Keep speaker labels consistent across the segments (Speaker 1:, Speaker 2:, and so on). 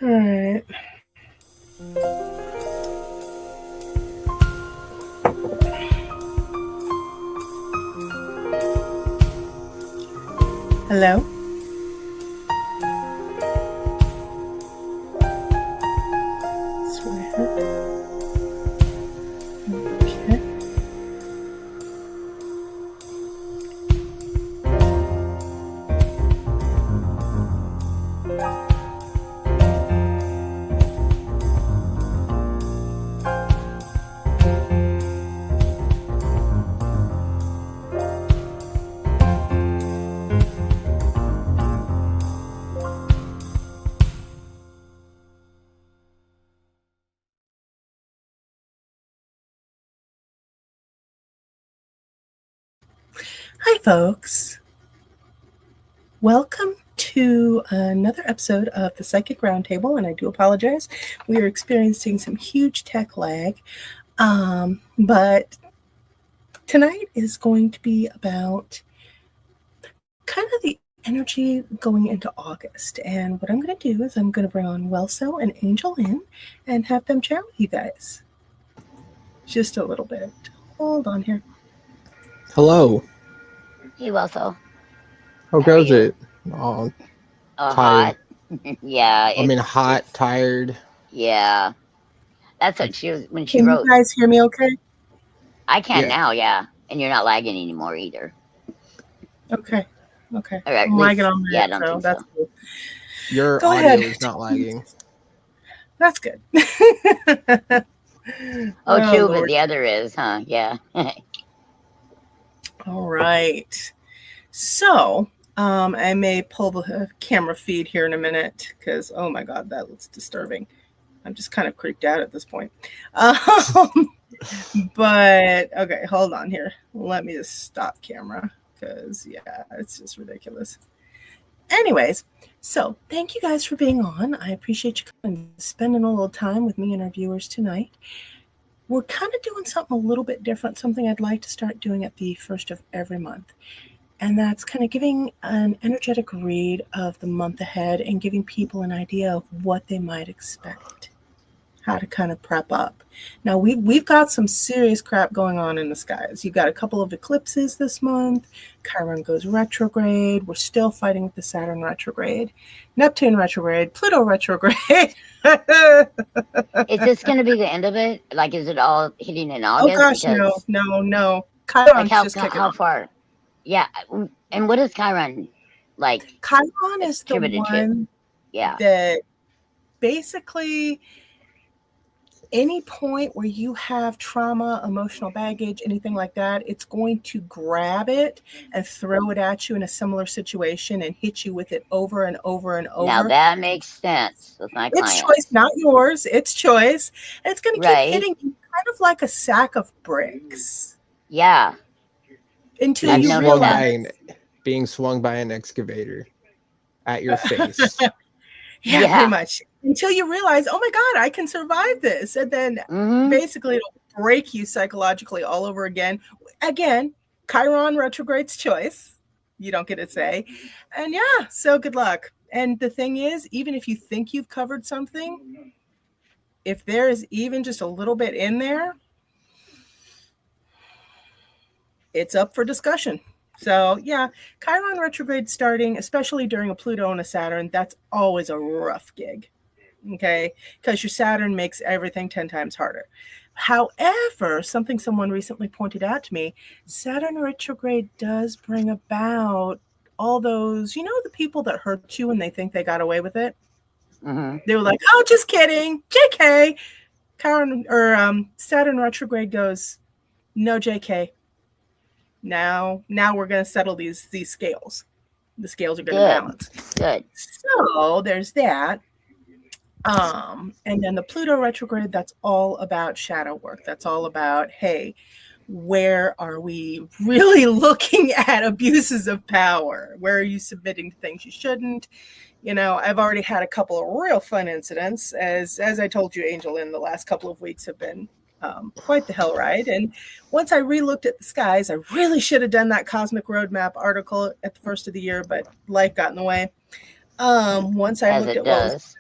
Speaker 1: All right. Hello? Swear. Okay. Hi, folks. Welcome to another episode of the Psychic Roundtable, and I do apologize. We are experiencing some huge tech lag, but tonight is going to be about kind of the energy going into August. And what I'm going to do is I'm going to bring on Welso and Angel in and have them chat with you guys. Just a little bit. Hold on here.
Speaker 2: Hello.
Speaker 3: Hey, Welso.
Speaker 2: How
Speaker 3: How are
Speaker 2: goes
Speaker 3: you?
Speaker 2: it? Oh, tired.
Speaker 3: Hot. Yeah,
Speaker 2: I mean, hot,
Speaker 3: it's
Speaker 2: tired.
Speaker 3: yeah. That's what she was when she
Speaker 1: Can you
Speaker 3: wrote.
Speaker 1: guys hear me okay?
Speaker 3: I can
Speaker 2: Yeah,
Speaker 3: now, yeah, and you're not lagging anymore either.
Speaker 1: Okay. Okay.
Speaker 3: Or at
Speaker 1: I'm lagging
Speaker 3: least,
Speaker 1: on
Speaker 3: yeah,
Speaker 1: my
Speaker 3: I don't
Speaker 1: so
Speaker 3: think
Speaker 1: that's
Speaker 3: so.
Speaker 1: cool.
Speaker 2: your
Speaker 1: Go ahead.
Speaker 2: audio is not lagging.
Speaker 1: That's good.
Speaker 3: Oh,
Speaker 1: Oh,
Speaker 3: true, but
Speaker 1: Lord.
Speaker 3: the other is, huh? Yeah.
Speaker 1: All right. So, I may pull the camera feed here in a minute because, oh my God, that looks disturbing. I'm just kind of creeped out at this point. But, okay, hold on here. Let me just stop camera because, yeah, it's just ridiculous. Anyways, so thank you guys for being on. I appreciate you coming, spending a little time with me and our viewers tonight. We're kind of doing something a little bit different, something I'd like to start doing at the first of every month. And that's kind of giving an energetic read of the month ahead and giving people an idea of what they might expect, how to kind of prep up. Now, we've got some serious crap going on in the skies. You've got a couple of eclipses this month. Chiron goes retrograde. We're still fighting with the Saturn retrograde, Neptune retrograde, Pluto retrograde.
Speaker 3: Is this going to be the end of it? Like, is it all hitting in
Speaker 1: Oh
Speaker 3: August?
Speaker 1: gosh, no,
Speaker 3: Because,
Speaker 1: no, no.
Speaker 3: like,
Speaker 1: Chiron's
Speaker 3: how
Speaker 1: just kicking
Speaker 3: how
Speaker 1: off.
Speaker 3: far? Yeah, and what is Chiron like
Speaker 1: Chiron is the
Speaker 3: attributed to?
Speaker 1: one
Speaker 3: Yeah.
Speaker 1: that basically any point where you have trauma, emotional baggage, anything like that, it's going to grab it and throw it at you in a similar situation and hit you with it over and over and
Speaker 3: Now
Speaker 1: over.
Speaker 3: that makes sense with my
Speaker 1: It's choice,
Speaker 3: clients,
Speaker 1: not yours. It's choice. And it's going to keep
Speaker 3: right?
Speaker 1: hitting you kind of like a sack of bricks
Speaker 3: Yeah,
Speaker 1: until
Speaker 3: I've
Speaker 2: Being
Speaker 1: you
Speaker 3: noticed
Speaker 2: swung
Speaker 3: that.
Speaker 2: by
Speaker 1: realize,
Speaker 2: an being swung by an excavator at your face.
Speaker 1: yeah, pretty
Speaker 3: Yeah.
Speaker 1: much. Until you realize, oh my God, I can survive this. And then
Speaker 3: Mm-hmm.
Speaker 1: basically it'll break you psychologically all over again. Again, Chiron retrograde's choice. You don't get to say. And yeah, so good luck. And the thing is, even if you think you've covered something, if there is even just a little bit in there, it's up for discussion. So yeah, Chiron retrograde starting, especially during a Pluto and a Saturn, that's always a rough gig. Okay, because your Saturn makes everything 10 times harder. However, something someone recently pointed out to me, Saturn retrograde does bring about all those, the people that hurt you and they think they got away with it.
Speaker 3: Mm-hmm.
Speaker 1: They were like, oh, just kidding, JK. Saturn retrograde goes, no, JK. Now we're going to settle these scales. The scales are going to
Speaker 3: Good.
Speaker 1: balance.
Speaker 3: Good.
Speaker 1: So there's that. And then the Pluto retrograde, that's all about shadow work. That's all about, hey, where are we really looking at abuses of power? Where are you submitting to things you shouldn't? I've already had a couple of real fun incidents. As I told you, Angel, in the last couple of weeks have been quite the hell ride. And once I re-looked at the skies, I really should have done that Cosmic Roadmap article at the first of the year, but life got in the way. Once I
Speaker 3: As
Speaker 1: looked
Speaker 3: it
Speaker 1: at what was
Speaker 3: does.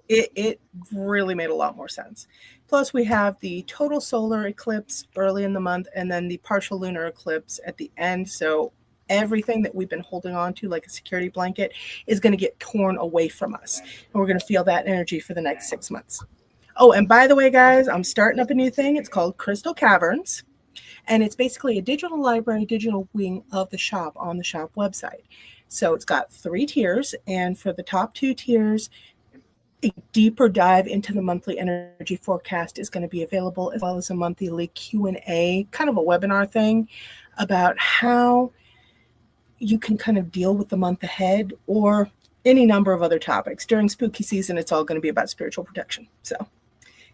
Speaker 1: it really made a lot more sense. Plus, we have the total solar eclipse early in the month and then the partial lunar eclipse at the end. So everything that we've been holding on to like a security blanket is going to get torn away from us. And we're going to feel that energy for the next 6 months. Oh, and by the way, guys, I'm starting up a new thing. It's called Crystal Caverns. And it's basically a digital library, digital wing of the shop on the shop website. So it's got 3 tiers. And for the top 2 tiers, a deeper dive into the monthly energy forecast is going to be available, as well as a monthly Q&A, kind of a webinar thing about how you can kind of deal with the month ahead or any number of other topics. During spooky season, it's all going to be about spiritual protection. So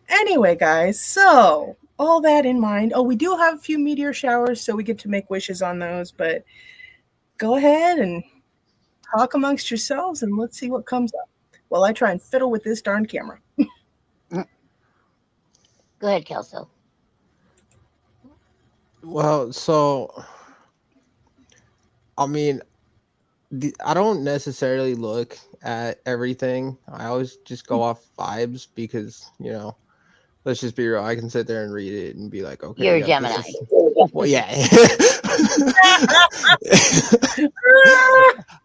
Speaker 1: anyway, guys, so all that in mind. Oh, we do have a few meteor showers, so we get to make wishes on those, but go ahead and talk amongst yourselves and let's see what comes up while I try and fiddle with this darn camera.
Speaker 3: Go ahead, Kelso.
Speaker 2: Well, so I mean, I don't necessarily look at everything. I always just go off vibes because, you know, let's just be real. I can sit there and read it and be like, okay,
Speaker 3: You're a
Speaker 2: yeah,
Speaker 3: Gemini.
Speaker 2: well, yeah.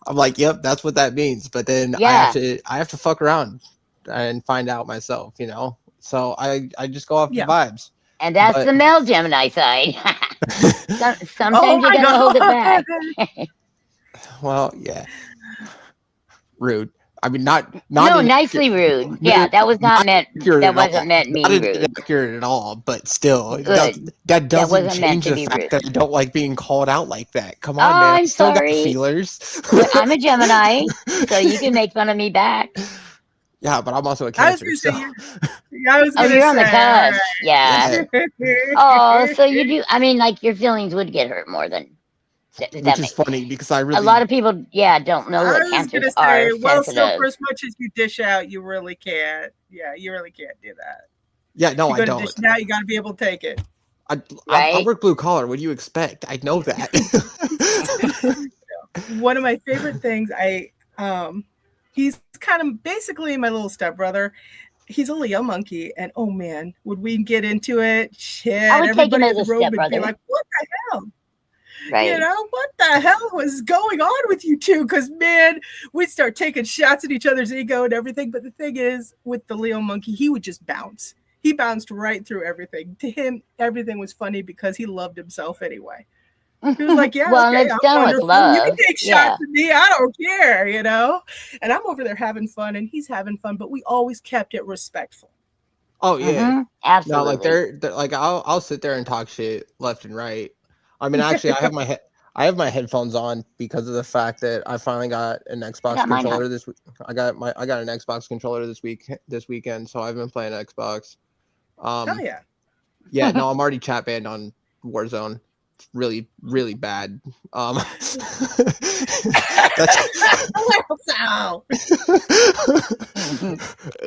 Speaker 2: I'm like, yep, that's what that means. But then
Speaker 3: Yeah.
Speaker 2: I have to fuck around and find out myself, you know. So I just go off the vibes.
Speaker 3: And that's the male Gemini side. Sometimes you gotta hold it back.
Speaker 2: Well, yeah. Rude. I mean, not
Speaker 3: no, nicely rude. Yeah, that was not meant. That wasn't meant mean rude.
Speaker 2: Inaccurate at all, but still, that doesn't change the fact that I don't like being called out like that. Come on, man.
Speaker 3: I'm
Speaker 2: still
Speaker 3: sorry.
Speaker 2: got feelers.
Speaker 3: I'm a Gemini, so you can make fun of me back.
Speaker 2: Yeah, but I'm also a Cancer.
Speaker 3: You're on the cusp. Yeah. Oh, so you do. I mean, like your feelings would get hurt more than.
Speaker 2: Which is funny because I really.
Speaker 3: A lot of people, don't know what Cancers are.
Speaker 1: Well, so for as much as you dish out, you really can't. Yeah, you really can't do that.
Speaker 2: Yeah, no, I don't.
Speaker 1: Dish it out, you got to be able to take it.
Speaker 2: I work blue collar. What do you expect? I know that.
Speaker 1: One of my favorite things, he's kind of basically my little stepbrother. He's a Leo monkey, and oh man, would we get into it? Shit,
Speaker 3: I would take him as a
Speaker 1: stepbrother. Would be like, what the hell? Right. You know, what the hell was going on with you two? Because, man, we'd start taking shots at each other's ego and everything. But the thing is, with the Leo monkey, he would just bounce. He bounced right through everything. To him, everything was funny because he loved himself anyway. He was like, yeah,
Speaker 3: well, okay, it's done with love.
Speaker 1: You can take shots at me. I don't care, you know? And I'm over there having fun, and he's having fun. But we always kept it respectful.
Speaker 2: Oh, yeah.
Speaker 3: Absolutely.
Speaker 2: No, like, they're like, I'll sit there and talk shit left and right. I mean, actually, I have my headphones on because of the fact that I finally got an Xbox controller this week. I got an Xbox controller this weekend, so I've been playing Xbox.
Speaker 1: Oh yeah.
Speaker 2: Yeah, no, I'm already chat banned on Warzone. It's really, really bad.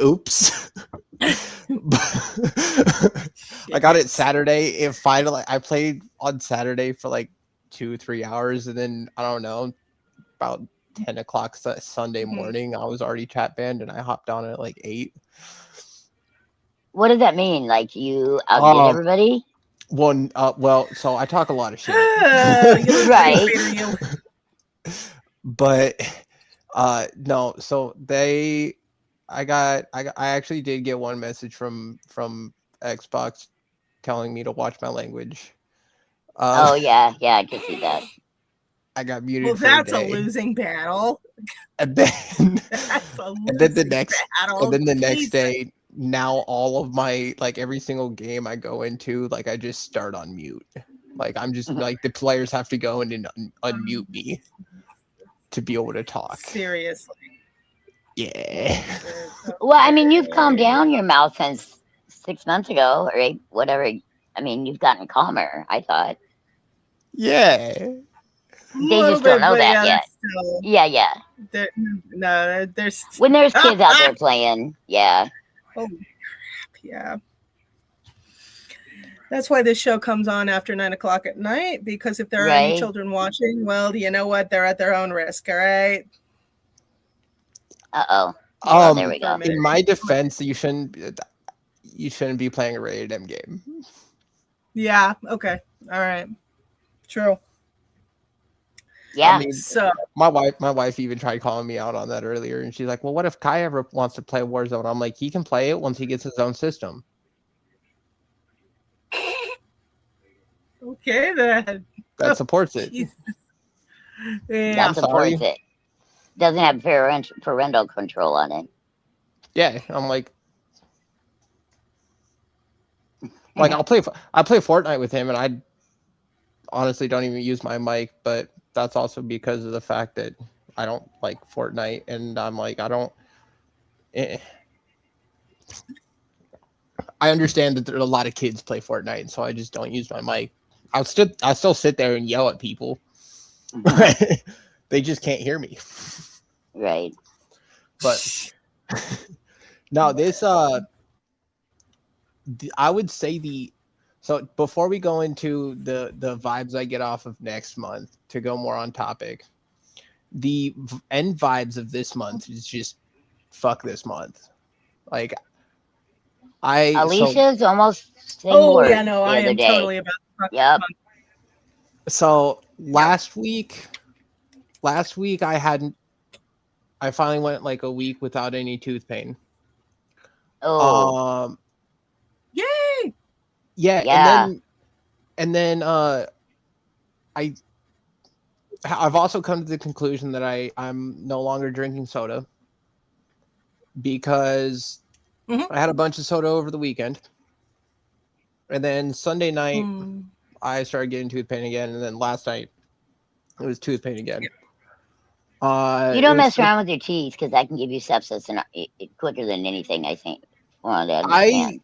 Speaker 2: Oops. I got it Saturday. It finally, I played on Saturday for like 2-3 hours, and then I don't know, about 10 o'clock Sunday morning, I was already chat banned, and I hopped on at like 8.
Speaker 3: What does that mean? Like you outdid everybody?
Speaker 2: Well, so I talk a lot of shit.
Speaker 3: Right.
Speaker 2: But no, so I actually did get one message from Xbox telling me to watch my language.
Speaker 3: Oh yeah, I can see that.
Speaker 2: I got muted.
Speaker 1: Well, that's a losing battle.
Speaker 2: And then the next day, now all of my, like, every single game I go into, like, I just start on mute. Like, I'm just like, the players have to go in and unmute me to be able to talk.
Speaker 1: Seriously.
Speaker 2: Yeah.
Speaker 3: Well, I mean, you've calmed down your mouth since 6 months ago, or whatever. I mean, you've gotten calmer, I thought.
Speaker 2: Yeah.
Speaker 3: They just don't know that yet. Still, yeah.
Speaker 1: There's
Speaker 3: when there's kids out there playing, yeah.
Speaker 1: Oh, yeah. That's why this show comes on after 9 o'clock at night, because if there are any children watching, well, you know what? They're at their own risk, all right?
Speaker 3: Uh-oh. Well, there we go.
Speaker 2: In my defense, you shouldn't be playing a rated M game.
Speaker 1: Yeah. Okay. All right. True.
Speaker 3: Yeah.
Speaker 2: I mean,
Speaker 1: so
Speaker 2: my wife even tried calling me out on that earlier, and she's like, "Well, what if Kai ever wants to play Warzone?" I'm like, "He can play it once he gets his own system."
Speaker 1: Okay then.
Speaker 2: That supports it.
Speaker 1: Yeah.
Speaker 3: That supports it. Doesn't have parental control on it.
Speaker 2: Yeah, I'm like I play Fortnite with him, and I honestly don't even use my mic, but that's also because of the fact that I don't like Fortnite, and I'm like, I don't. I understand that there's a lot of kids play Fortnite, and so I just don't use my mic. I'll still sit there and yell at people. They just can't hear me.
Speaker 3: Right.
Speaker 2: But no, this I would say so before we go into the vibes I get off of next month, to go more on topic, the end vibes of this month is just fuck this month. Like
Speaker 3: Alicia's almost saying
Speaker 1: I am
Speaker 3: day.
Speaker 1: totally about
Speaker 3: Yep.
Speaker 2: So last week I finally went like a week without any tooth pain.
Speaker 3: Oh.
Speaker 1: Yay!
Speaker 2: Yeah. And then I've also come to the conclusion that I'm no longer drinking soda because I had a bunch of soda over the weekend. And then Sunday night I started getting tooth pain again, and then last night it was tooth pain again.
Speaker 3: You don't mess around with your teeth, because that can give you sepsis and quicker than anything, I think.
Speaker 2: I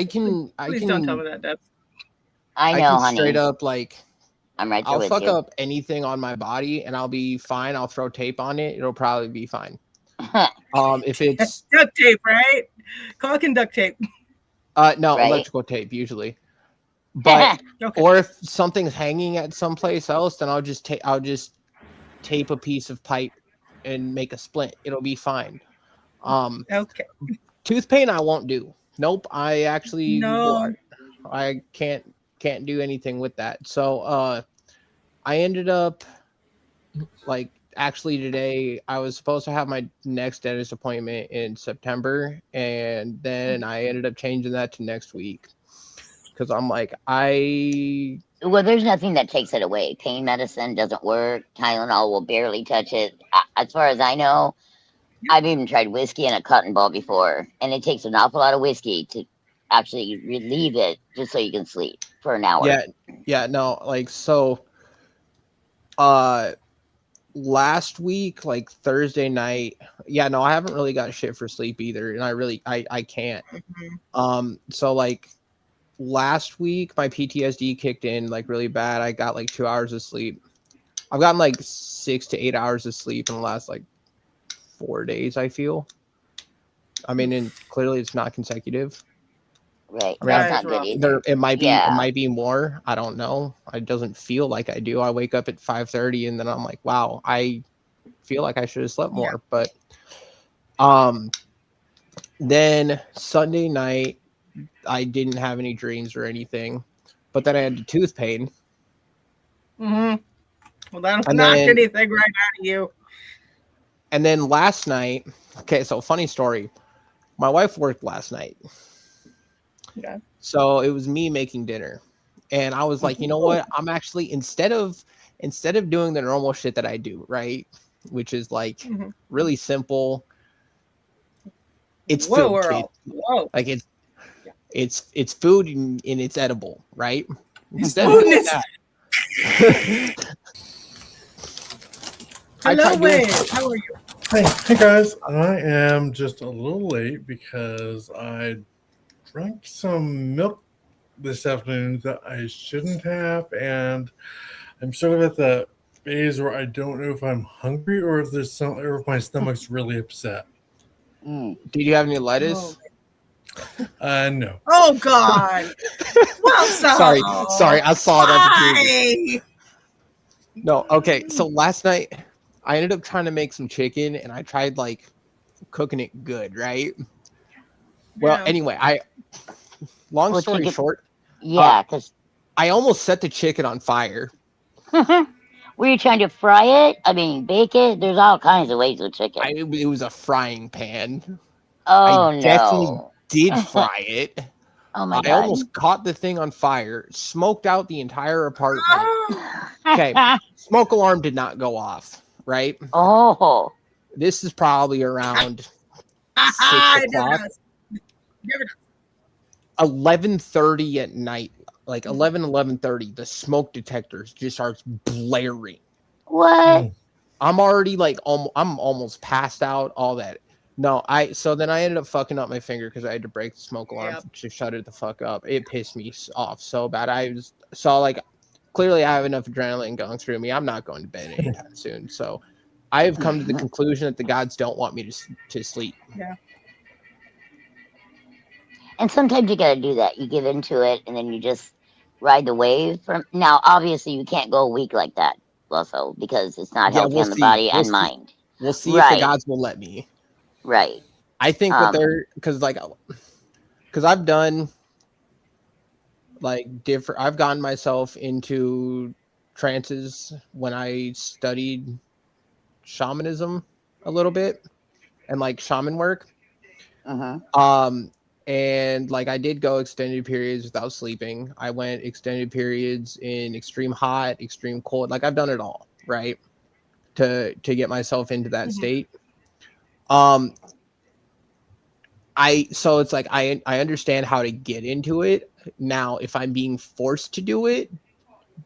Speaker 2: can
Speaker 1: Please don't tell me that, Deb.
Speaker 3: I know, honey.
Speaker 2: Straight up, like,
Speaker 3: I'm right there
Speaker 2: I'll
Speaker 3: with
Speaker 2: fuck
Speaker 3: you.
Speaker 2: up anything on my body and I'll be fine. I'll throw tape on it. It'll probably be fine. If it's
Speaker 1: duct tape, right? Caulk and duct tape.
Speaker 2: No,
Speaker 3: right?
Speaker 2: Electrical tape usually. But or if something's hanging at someplace else, then I'll just tape a piece of pipe and make a splint. It'll be fine.
Speaker 1: Okay.
Speaker 2: Tooth pain I won't do. Nope. I actually I can't do anything with that. So I ended up actually today I was supposed to have my next dentist appointment in September, and then I ended up changing that to next week because I'm like,
Speaker 3: well, there's nothing that takes it away. Pain medicine doesn't work. Tylenol will barely touch it. As far as I know, I've even tried whiskey and a cotton ball before, and it takes an awful lot of whiskey to actually relieve it just so you can sleep for an hour.
Speaker 2: Last week, like Thursday night, I haven't really got shit for sleep either, and I can't. So like last week my PTSD kicked in like really bad. I got like 2 hours of sleep. I've gotten like 6 to 8 hours of sleep in the last like 4 days, I feel. I mean, and clearly it's not consecutive.
Speaker 3: Right.
Speaker 2: I mean,
Speaker 3: that's not good either.
Speaker 2: It might be more. I don't know. It doesn't feel like I do. I wake up at 5:30 and then I'm like, wow, I feel like I should have slept more. But then Sunday night I didn't have any dreams or anything, but then I had the tooth pain.
Speaker 1: Well, that'll knock anything right out of you.
Speaker 2: And then last night, okay, so funny story. My wife worked last night.
Speaker 1: Yeah.
Speaker 2: So it was me making dinner. And I was like, you know what? I'm actually instead of doing the normal shit that I do, right? Which is like really simple. It's food, kid. Like it's food and it's edible, right? Instead of doing that.
Speaker 1: Hello, Wade. How are you?
Speaker 4: Hey guys. I am just a little late because I drank some milk this afternoon that I shouldn't have, and I'm sort of at the phase where I don't know if I'm hungry or if my stomach's really upset.
Speaker 2: Did you have any lettuce?
Speaker 4: No.
Speaker 1: Oh God. Well,
Speaker 2: sorry. I saw it on the TV. No, okay. So last night I ended up trying to make some chicken, and I tried like cooking it good, right? Well, anyway, long story short,
Speaker 3: yeah, because
Speaker 2: I almost set the chicken on fire.
Speaker 3: were you trying to fry it? I mean, bake it? There's all kinds of ways with chicken.
Speaker 2: It was a frying pan.
Speaker 3: Oh,
Speaker 2: I definitely
Speaker 3: no.
Speaker 2: did fry it.
Speaker 3: Oh, my
Speaker 2: I
Speaker 3: God.
Speaker 2: almost caught the thing on fire, smoked out the entire apartment. Okay, smoke alarm did not go off, right?
Speaker 3: Oh.
Speaker 2: This is probably around 6 o'clock. 11:30 at night, like 11:30, the smoke detectors just starts blaring.
Speaker 3: What?
Speaker 2: I'm already like, I'm almost passed out, all that. No, so then I ended up fucking up my finger because I had to break the smoke alarm to shut it the fuck up. It pissed me off so bad. Clearly I have enough adrenaline going through me. I'm not going to bed anytime soon. So I have come to the conclusion that the gods don't want me to sleep.
Speaker 1: Yeah.
Speaker 3: And sometimes you got to do that. You give into it, and then you just ride the wave. Now, obviously, you can't go a week like that, also, because it's not healthy on the body and mind.
Speaker 2: We'll see if the gods will let me.
Speaker 3: Right.
Speaker 2: I think because I've done like different. I've gotten myself into trances when I studied shamanism a little bit and like shaman work. And like I did go extended periods without sleeping. I went extended periods in extreme hot, extreme cold. Like I've done it all, right? To get myself into that state. So it's like I understand how to get into it. Now, if I'm being forced to do it,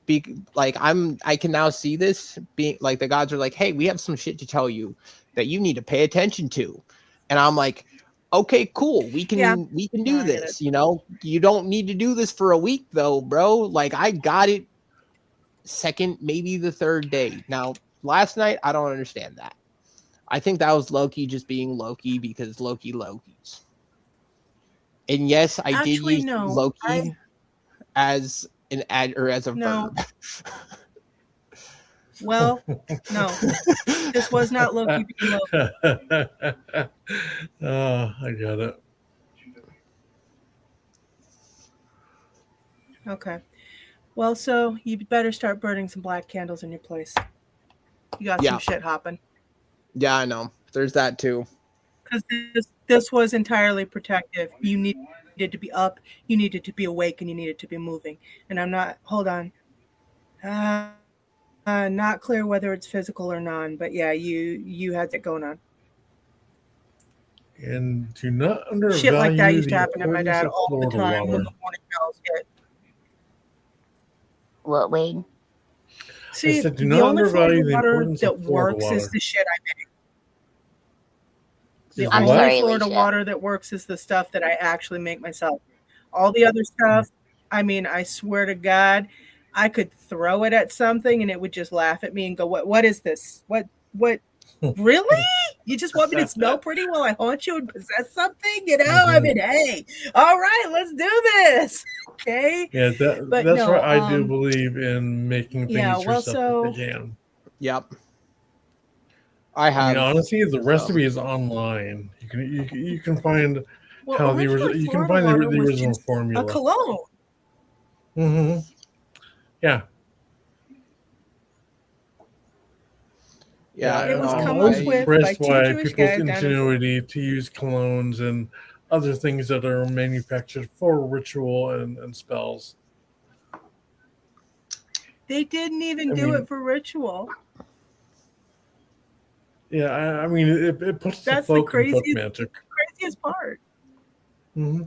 Speaker 2: I can now see this being like the gods are like, hey, we have some shit to tell you that you need to pay attention to. And I'm like, okay, cool. We can do this. You know, you don't need to do this for a week though, bro. Like I got it second, maybe the third day. Now, last night, I don't understand that. I think that was Loki just being Loki because Loki's. And yes, I did use Loki as an as a verb.
Speaker 1: Well, no, this was not Loki being Loki.
Speaker 4: I got it.
Speaker 1: Okay. Well, so you better start burning some black candles in your place. You got some shit hopping.
Speaker 2: Yeah, I know. There's that too.
Speaker 1: Because this was entirely protective. You needed to be up, you needed to be awake, and you needed to be moving. And I'm not. Hold on. Not clear whether it's physical or non, but yeah, you had that going on.
Speaker 4: And do not undervalue
Speaker 1: shit like that used to happen to my dad all the time
Speaker 4: water.
Speaker 1: when the morning bells hit.
Speaker 3: What, Wade?
Speaker 1: See, the only Florida water that works is the shit I make. The only Florida water that works is the stuff that I actually make myself. All the other stuff, I mean, I swear to God, I could throw it at something and it would just laugh at me and go, "What is this? What? Really? You just want me to smell pretty while I haunt you and possess something? You know, I mean, hey, all right, let's do this." Okay.
Speaker 4: Yeah, that's why I do believe in making things yourself if you can.
Speaker 2: Yep. I have.
Speaker 4: Honestly, the recipe is online. You can find how the original formula.
Speaker 1: A cologne.
Speaker 4: Mm-hmm. Yeah.
Speaker 2: Yeah,
Speaker 1: it was
Speaker 4: I'm
Speaker 1: come
Speaker 4: always
Speaker 1: up with
Speaker 4: impressed
Speaker 1: by
Speaker 4: by
Speaker 1: Jewish
Speaker 4: people's
Speaker 1: guys
Speaker 4: ingenuity to use colognes and other things that are manufactured for ritual and spells.
Speaker 1: They didn't even do it for ritual.
Speaker 4: Yeah, I mean, it puts
Speaker 1: that's
Speaker 4: the folk
Speaker 1: the
Speaker 4: in book magic.
Speaker 1: Craziest part.
Speaker 4: Mm-hmm.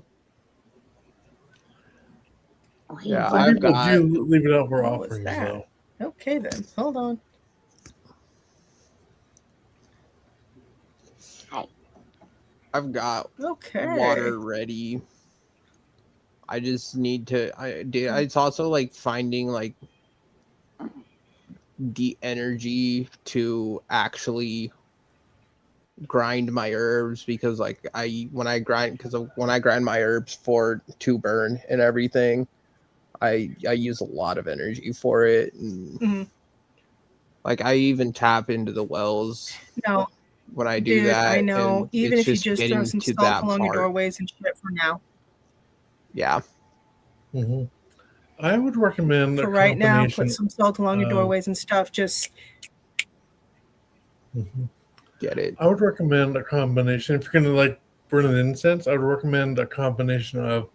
Speaker 2: Yeah,
Speaker 4: some people do leave it out for
Speaker 1: What
Speaker 4: offerings,
Speaker 1: was that?
Speaker 4: though.
Speaker 1: Okay, then hold on.
Speaker 2: I've got water ready. I just need to. It's also like finding like the energy to actually grind my herbs because like when I grind my herbs to burn and everything, I use a lot of energy for it and like I even tap into the wells.
Speaker 1: No,
Speaker 2: when I do that.
Speaker 1: I know.
Speaker 2: And
Speaker 1: even if you
Speaker 2: just
Speaker 1: just throw
Speaker 2: getting
Speaker 1: some
Speaker 2: to
Speaker 1: salt
Speaker 2: that
Speaker 1: along your
Speaker 2: part.
Speaker 1: doorways and shit for now.
Speaker 2: Yeah.
Speaker 4: Mm-hmm. I would recommend
Speaker 1: For
Speaker 4: a
Speaker 1: right now,
Speaker 4: combination.
Speaker 1: put some salt along your doorways and stuff. Just
Speaker 2: get it.
Speaker 4: I would recommend a combination. If you're gonna like burn an incense, I would recommend a combination of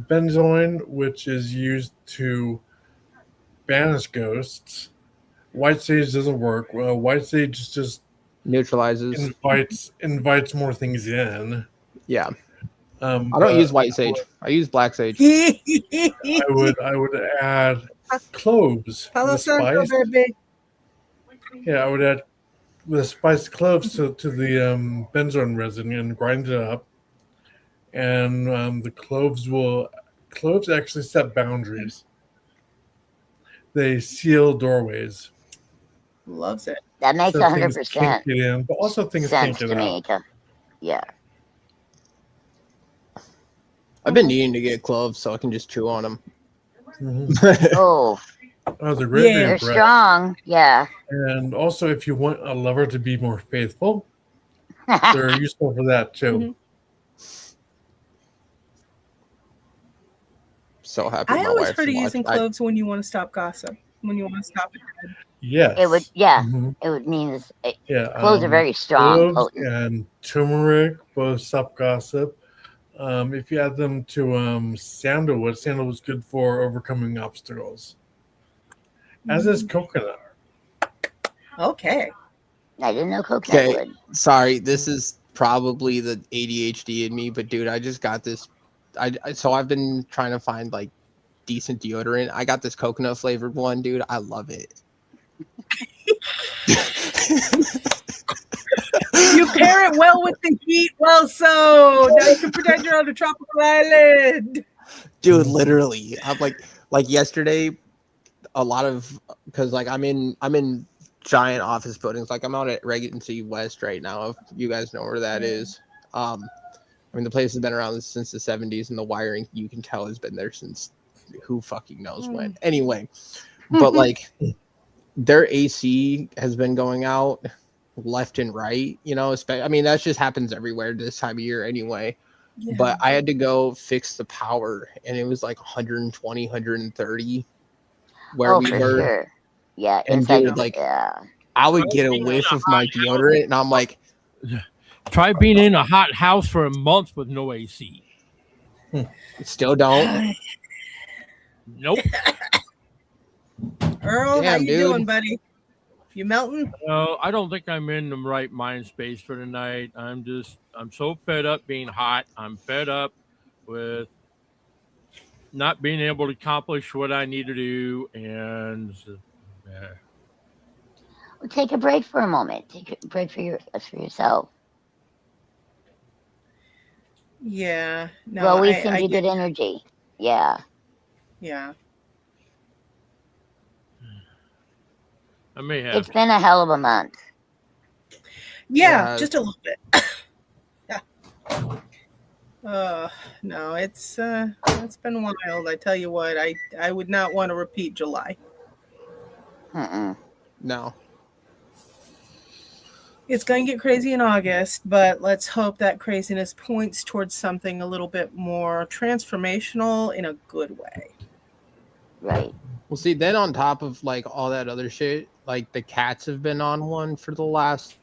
Speaker 4: benzoin, which is used to banish ghosts. White sage doesn't work. White sage just
Speaker 2: Neutralizes.
Speaker 4: invites more things in.
Speaker 2: Yeah. I don't use white sage. I use black sage.
Speaker 4: I would add cloves, the spice.
Speaker 1: Baby.
Speaker 4: Yeah, I would add the spiced cloves to the benzoin resin and grind it up. And the cloves actually set boundaries. They seal doorways.
Speaker 1: Loves it.
Speaker 3: That makes
Speaker 4: So
Speaker 3: 100%
Speaker 4: things can't get in, but also things can't
Speaker 3: sense
Speaker 4: get
Speaker 3: to me.
Speaker 4: out.
Speaker 3: Yeah.
Speaker 2: I've been needing to get cloves so I can just chew on them.
Speaker 3: Oh,
Speaker 4: they're great.
Speaker 1: Yeah.
Speaker 3: they're strong. Yeah.
Speaker 4: And also, if you want a lover to be more faithful, they're useful for that too.
Speaker 2: So happy.
Speaker 1: I
Speaker 2: my
Speaker 1: always
Speaker 2: wife's
Speaker 1: heard of
Speaker 2: watch.
Speaker 1: using cloves when you want to stop gossip. When you want to stop it.
Speaker 4: Yes.
Speaker 3: It would. Yeah. It would mean cloves are very strong.
Speaker 4: Cloves and turmeric both stop gossip. If you add them to sandalwood's good for overcoming obstacles. As is coconut.
Speaker 1: Okay.
Speaker 3: I didn't know coconut would.
Speaker 2: Sorry, this is probably the ADHD in me, but dude, I just got this. So I've been trying to find like decent deodorant. I got this coconut flavored one, dude. I love it.
Speaker 1: You pair it well with the heat. Well, so now you can pretend you're on a tropical island.
Speaker 2: Dude, literally, I'm like yesterday. A lot of because like I'm in giant office buildings. Like I'm out at Regency West right now. If you guys know where that is. I mean, the place has been around since the 70s, and the wiring you can tell has been there since who fucking knows when. Anyway, but like their AC has been going out left and right. You know, I mean that just happens everywhere this time of year anyway. Yeah. But I had to go fix the power, and it was like 120, 130 where we were.
Speaker 3: Sure. Yeah,
Speaker 2: and dude, like I would get a whiff of my deodorant, and I'm like,
Speaker 5: try being in a hot house for a month with no AC.
Speaker 2: Still don't.
Speaker 5: Nope.
Speaker 1: Earl, how you doing, buddy? You melting?
Speaker 5: I don't think I'm in the right mind space for tonight. I'm so fed up being hot. I'm fed up with not being able to accomplish what I need to do, and
Speaker 3: well, take a break for a moment. Take a break for yourself.
Speaker 1: Yeah. No,
Speaker 3: well, we send you good energy. Yeah.
Speaker 1: Yeah.
Speaker 5: I may have.
Speaker 3: It's been a hell of a month.
Speaker 1: Yeah, just a little bit. Yeah. No, it's been wild. I tell you what, I would not want to repeat July.
Speaker 2: No.
Speaker 1: It's going to get crazy in August, but let's hope that craziness points towards something a little bit more transformational in a good way.
Speaker 3: Right.
Speaker 2: Well, see, then on top of like all that other shit, like the cats have been on one for the last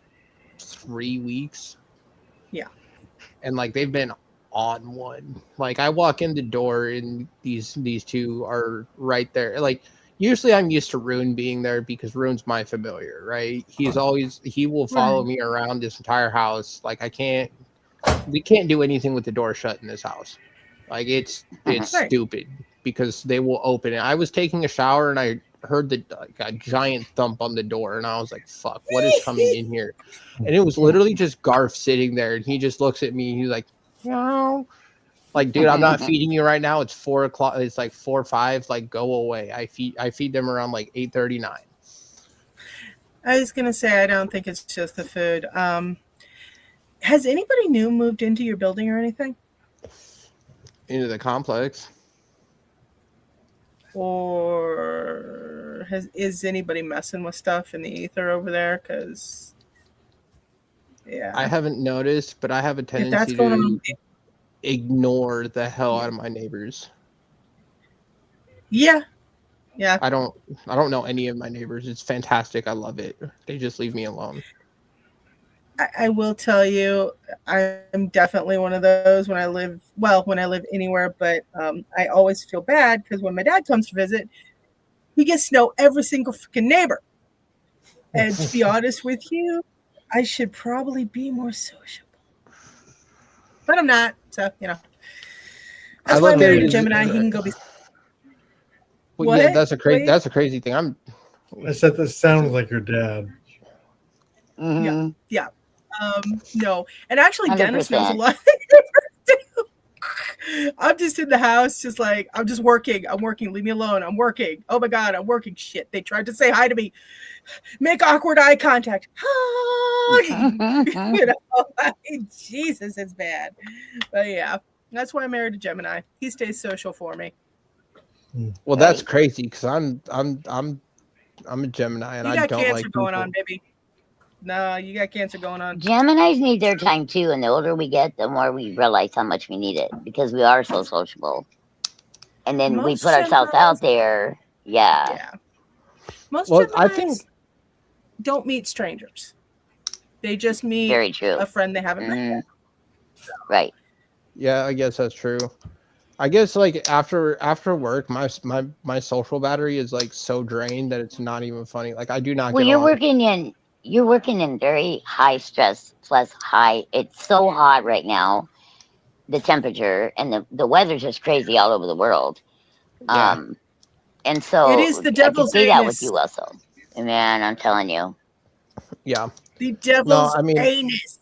Speaker 2: 3 weeks.
Speaker 1: Yeah.
Speaker 2: And like they've been on one. Like I walk in the door and these two are right there. Like usually I'm used to Rune being there because Rune's my familiar, right? He will follow me around this entire house. Like we can't do anything with the door shut in this house. Like it's stupid because they will open it. I was taking a shower and I heard a giant thump on the door and I was like, fuck, what is coming in here? And it was literally just Garth sitting there and he just looks at me and he's like, no. Like, dude, I'm not feeding you right now. It's 4 o'clock. It's like 4 or 5. Like, go away. I feed them around like 8:39.
Speaker 1: I was gonna say I don't think it's just the food. Has anybody new moved into your building or anything?
Speaker 2: Into the complex.
Speaker 1: Or is anybody messing with stuff in the ether over there? Because Yeah.
Speaker 2: I haven't noticed, but I have a
Speaker 1: If that's
Speaker 2: tendency
Speaker 1: going on,
Speaker 2: to ignore the hell out of my neighbors.
Speaker 1: yeah.
Speaker 2: I don't know any of my neighbors. It's fantastic. I love it. They just leave me alone.
Speaker 1: I will tell you, I'm definitely one of those when I live anywhere, but I always feel bad because when my dad comes to visit, he gets to know every single freaking neighbor. And to be honest with you, I should probably be more sociable. But I'm not, so, That's why I married a Gemini. He can go be...
Speaker 2: Well, what? Yeah, that's a crazy thing.
Speaker 4: I said that sounds like your dad.
Speaker 1: Yeah. No. And actually, 100%. Dennis knows a lot. I'm just in the house, just like, I'm just working. I'm working. Leave me alone. I'm working. Oh my God, I'm working. Shit. They tried to say hi to me. Make awkward eye contact. Jesus, it's bad. But yeah, that's why I married a Gemini. He stays social for me.
Speaker 2: Well, that's crazy because I'm a Gemini and I don't like
Speaker 1: going on, baby. No, you got cancer going on.
Speaker 3: Geminis need their time too, and the older we get, the more we realize how much we need it because we are so sociable. And then we put ourselves out there. Yeah.
Speaker 1: Most Geminis don't meet strangers. They just meet a friend they haven't met.
Speaker 3: Right.
Speaker 2: Yeah, I guess that's true. I guess like after work, my social battery is like so drained that it's not even funny. Like I do not.
Speaker 3: Well, you're working in very high stress plus high. It's so hot right now, the temperature and the weather's just crazy all over the world.
Speaker 2: Yeah.
Speaker 3: And so
Speaker 1: it is the devil's
Speaker 3: I can see that with you also. Man, I'm telling you.
Speaker 2: Yeah.
Speaker 1: The devil's anus.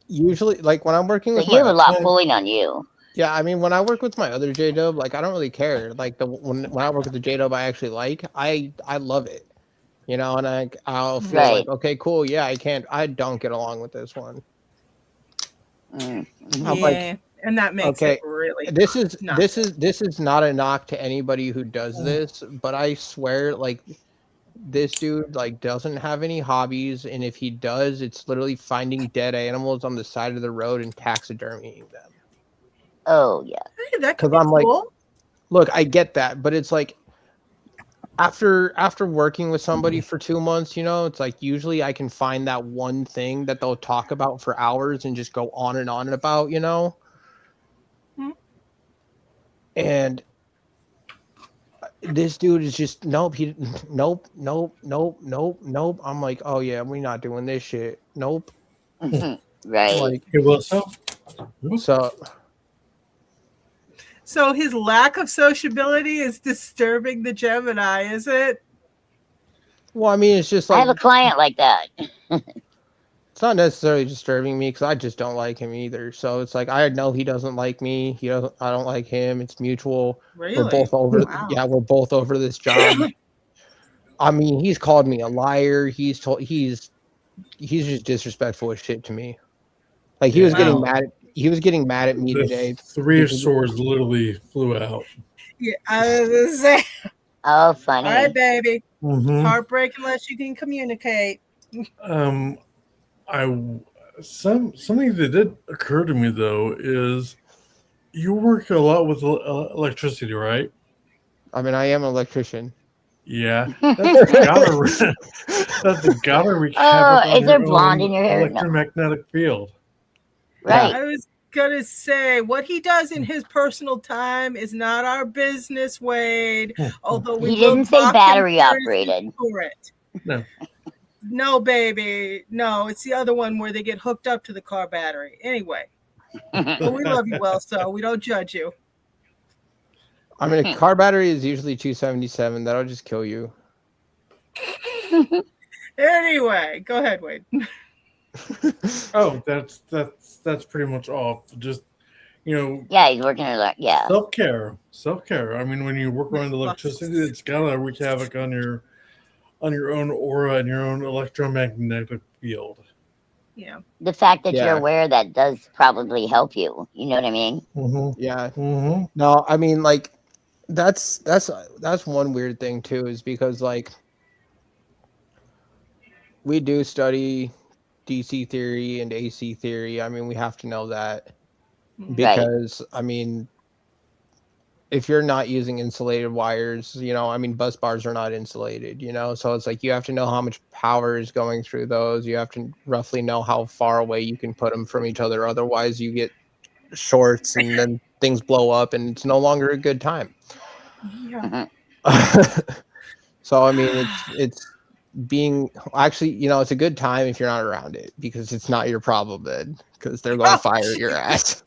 Speaker 2: Usually, like when I'm working with
Speaker 3: you have a lot pulling on you.
Speaker 2: Yeah, I mean, when I work with my other J-Dub, like I don't really care. Like when I work with the J-Dub I actually like, I love it. And I'll feel like, okay, cool. Yeah, I don't get along with this one.
Speaker 1: Yeah, and that makes it really.
Speaker 2: This is not a knock to anybody who does this, but I swear, like this dude like doesn't have any hobbies, and if he does, it's literally finding dead animals on the side of the road and taxidermying them.
Speaker 3: Oh yeah,
Speaker 1: hey, that could be cool.
Speaker 2: Like, look, I get that, but it's like after working with somebody for 2 months, it's like usually I can find that one thing that they'll talk about for hours and just go on and about,
Speaker 1: Mm-hmm.
Speaker 2: And this dude is just nope. I'm like, oh yeah, we're not doing this shit. Nope.
Speaker 3: Right.
Speaker 2: Like,
Speaker 1: so his lack of sociability is disturbing the Gemini, is it?
Speaker 2: Well, I mean, it's just like
Speaker 3: I have a client like that.
Speaker 2: It's not necessarily disturbing me because I just don't like him either. So it's like I know he doesn't like me. I don't like him. It's mutual.
Speaker 1: Really?
Speaker 2: We're both over.
Speaker 1: Wow.
Speaker 2: Yeah, we're both over this job. I mean, he's called me a liar. He's just disrespectful as shit to me. Like he was getting mad. He was getting mad at me today.
Speaker 4: 3 of Swords literally flew out.
Speaker 1: Yeah, I was gonna say.
Speaker 3: Oh, funny.
Speaker 1: All right, baby.
Speaker 4: Mm-hmm.
Speaker 1: Heartbreak unless you can communicate.
Speaker 4: Something that did occur to me though is you work a lot with electricity, right?
Speaker 2: I mean, I am an electrician.
Speaker 4: Yeah, that's gotta wreak havoc on
Speaker 3: is there blonde in your hair?
Speaker 4: Electromagnetic field.
Speaker 3: Right.
Speaker 1: I was gonna say what he does in his personal time is not our business, Wade. Although
Speaker 3: he didn't say battery operated.
Speaker 1: For it.
Speaker 4: No.
Speaker 1: No, baby. No, it's the other one where they get hooked up to the car battery. Anyway, but we love you well, so we don't judge you.
Speaker 2: I mean, a car battery is usually 277. That'll just kill you.
Speaker 1: Anyway, go ahead, Wade.
Speaker 4: Oh, that's pretty much all. Just
Speaker 3: Yeah, he's working a lot. Yeah.
Speaker 4: Self-care. I mean, when you work around electricity, it's gotta wreak havoc on your own aura and your own electromagnetic field.
Speaker 1: Yeah.
Speaker 3: The fact that you're aware that does probably help you. You know what I mean?
Speaker 4: Mm-hmm.
Speaker 2: Yeah.
Speaker 4: Mm-hmm.
Speaker 2: No, I mean, like that's one weird thing too, is because like we do study DC theory and AC theory. I mean, we have to know that because, I mean, if you're not using insulated wires, you know, I mean, bus bars are not insulated, you know, so it's like you have to know how much power is going through those. You have to roughly know how far away you can put them from each other. Otherwise, you get shorts and then things blow up and it's no longer a good time.
Speaker 1: Yeah.
Speaker 2: So, I mean, it's being actually, you know, it's a good time if you're not around it because it's not your problem then because they're going to fire your ass.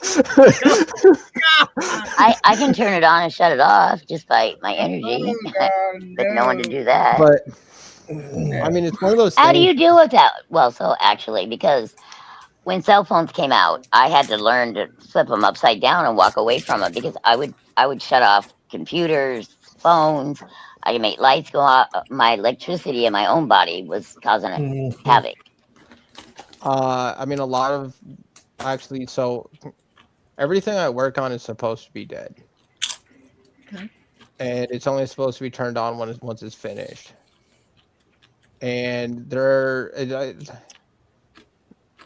Speaker 3: I can turn it on and shut it off just by my energy, but no one to do that.
Speaker 2: But I mean, it's one of those
Speaker 3: How
Speaker 2: things.
Speaker 3: do you deal with that? Well, so actually, because when cell phones came out, I had to learn to flip them upside down and walk away from them because I would shut off computers, phones. I could make lights go out. My electricity in my own body was causing havoc.
Speaker 2: I mean, a lot of actually, so everything I work on is supposed to be dead.
Speaker 1: Okay.
Speaker 2: And it's only supposed to be turned on once it's finished. And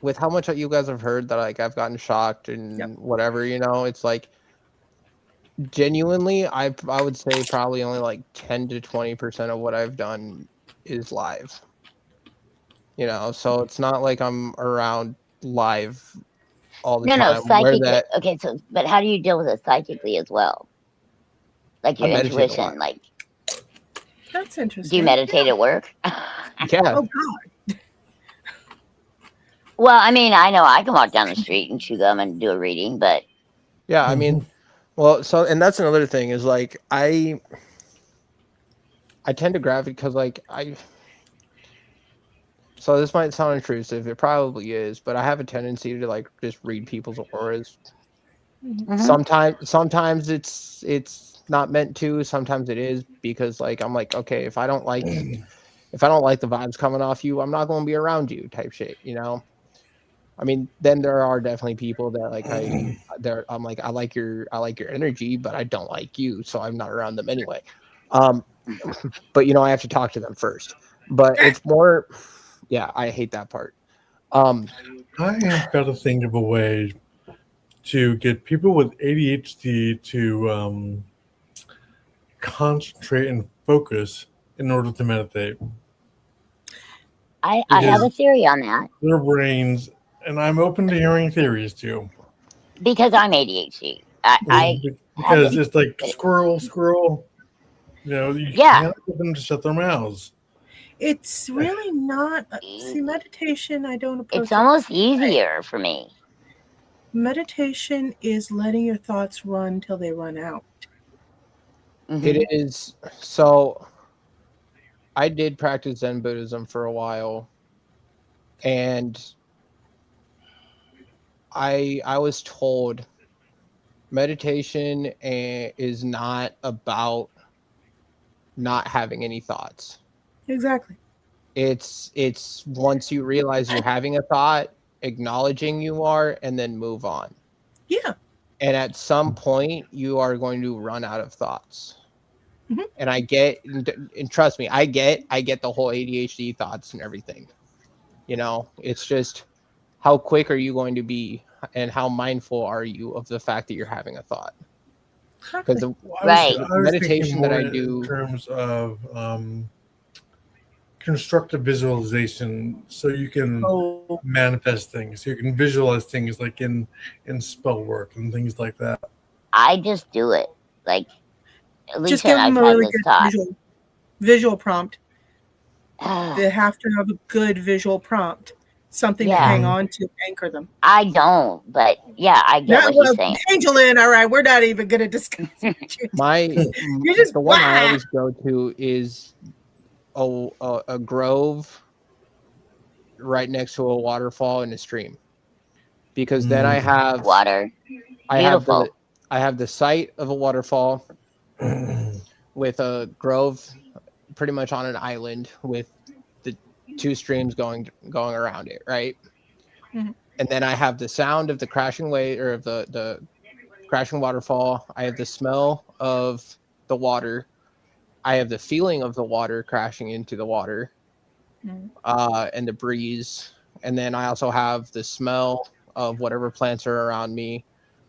Speaker 2: with how much you guys have heard that like I've gotten shocked and whatever, you know, it's like genuinely I would say probably only like 10 to 20% of what I've done is live. You know, so it's not like I'm around live all the time.
Speaker 3: No, psychically. Okay, so but how do you deal with it psychically as well? Like your intuition, like
Speaker 1: that's interesting.
Speaker 3: Do you meditate at work?
Speaker 2: Yeah.
Speaker 1: Oh God.
Speaker 3: Well, I mean, I know I can walk down the street and chew gum and do a reading, but
Speaker 2: yeah, I mean, well, so and that's another thing is like I tend to gravitate because like so this might sound intrusive, it probably is, but I have a tendency to like just read people's auras. Sometimes it's not meant to, sometimes it is because like I'm like, okay, if I don't like the vibes coming off you, I'm not going to be around you type shit, you know. I mean, then there are definitely people that like I'm like I like your energy, but I don't like you, so I'm not around them anyway. But you know, I have to talk to them first. But it's more, yeah, I hate that part.
Speaker 4: I have got to think of a way to get people with ADHD to concentrate and focus in order to meditate.
Speaker 3: I have a theory on that.
Speaker 4: Their brains, and I'm open to hearing theories too.
Speaker 3: Because I'm ADHD.
Speaker 4: Because it's like squirrel. You know, you can't get them to shut their mouths.
Speaker 1: It's really not. See, meditation, I don't approach.
Speaker 3: It's almost easier for me.
Speaker 1: Meditation is letting your thoughts run till they run out.
Speaker 2: It is. So I did practice Zen Buddhism for a while, and I was told meditation is not about not having any thoughts.
Speaker 1: Exactly.
Speaker 2: It's once you realize you're having a thought, acknowledging you are, and then move on.
Speaker 1: Yeah.
Speaker 2: And at some point, you are going to run out of thoughts. And I get, and trust me, I get the whole ADHD thoughts and everything. You know, it's just how quick are you going to be, and how mindful are you of the fact that you're having a thought? Because the meditation that I do
Speaker 4: in terms of constructive visualization, so you can manifest things, so you can visualize things like in spell work and things like that.
Speaker 3: I just do it. Like, at least
Speaker 1: just give them
Speaker 3: I've
Speaker 1: a
Speaker 3: had
Speaker 1: really
Speaker 3: this
Speaker 1: good
Speaker 3: thought.
Speaker 1: visual prompt. They have to have a good visual prompt, something to hang on to, anchor them.
Speaker 3: I don't, but yeah, I get what he's saying.
Speaker 1: Angelin, all right, we're not even going to discuss
Speaker 2: the one I always go to is a grove right next to a waterfall and a stream, because then I have
Speaker 3: water. Beautiful.
Speaker 2: I have the sight of a waterfall with a grove pretty much on an island with the two streams going around it, right? And then I have the sound of the crashing wave, or of the crashing waterfall. I have the smell of the water. I have the feeling of the water crashing into the water, and the breeze And then I also have the smell of whatever plants are around me.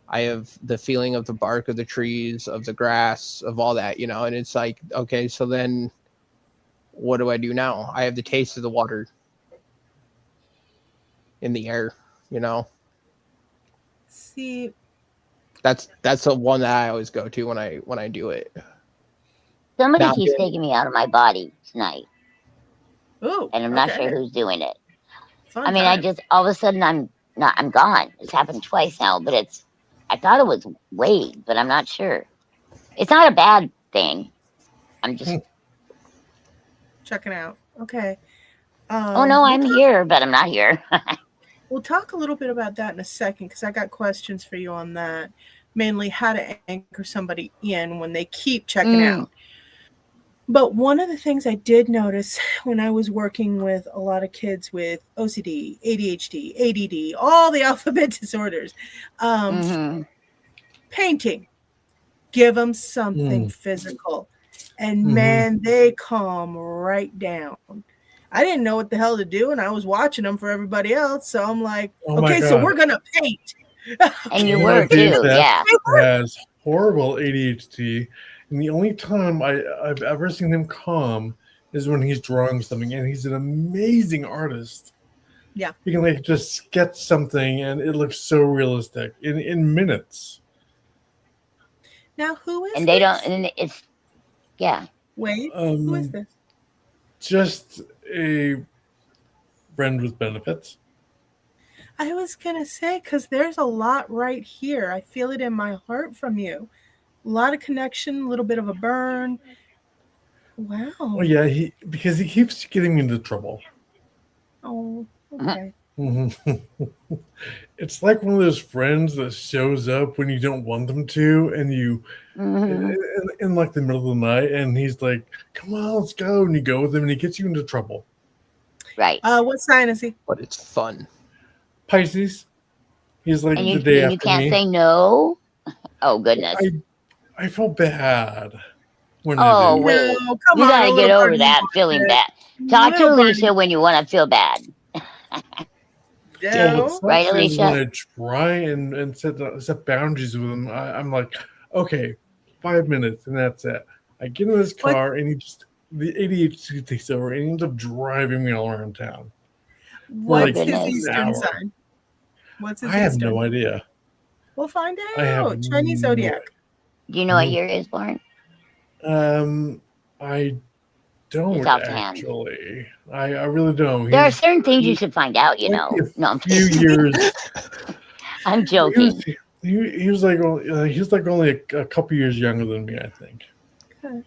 Speaker 2: I have the feeling of the bark of the trees, of the grass, of all that, you know, and it's like, okay, so then what do I do now? I have the taste of the water in the air, you know.
Speaker 1: See,
Speaker 2: that's the one that I always go to when I do it.
Speaker 3: Somebody keeps taking me out of my body tonight.
Speaker 1: Ooh,
Speaker 3: and I'm not sure who's doing it.
Speaker 1: Fun
Speaker 3: I mean,
Speaker 1: time.
Speaker 3: I just all of a sudden I'm gone. It's happened twice now, but I thought it was Wade, but I'm not sure. It's not a bad thing. I'm just
Speaker 1: checking out. Okay.
Speaker 3: Oh no, I'm here, but I'm not here.
Speaker 1: We'll talk a little bit about that in a second because I got questions for you on that. Mainly how to anchor somebody in when they keep checking out. But one of the things I did notice when I was working with a lot of kids with OCD, ADHD, ADD, all the alphabet disorders, painting, give them something physical. And man, they calm right down. I didn't know what the hell to do, and I was watching them for everybody else. So I'm like, okay, so we're going to paint.
Speaker 3: And you were too, yeah.
Speaker 4: Has horrible ADHD. And the only time I've ever seen him calm is when he's drawing something, and he's an amazing artist.
Speaker 1: Yeah,
Speaker 4: he can like just sketch something, and it looks so realistic in minutes.
Speaker 1: Now, who is?
Speaker 3: And they don't. And it's
Speaker 1: Wait, who is this?
Speaker 4: Just a friend with benefits.
Speaker 1: I was gonna say because there's a lot right here. I feel it in my heart from you. A lot of connection, a little bit of a burn. Wow.
Speaker 4: Oh yeah, because he keeps getting into trouble.
Speaker 1: Oh, okay.
Speaker 4: It's like one of those friends that shows up when you don't want them to, and you in like the middle of the night, and he's like, "Come on, let's go," and you go with him, and he gets you into trouble.
Speaker 3: Right.
Speaker 1: What sign is he?
Speaker 2: But it's fun.
Speaker 4: Pisces. He's like
Speaker 3: and
Speaker 4: the day after
Speaker 3: you can't
Speaker 4: me.
Speaker 3: say no. Oh goodness.
Speaker 4: I feel bad when
Speaker 3: oh
Speaker 4: I do.
Speaker 3: wait,
Speaker 1: No, come
Speaker 3: you
Speaker 1: on,
Speaker 3: gotta get over that feeling bad. Talk to Alicia when you want to feel bad.
Speaker 1: No.
Speaker 3: Right, Alicia?
Speaker 4: When I try and set boundaries with him, I'm like, okay, 5 minutes, and that's it. I get in his car, and the ADHD takes over, and he ends up driving me all around town.
Speaker 1: What's his Eastern sign? What's his
Speaker 4: I have no idea.
Speaker 1: We'll find out. Chinese zodiac.
Speaker 3: Do you know what year he was born?
Speaker 4: I don't actually. I really don't.
Speaker 3: There are certain things you should find out, you know. No, I'm
Speaker 4: few years.
Speaker 3: I'm joking.
Speaker 4: He was like only a couple years younger than me, I think.
Speaker 1: Okay.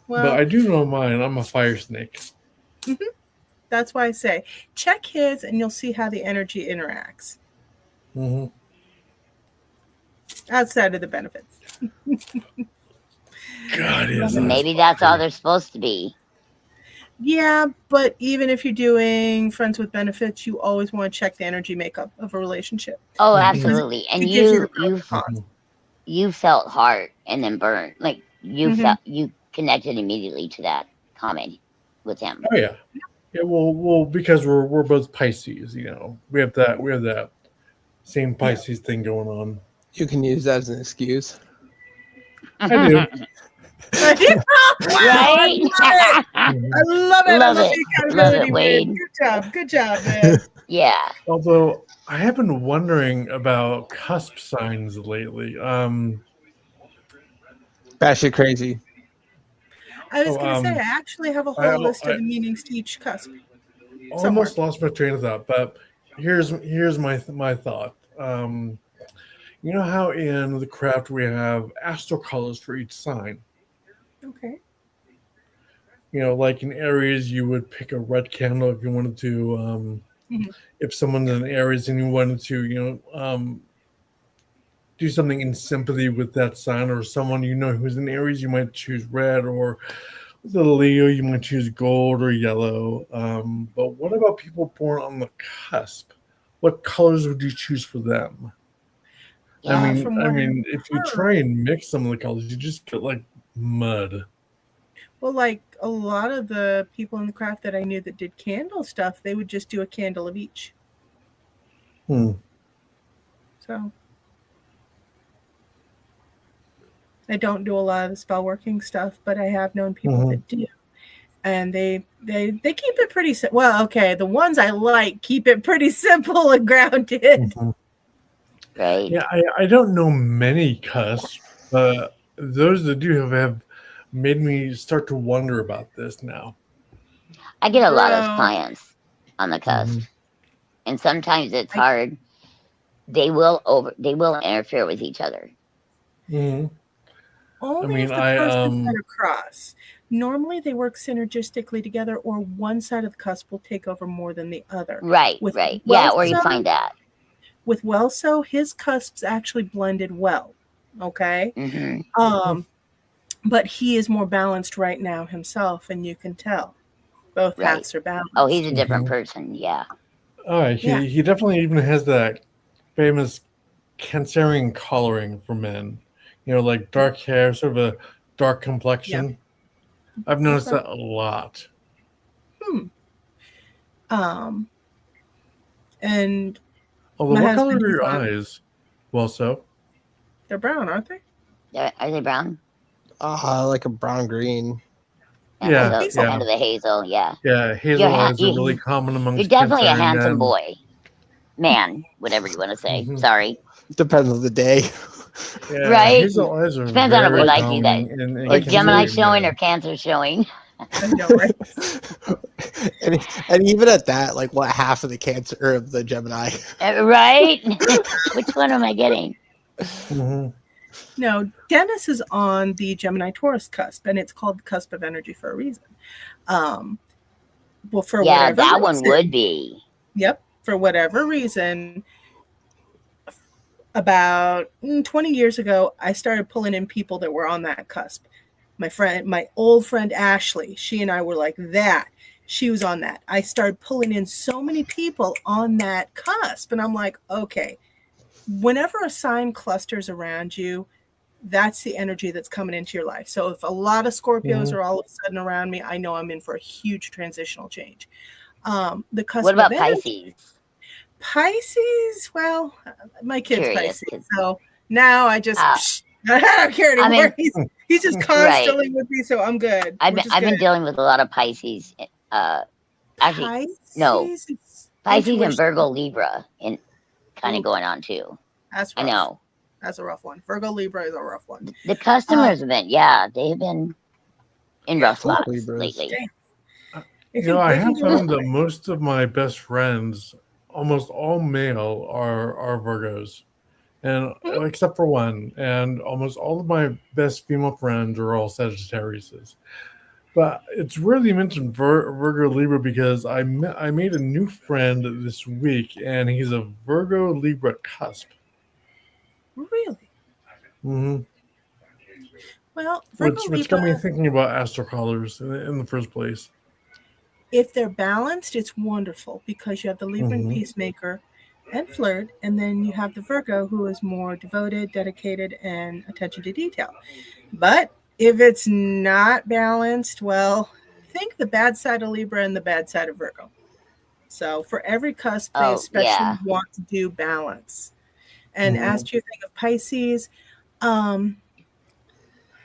Speaker 1: Well,
Speaker 4: but I do know mine. I'm a fire snake.
Speaker 1: That's why I say check his, and you'll see how the energy interacts. Outside of the benefits.
Speaker 4: God,
Speaker 3: maybe that's all they're supposed to be.
Speaker 1: Yeah, but even if you're doing friends with benefits, you always want to check the energy makeup of a relationship.
Speaker 3: Oh, absolutely. And you felt heart and then burn. Like you connected immediately to that comment with him.
Speaker 4: Oh yeah. Yeah, well, because we're both Pisces, you know. We have that same Pisces thing going on.
Speaker 2: You can use that as an excuse.
Speaker 4: I do.
Speaker 3: Right?
Speaker 1: I love it.
Speaker 3: Love it, Wade.
Speaker 1: Good job, man.
Speaker 3: Yeah.
Speaker 4: Although I have been wondering about cusp signs lately.
Speaker 2: Batshit crazy.
Speaker 1: I was going to say, I actually have a whole list of the meanings to each cusp.
Speaker 4: Almost lost my train of thought, but here's my thought. You know how in the craft we have astral colors for each sign?
Speaker 1: Okay.
Speaker 4: You know, like in Aries, you would pick a red candle if you wanted to. If someone's in Aries and you wanted to, do something in sympathy with that sign, or someone who's in Aries, you might choose red, or with a Leo, you might choose gold or yellow. But what about people born on the cusp? What colors would you choose for them?
Speaker 1: Yeah,
Speaker 4: I mean, if you try and mix some of the colors, you just get like mud.
Speaker 1: Well, like a lot of the people in the craft that I knew that did candle stuff, they would just do a candle of each. So I don't do a lot of the spell working stuff, but I have known people that do. And they keep it pretty simple. Well, okay, the ones I like keep it pretty simple and grounded.
Speaker 3: Right.
Speaker 4: Yeah, I don't know many cusps, but those that do have made me start to wonder about this now.
Speaker 3: I get a lot of clients on the cusp, and sometimes it's hard. They will interfere with each other.
Speaker 1: Only if the cusps are across. Normally, they work synergistically together, or one side of the cusp will take over more than the other.
Speaker 3: Right, right. Yeah, or you find that.
Speaker 1: With Welso, his cusps actually blended well. Okay? But he is more balanced right now himself, and you can tell. Both halves are balanced.
Speaker 3: Oh, he's a different person, yeah.
Speaker 4: All right, he definitely even has that famous Cancerian coloring for men. You know, like dark hair, sort of a dark complexion. Yep. I've noticed that a lot.
Speaker 1: And
Speaker 4: although, what color are your eyes? Well, so
Speaker 1: they're brown, aren't they?
Speaker 3: Are they brown?
Speaker 2: Like a brown green.
Speaker 3: Yeah, kind of the hazel. Yeah,
Speaker 4: hazel eyes are really common amongst.
Speaker 3: You're definitely a handsome boy, man, whatever you want to say. Sorry.
Speaker 2: Depends on the day.
Speaker 4: Yeah,
Speaker 3: right?
Speaker 4: Hazel eyes are
Speaker 3: depends on if we like you. That is Gemini showing or Cancer showing.
Speaker 1: I know, right?
Speaker 2: and even at that, like what half of the Cancer or of the Gemini?
Speaker 3: Right? Which one am I getting?
Speaker 1: No, Dennis is on the Gemini Taurus cusp, and it's called the cusp of energy for a reason. Well, for whatever
Speaker 3: that
Speaker 1: reason,
Speaker 3: one would be.
Speaker 1: Yep, for whatever reason. About 20 years ago, I started pulling in people that were on that cusp. My old friend Ashley, she and I were like that. She was on that. I started pulling in so many people on that cusp, and I'm like, okay, whenever a sign clusters around you, that's the energy that's coming into your life. So if a lot of Scorpios are all of a sudden around me, I know I'm in for a huge transitional change. The cusp.
Speaker 3: What about Pisces?
Speaker 1: Pisces, well, my kid's Pisces, so now I just I don't care anymore. He's just constantly with me, so I'm good.
Speaker 3: I've been dealing with a lot of Pisces. Actually, Pisces and Virgo Libra, and kind of going on too.
Speaker 1: That's rough.
Speaker 3: I know.
Speaker 1: That's a rough one. Virgo Libra is a rough one.
Speaker 3: The customers have been, they have been in rough spots lately.
Speaker 4: I have found that most of my best friends, almost all male, are Virgos, and except for one, and almost all of my best female friends are all Sagittariuses. But it's rarely mentioned Virgo Libra because I made a new friend this week, and he's a Virgo Libra cusp.
Speaker 1: Really? Well,
Speaker 4: which got me thinking about astrocolors in the first place.
Speaker 1: If they're balanced, it's wonderful because you have the Libran peacemaker and flirt, and then you have the Virgo who is more devoted, dedicated, and attention to detail. But if it's not balanced, well, think the bad side of Libra and the bad side of Virgo. So for every cusp, they especially want to do balance. And as to your thing of Pisces,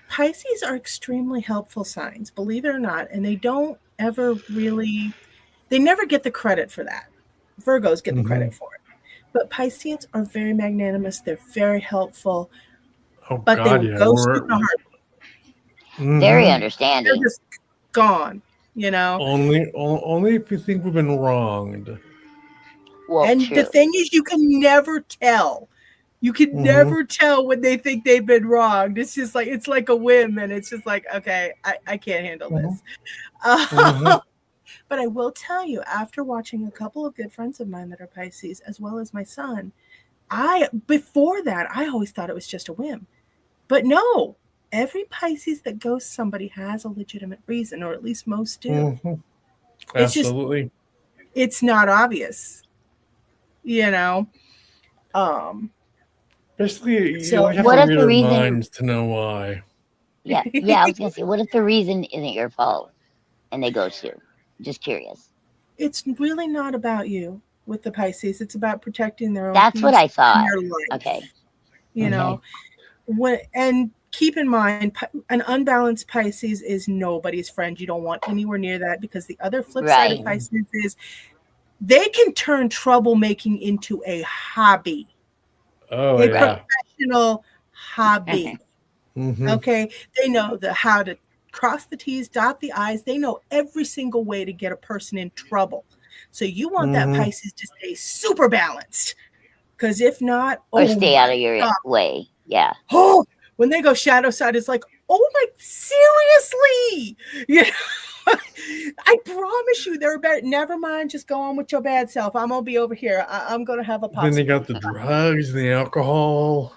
Speaker 1: Pisces are extremely helpful signs, believe it or not, and they don't ever really, they never get the credit for that. Virgos get the credit for it. But Pisceans are very magnanimous. They're very helpful. But they go super hard.
Speaker 3: Very understanding.
Speaker 1: They're just gone,
Speaker 4: Only if you think we've been wronged.
Speaker 3: Well,
Speaker 1: and the thing is, you can never tell. You can never tell when they think they've been wronged. It's just like, it's like a whim, and it's just like, okay, I can't handle this. But I will tell you, after watching a couple of good friends of mine that are Pisces, as well as my son, before that, I always thought it was just a whim. But no, every Pisces that ghosts somebody has a legitimate reason, or at least most do.
Speaker 4: Absolutely.
Speaker 1: It's not obvious,
Speaker 4: Basically, you have to read our minds to know why.
Speaker 3: Yeah, I was gonna say, what if the reason isn't your fault and they ghost you? Just curious.
Speaker 1: It's really not about you with the Pisces. It's about protecting their own
Speaker 3: That's what
Speaker 1: peace
Speaker 3: I
Speaker 1: and
Speaker 3: thought.
Speaker 1: their life.
Speaker 3: Okay.
Speaker 1: You know, and keep in mind, an unbalanced Pisces is nobody's friend. You don't want anywhere near that, because the other flip side of Pisces is they can turn troublemaking into a hobby.
Speaker 4: Oh,
Speaker 1: a professional hobby.
Speaker 4: Mm-hmm.
Speaker 1: Okay, they know how to cross the T's, dot the I's. They know every single way to get a person in trouble. So you want that Pisces to stay super balanced, because if not,
Speaker 3: or stay out of your way. Yeah.
Speaker 1: Oh, when they go shadow side, it's like, oh my, seriously? You know, I promise you, they're better. Never mind, just go on with your bad self. I'm gonna be over here. I'm gonna have a pop.
Speaker 4: Then they got the drugs and the alcohol.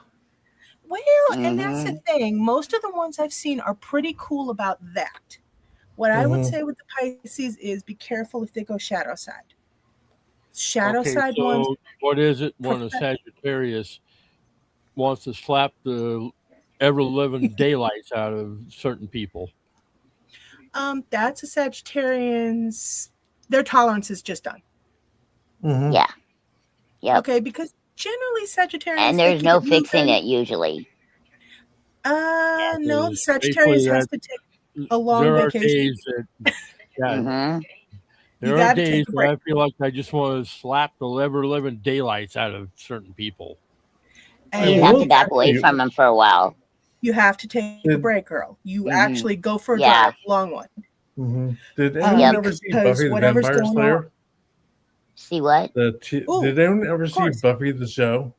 Speaker 1: Well, and that's the thing. Most of the ones I've seen are pretty cool about that. What I would say with the Pisces is be careful if they go shadow side. Shadow side ones.
Speaker 5: What is it when a Sagittarius wants to slap the ever-living daylights out of certain people?
Speaker 1: That's a Sagittarian's. Their tolerance is just done.
Speaker 3: Yeah. Yep.
Speaker 1: Okay, because generally Sagittarius,
Speaker 3: and there's no fixing it usually.
Speaker 1: No, the Sagittarius has to take a long vacation.
Speaker 5: There are days that I feel like I just want to slap the ever-living daylights out of certain people.
Speaker 3: And you have to back away from them for a while.
Speaker 1: You have to take a break, girl. You actually go for a drive, long one.
Speaker 4: Did anyone ever see Buffy the Vampire Slayer?
Speaker 3: See what?
Speaker 4: Did anyone ever see Buffy the show?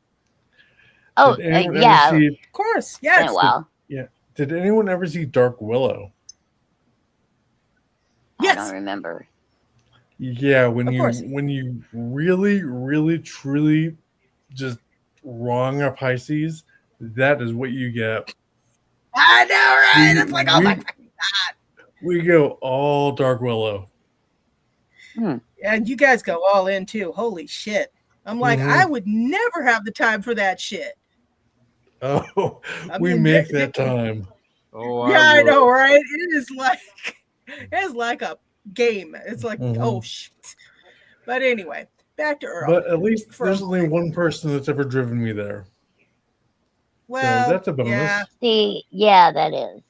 Speaker 3: Oh, yeah.
Speaker 1: Of course, yes.
Speaker 3: Been a while.
Speaker 4: Did anyone ever see Dark Willow?
Speaker 3: Yes. I don't remember.
Speaker 4: Yeah, when you really, really, truly just wrong a Pisces, that is what you get.
Speaker 1: I know, right? It's like, oh my God.
Speaker 4: We go all Dark Willow.
Speaker 1: And you guys go all in too. Holy shit. I'm like, I would never have the time for that shit.
Speaker 4: Oh, we make that time.
Speaker 5: Oh,
Speaker 1: yeah, I know, right? It's like a game. It's like, oh shit. But anyway, back to Earl.
Speaker 4: But at least there's only one person that's ever driven me there.
Speaker 1: Well,
Speaker 4: so that's a bonus.
Speaker 1: Yeah.
Speaker 3: See, yeah, that is.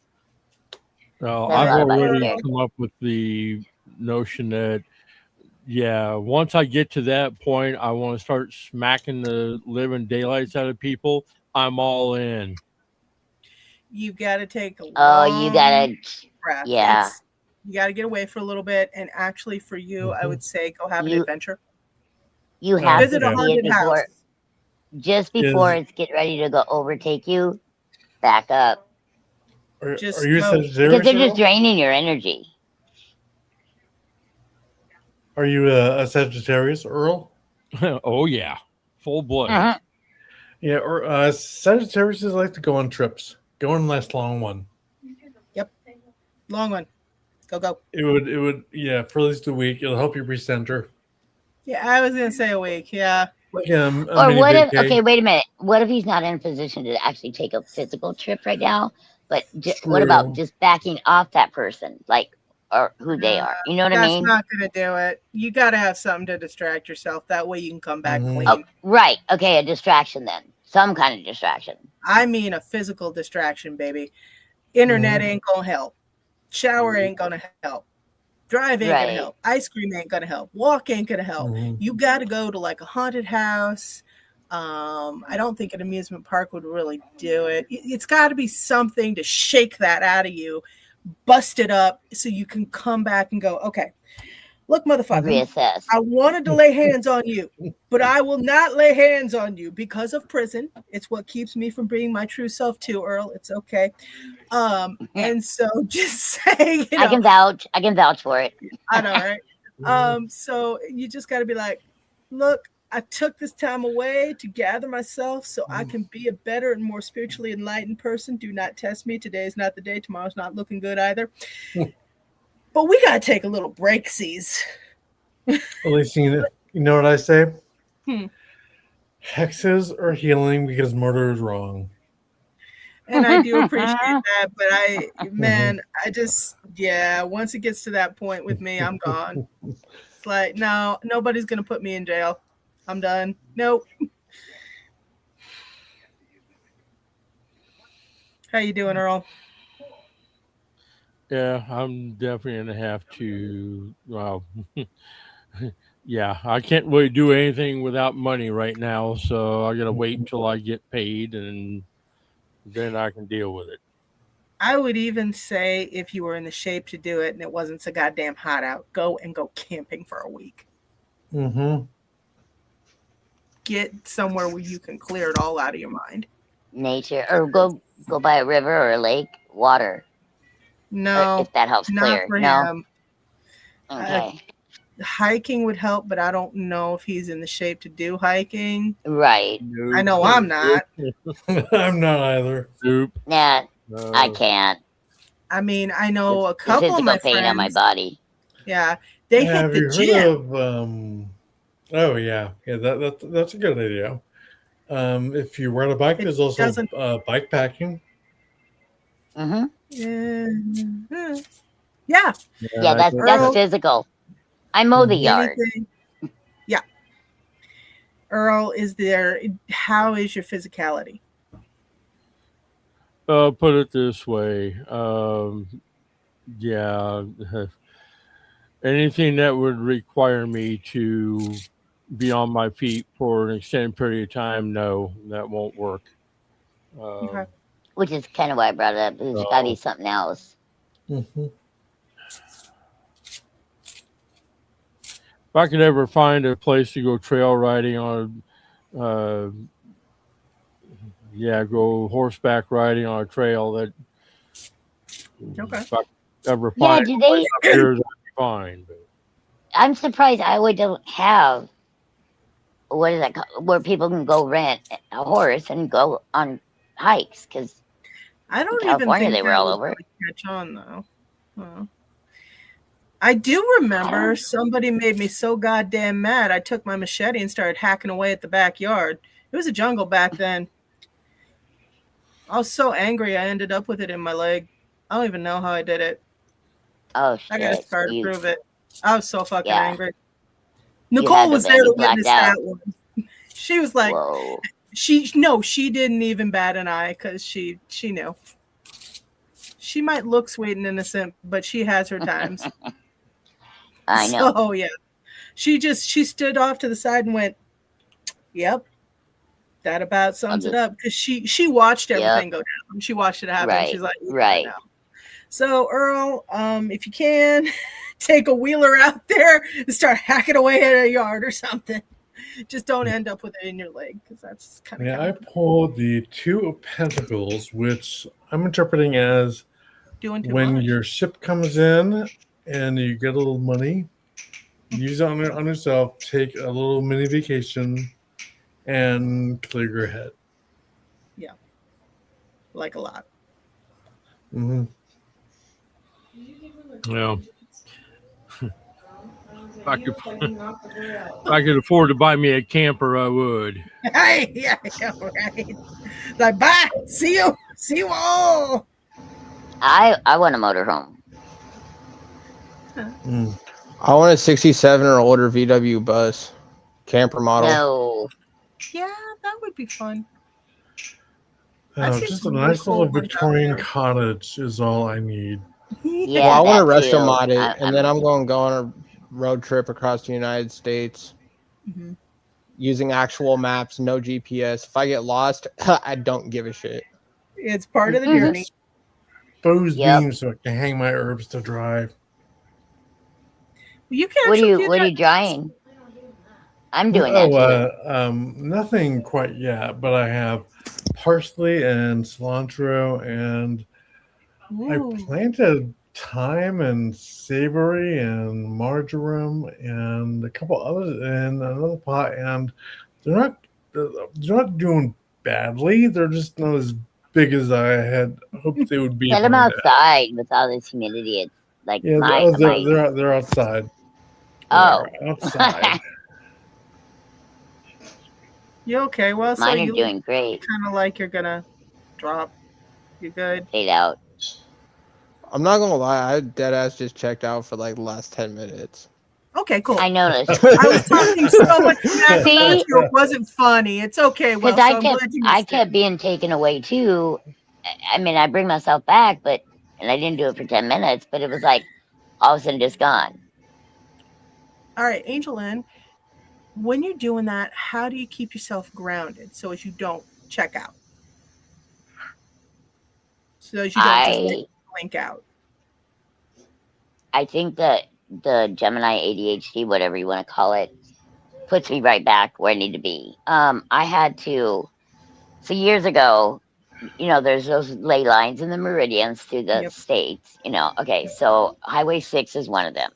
Speaker 5: Well, I've already come up with the notion that, once I get to that point, I want to start smacking the living daylights out of people. I'm all in.
Speaker 1: You've got to take a long
Speaker 3: you gotta
Speaker 1: breath.
Speaker 3: Yeah.
Speaker 1: You got to get away for a little bit. And actually, for you, I would say go have an adventure.
Speaker 3: You have
Speaker 1: visit
Speaker 3: to
Speaker 1: a haunted house.
Speaker 3: Just before it's getting ready to go overtake you, back up.
Speaker 4: Are you
Speaker 3: because they're just draining your energy.
Speaker 4: Are you a Sagittarius, Earl?
Speaker 5: Oh, yeah. Full blood.
Speaker 4: Yeah, or Sagittarius like to go on trips. Go on last long one.
Speaker 1: Yep. Long one. Go.
Speaker 4: It would, for at least a week. It'll help you recenter.
Speaker 1: Yeah, I was going to say a week, yeah.
Speaker 4: Like,
Speaker 3: or what if, okay, wait a minute. What if he's not in a position to actually take a physical trip right now? But what about just backing off that person? Like, or who they are. You know what I mean?
Speaker 1: That's not going to do it. You got to have something to distract yourself. That way you can come back clean.
Speaker 3: Oh, right. Okay, a distraction then. Some kind of distraction.
Speaker 1: I mean a physical distraction, baby. Internet ain't going to help. Shower ain't going to help. Drive ain't going to help. Ice cream ain't going to help. Walk ain't going to help. You got to go to like a haunted house. I don't think an amusement park would really do it. It's got to be something to shake that out of you. Bust it up so you can come back and go, okay, look, motherfucker,
Speaker 3: reassess.
Speaker 1: I wanted to lay hands on you, but I will not lay hands on you because of prison. It's what keeps me from being my true self too, Earl. It's okay. And so just say,
Speaker 3: I can vouch for it.
Speaker 1: I know, right? So you just got to be like, look, I took this time away to gather myself so I can be a better and more spiritually enlightened person. Do not test me. Today is not the day. Tomorrow's not looking good either. But we got to take a little break, C's.
Speaker 4: At least you know what I say? Hexes are healing because murder is wrong.
Speaker 1: And I do appreciate that, but once it gets to that point with me, I'm gone. It's like, no, nobody's gonna put me in jail. I'm done. Nope. How you doing, Earl?
Speaker 5: Yeah, I'm definitely gonna have to. Well, yeah, I can't really do anything without money right now, so I gotta wait until I get paid, and then I can deal with it.
Speaker 1: I would even say if you were in the shape to do it and it wasn't so goddamn hot out, go camping for a week.
Speaker 4: Mm-hmm.
Speaker 1: Get somewhere where you can clear it all out of your mind.
Speaker 3: Nature, or go by a river or a lake, water.
Speaker 1: No,
Speaker 3: if that helps
Speaker 1: not
Speaker 3: clear.
Speaker 1: for
Speaker 3: No.
Speaker 1: him.
Speaker 3: Okay.
Speaker 1: Hiking would help, but I don't know if he's in the shape to do hiking.
Speaker 3: Right.
Speaker 1: I know I'm not.
Speaker 4: I'm not either.
Speaker 5: Soup.
Speaker 3: Nah, I can't.
Speaker 1: I mean, I know a
Speaker 3: The
Speaker 1: couple of my
Speaker 3: physical pain
Speaker 1: friends.
Speaker 3: on my body.
Speaker 1: Yeah, they hit
Speaker 4: Have
Speaker 1: the
Speaker 4: you
Speaker 1: gym.
Speaker 4: heard of? Oh yeah, that's a good idea. If you ride a bike, there's also bike packing.
Speaker 3: Mm-hmm.
Speaker 1: Yeah.
Speaker 3: Yeah, that's physical. I mow the yard.
Speaker 1: Yeah. Earl, how is your physicality?
Speaker 5: Put it this way. Yeah, anything that would require me to be on my feet for an extended period of time, no, that won't work.
Speaker 1: Okay.
Speaker 3: Which is kind of why I brought it up. There's got to be something else.
Speaker 4: Mm-hmm.
Speaker 5: If I could ever find a place to go trail riding on, go horseback riding on a trail, that
Speaker 1: Okay.
Speaker 5: if I could ever find a place up here, that'd be fine. But
Speaker 3: I'm surprised Iowa don't have what is that called, where people can go rent a horse and go on hikes, because
Speaker 1: I don't
Speaker 3: in California
Speaker 1: even think
Speaker 3: they were all over.
Speaker 1: Catch on though. I do remember somebody made me so goddamn mad. I took my machete and started hacking away at the backyard. It was a jungle back then. I was so angry I ended up with it in my leg. I don't even know how I did it.
Speaker 3: Oh shit!
Speaker 1: I got a scar to prove it. I was so fucking angry.
Speaker 3: You
Speaker 1: Nicole was there to
Speaker 3: blacked
Speaker 1: witness
Speaker 3: out.
Speaker 1: that one. She was like,
Speaker 3: Whoa.
Speaker 1: she didn't even bat an eye because she knew. She might look sweet and innocent, but she has her times.
Speaker 3: I know.
Speaker 1: So yeah, she stood off to the side and went, "Yep, that about sums it up." Because she watched everything go down. She watched it happen.
Speaker 3: Right.
Speaker 1: She's like,
Speaker 3: right.
Speaker 1: So Earl, if you can, take a wheeler out there and start hacking away at a yard or something. Just don't end up with it in your leg, because that's kind of.
Speaker 4: Yeah, I pulled the Two of Pentacles, which I'm interpreting as when your ship comes in and you get a little money, use it on yourself, take a little mini vacation, and clear your head.
Speaker 1: Yeah, like a lot.
Speaker 4: Mm-hmm.
Speaker 5: Yeah. If I could afford to buy me a camper, I would.
Speaker 1: Hey, yeah, right. Like, bye. See you all.
Speaker 3: I want a motorhome.
Speaker 2: I want a 67 or older VW bus, camper model.
Speaker 3: No.
Speaker 1: Yeah, that would be fun.
Speaker 4: Just a nice little Victorian cottage is all I need.
Speaker 3: Yeah,
Speaker 2: well, I want to retro mod it, and then I'm going to go on a road trip across the United States using actual maps, no GPS. If I get lost, I don't give a shit.
Speaker 1: It's part of the journey.
Speaker 4: Exposed beams so I can hang my herbs to dry.
Speaker 1: You can't.
Speaker 3: What are you drying? I'm doing that too.
Speaker 4: Nothing quite yet, but I have parsley and cilantro, and I planted thyme and savory and marjoram and a couple others in another pot, and they're not doing badly. They're just not as big as I had hoped they would be.
Speaker 3: Get them outside with all this humidity. It's like
Speaker 4: they're outside.
Speaker 3: Oh,
Speaker 4: they're outside.
Speaker 1: You okay? Well,
Speaker 3: mine are doing great.
Speaker 1: Kind of like you're gonna drop. You good?
Speaker 3: Fade out.
Speaker 2: I'm not gonna lie, I dead ass just checked out for like the last 10 minutes.
Speaker 1: Okay, cool.
Speaker 3: I noticed.
Speaker 1: I was talking so much smack about
Speaker 3: See?
Speaker 1: you. It wasn't funny. It's okay. Well,
Speaker 3: Because
Speaker 1: so I'm glad you
Speaker 3: I
Speaker 1: missed
Speaker 3: kept
Speaker 1: it.
Speaker 3: being taken away too. I mean, I bring myself back, and I didn't do it for 10 minutes, but it was like all of a sudden just gone.
Speaker 1: All right, Angel Lynn, when you're doing that, how do you keep yourself grounded so as you don't check out? So as you don't just like blink out.
Speaker 3: I think that the Gemini ADHD, whatever you want to call it, puts me right back where I need to be. I had to, so years ago, there's those ley lines and the meridians through the states, Okay, so Highway 6 is one of them.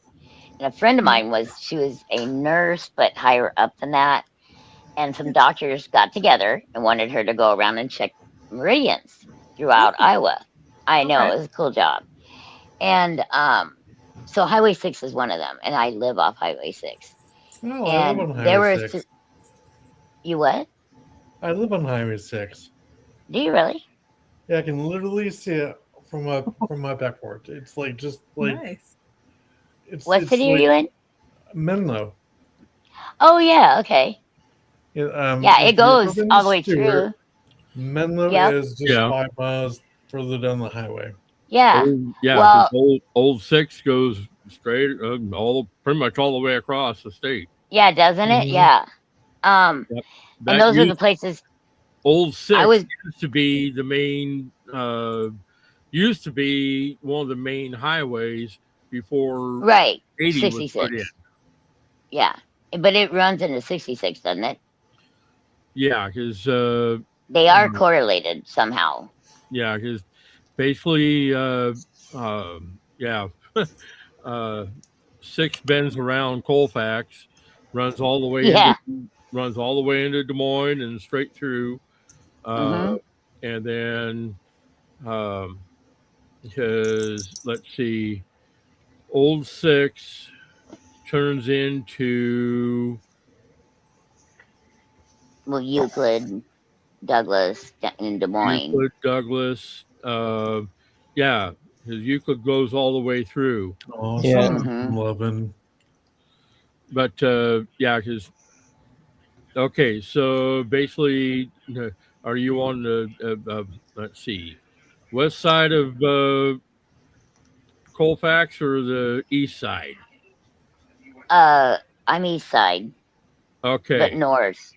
Speaker 3: And a friend of mine she was a nurse, but higher up than that. And some doctors got together and wanted her to go around and check meridians throughout Iowa. I know, it was a cool job. And so Highway 6 is one of them. And I live off Highway 6.
Speaker 4: Oh,
Speaker 3: and
Speaker 4: I live on
Speaker 3: there
Speaker 4: Highway
Speaker 3: were
Speaker 4: 6.
Speaker 3: You what?
Speaker 4: I live on Highway 6.
Speaker 3: Do you really?
Speaker 4: Yeah, I can literally see it from my back porch. It's like just like
Speaker 1: nice.
Speaker 3: What city are you in?
Speaker 4: Menlo.
Speaker 3: Oh yeah, okay.
Speaker 4: Yeah,
Speaker 3: it goes all the way through.
Speaker 4: Menlo is just 5 miles further down the highway.
Speaker 3: Yeah.
Speaker 5: Well, old 6 goes straight pretty much all the way across the state.
Speaker 3: Yeah, doesn't it? Yeah. And those are the places.
Speaker 5: Old 6 used to be the main. Used to be one of the main highways before 80 was put in.
Speaker 3: Yeah, but it runs into 66, doesn't it?
Speaker 5: Yeah, because
Speaker 3: they are correlated somehow.
Speaker 5: Yeah, because basically, 6 bends around Colfax, runs all the way into Des Moines and straight through, and then because let's see, Old 6 turns into
Speaker 3: Euclid, Douglas, in Des Moines.
Speaker 5: Euclid, Douglas, because Euclid goes all the way through.
Speaker 4: Oh, yeah, loving.
Speaker 5: But because okay, so basically, are you on the let's see, west side of Colfax or the east side?
Speaker 3: I'm east side.
Speaker 5: Okay,
Speaker 3: but north.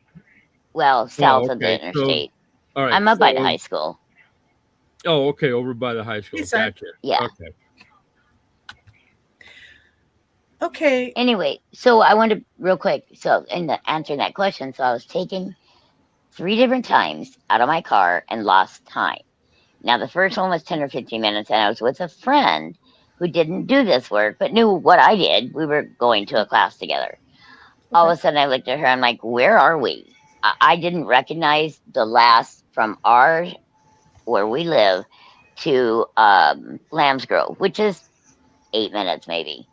Speaker 3: Well, south of the interstate.
Speaker 5: So, all right,
Speaker 3: I'm up by the high school.
Speaker 5: Oh, okay, over by the high school. Gotcha.
Speaker 3: Yeah.
Speaker 1: Okay.
Speaker 3: Anyway, so I wanted real quick. So in answering that question, so I was taken 3 different times out of my car and lost time. Now the first one was 10 or 15 minutes, and I was with a friend who didn't do this work but knew what I did. We were going to a class together. All of a sudden, I looked at her. I'm like, "Where are we?" I didn't recognize the last from where we live to Lambs Grove, which is 8 minutes maybe.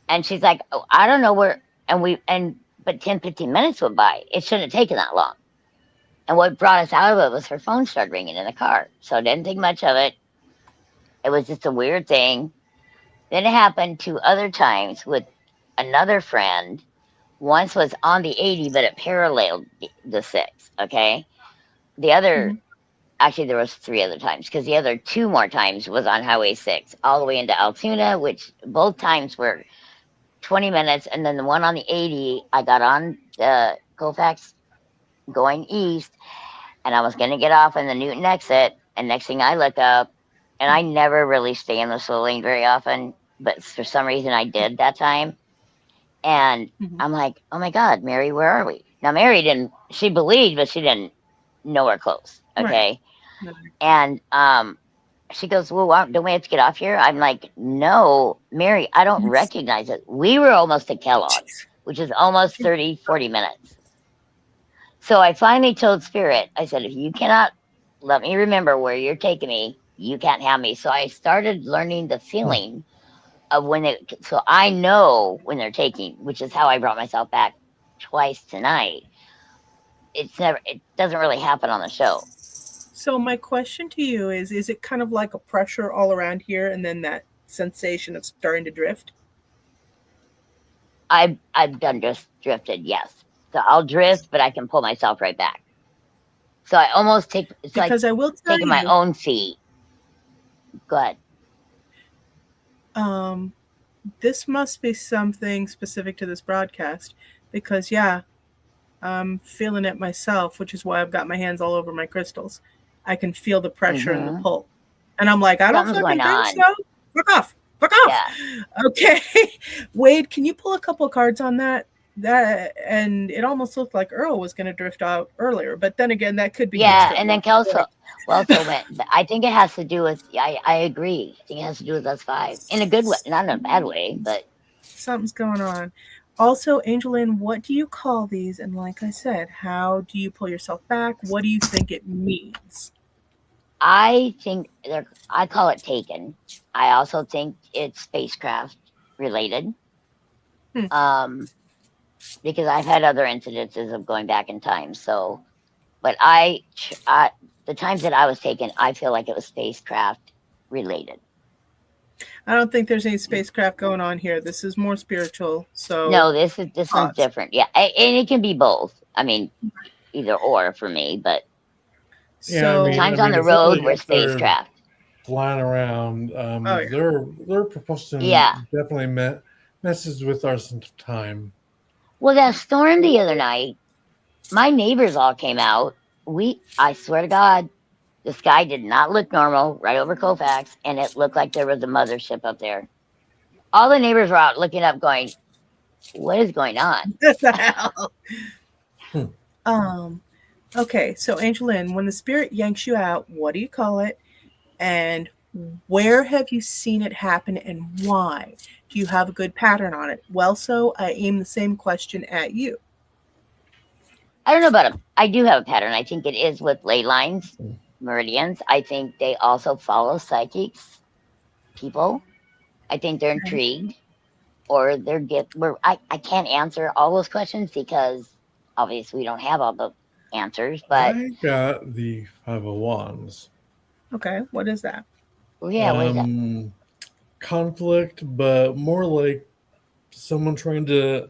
Speaker 3: And she's like, "Oh, I don't know where." But 10, 15 minutes went by. It shouldn't have taken that long. And what brought us out of it was her phone started ringing in the car. So I didn't think much of it. It was just a weird thing. Then it happened 2 other times with another friend. Once was on the 80, but it paralleled the 6. Okay. The other, actually, there was 3 other times because the other 2 more times was on Highway 6 all the way into Altoona, which both times were 20 minutes. And then the one on the 80, I got on the Colfax going east, and I was going to get off in the Newton exit. And next thing I look up, and I never really stay in the slow lane very often, but for some reason I did that time. And I'm like, "Oh my God, Mary, where are we?" Now, Mary she believed, but she didn't know we're close. Okay. Right. And she goes, "Well, don't we have to get off here?" I'm like, "No, Mary, I don't recognize it." We were almost to Kellogg, which is almost 30, 40 minutes. So I finally told Spirit, I said, "If you cannot let me remember where you're taking me, you can't have me." So I started learning the feeling of so I know when they're taking, which is how I brought myself back twice tonight. It doesn't really happen on the show.
Speaker 1: So my question to you is it kind of like a pressure all around here and then that sensation of starting to drift?
Speaker 3: I've done just drifted, yes. So I'll drift, but I can pull myself right back. So I almost take it's
Speaker 1: Because
Speaker 3: like
Speaker 1: I will tell
Speaker 3: taking my
Speaker 1: you,
Speaker 3: own feet. Go ahead.
Speaker 1: this must be something specific to this broadcast because yeah, I'm feeling it myself, which is why I've got my hands all over my crystals. I can feel the pressure and the pull. And I'm like, I don't
Speaker 3: Something's
Speaker 1: fucking
Speaker 3: going
Speaker 1: think
Speaker 3: on.
Speaker 1: so. Fuck off. Fuck off.
Speaker 3: Yeah.
Speaker 1: Okay. Wade, can you pull a couple of cards on that? And it almost looked like Earl was going to drift out earlier, but then again, that could be
Speaker 3: Yeah, and then Kelso went. I think it has to do with. I agree. I think it has to do with us five in a good way, not in a bad way, but
Speaker 1: something's going on. Also, Angeline, what do you call these? And like I said, how do you pull yourself back? What do you think it means?
Speaker 3: I think I call it taken. I also think it's spacecraft related. Because I've had other incidences of going back in time. So, but the times that I was taken, I feel like it was spacecraft related.
Speaker 1: I don't think there's any spacecraft going on here. This is more spiritual. So
Speaker 3: no, this one's different. Yeah, and it can be both. I mean, either or for me, but
Speaker 1: so
Speaker 3: times on the road were spacecraft
Speaker 4: flying around. Their propulsion definitely messes with our sense of time.
Speaker 3: Well, that storm the other night, my neighbors all came out. I swear to God, the sky did not look normal right over Colfax, and it looked like there was a mothership up there. All the neighbors were out looking up going, what is going on?
Speaker 1: What the hell? Okay, so Angeline, when the spirit yanks you out, what do you call it? And where have you seen it happen and why? Do you have a good pattern on it? Well, so I aim the same question at you.
Speaker 3: I don't know about I do have a pattern. I think it is with ley lines, meridians. I think they also follow psychics, people. I think they're intrigued or they're I can't answer all those questions because obviously we don't have all the answers, but
Speaker 4: I got the 5 of Wands.
Speaker 1: Okay, what is that?
Speaker 3: Well, yeah, what is that?
Speaker 4: Conflict, but more like someone trying to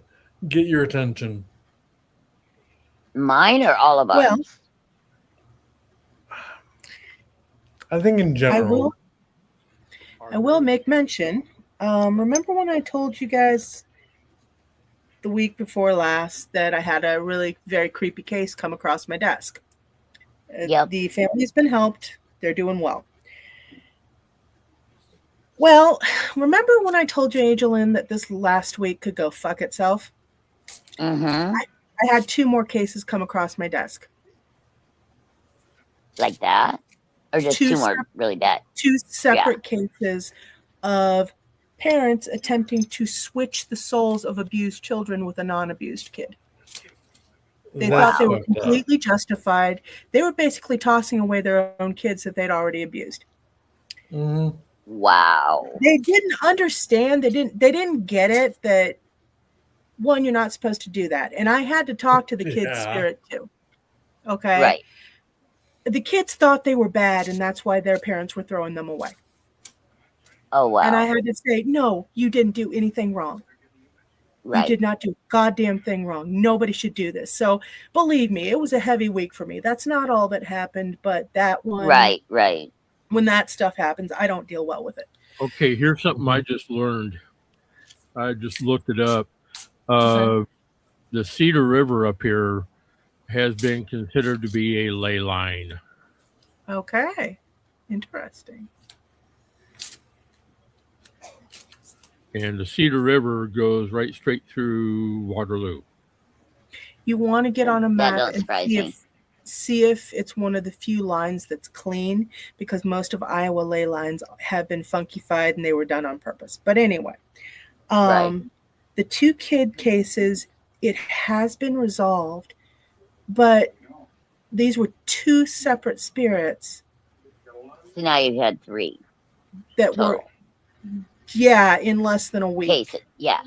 Speaker 4: get your attention.
Speaker 3: Mine or all of us?
Speaker 1: Well,
Speaker 4: I think in general.
Speaker 1: I will make mention. Remember when I told you guys the week before last that I had a really very creepy case come across my desk?
Speaker 3: Yep.
Speaker 1: The family's been helped. They're doing well. Well, remember when I told you, Angeline, that this last week could go fuck itself?
Speaker 3: Mm-hmm.
Speaker 1: I had 2 more cases come across my desk.
Speaker 3: Like that? Or just 2 more really bad?
Speaker 1: 2 separate cases of parents attempting to switch the souls of abused children with a non-abused kid. They thought they were completely justified. They were basically tossing away their own kids that they'd already abused.
Speaker 4: Mm-hmm.
Speaker 3: Wow.
Speaker 1: They didn't understand. They didn't get it that, one, you're not supposed to do that. And I had to talk to the kid's spirit too. Okay?
Speaker 3: Right.
Speaker 1: The kids thought they were bad, and that's why their parents were throwing them away.
Speaker 3: Oh, wow.
Speaker 1: And I had to say, no, you didn't do anything wrong. Right. You did not do a goddamn thing wrong. Nobody should do this. So believe me, it was a heavy week for me. That's not all that happened, but that one.
Speaker 3: Right.
Speaker 1: When that stuff happens, I don't deal well with it.
Speaker 5: Okay, here's something I just learned. I just looked it up. The Cedar River up here has been considered to be a ley line.
Speaker 1: Okay. Interesting.
Speaker 5: And the Cedar River goes right straight through Waterloo.
Speaker 1: You want to get on a map and see if it's one of the few lines that's clean, because most of Iowa ley lines have been funkified and they were done on purpose. But anyway, the 2 kid cases, it has been resolved, but these were 2 separate spirits.
Speaker 3: So now you've had 3
Speaker 1: that were, in less than a week.
Speaker 3: Cases. Yeah.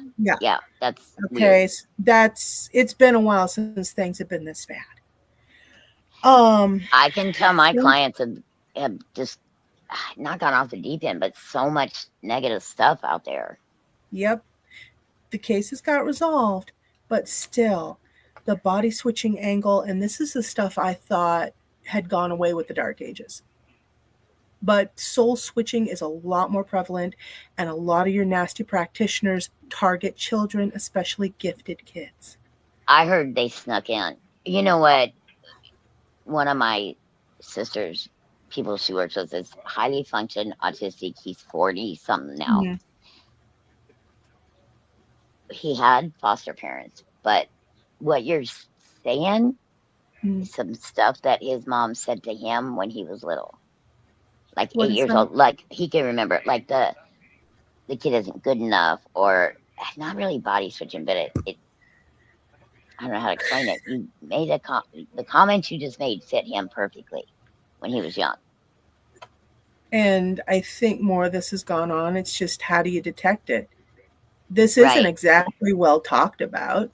Speaker 3: That's
Speaker 1: okay.
Speaker 3: Weird.
Speaker 1: It's been a while since things have been this bad.
Speaker 3: I can tell my clients have just not gone off the deep end, but so much negative stuff out there.
Speaker 1: Yep. The cases got resolved, but still, the body switching angle, and this is the stuff I thought had gone away with the Dark Ages. But soul switching is a lot more prevalent, and a lot of your nasty practitioners target children, especially gifted kids.
Speaker 3: I heard they snuck in. You know what? One of my sisters, people she works with, is highly functioned autistic. He's 40 something now.
Speaker 1: Mm-hmm.
Speaker 3: He had foster parents, but what you're saying, some stuff that his mom said to him when he was little, like 8 years old, like he can remember, like the kid isn't good enough, or not really body switching, but it I don't know how to explain it. You made the comments you just made fit him perfectly when he was young.
Speaker 1: And I think more of this has gone on. It's just, how do you detect it? This isn't exactly well talked about.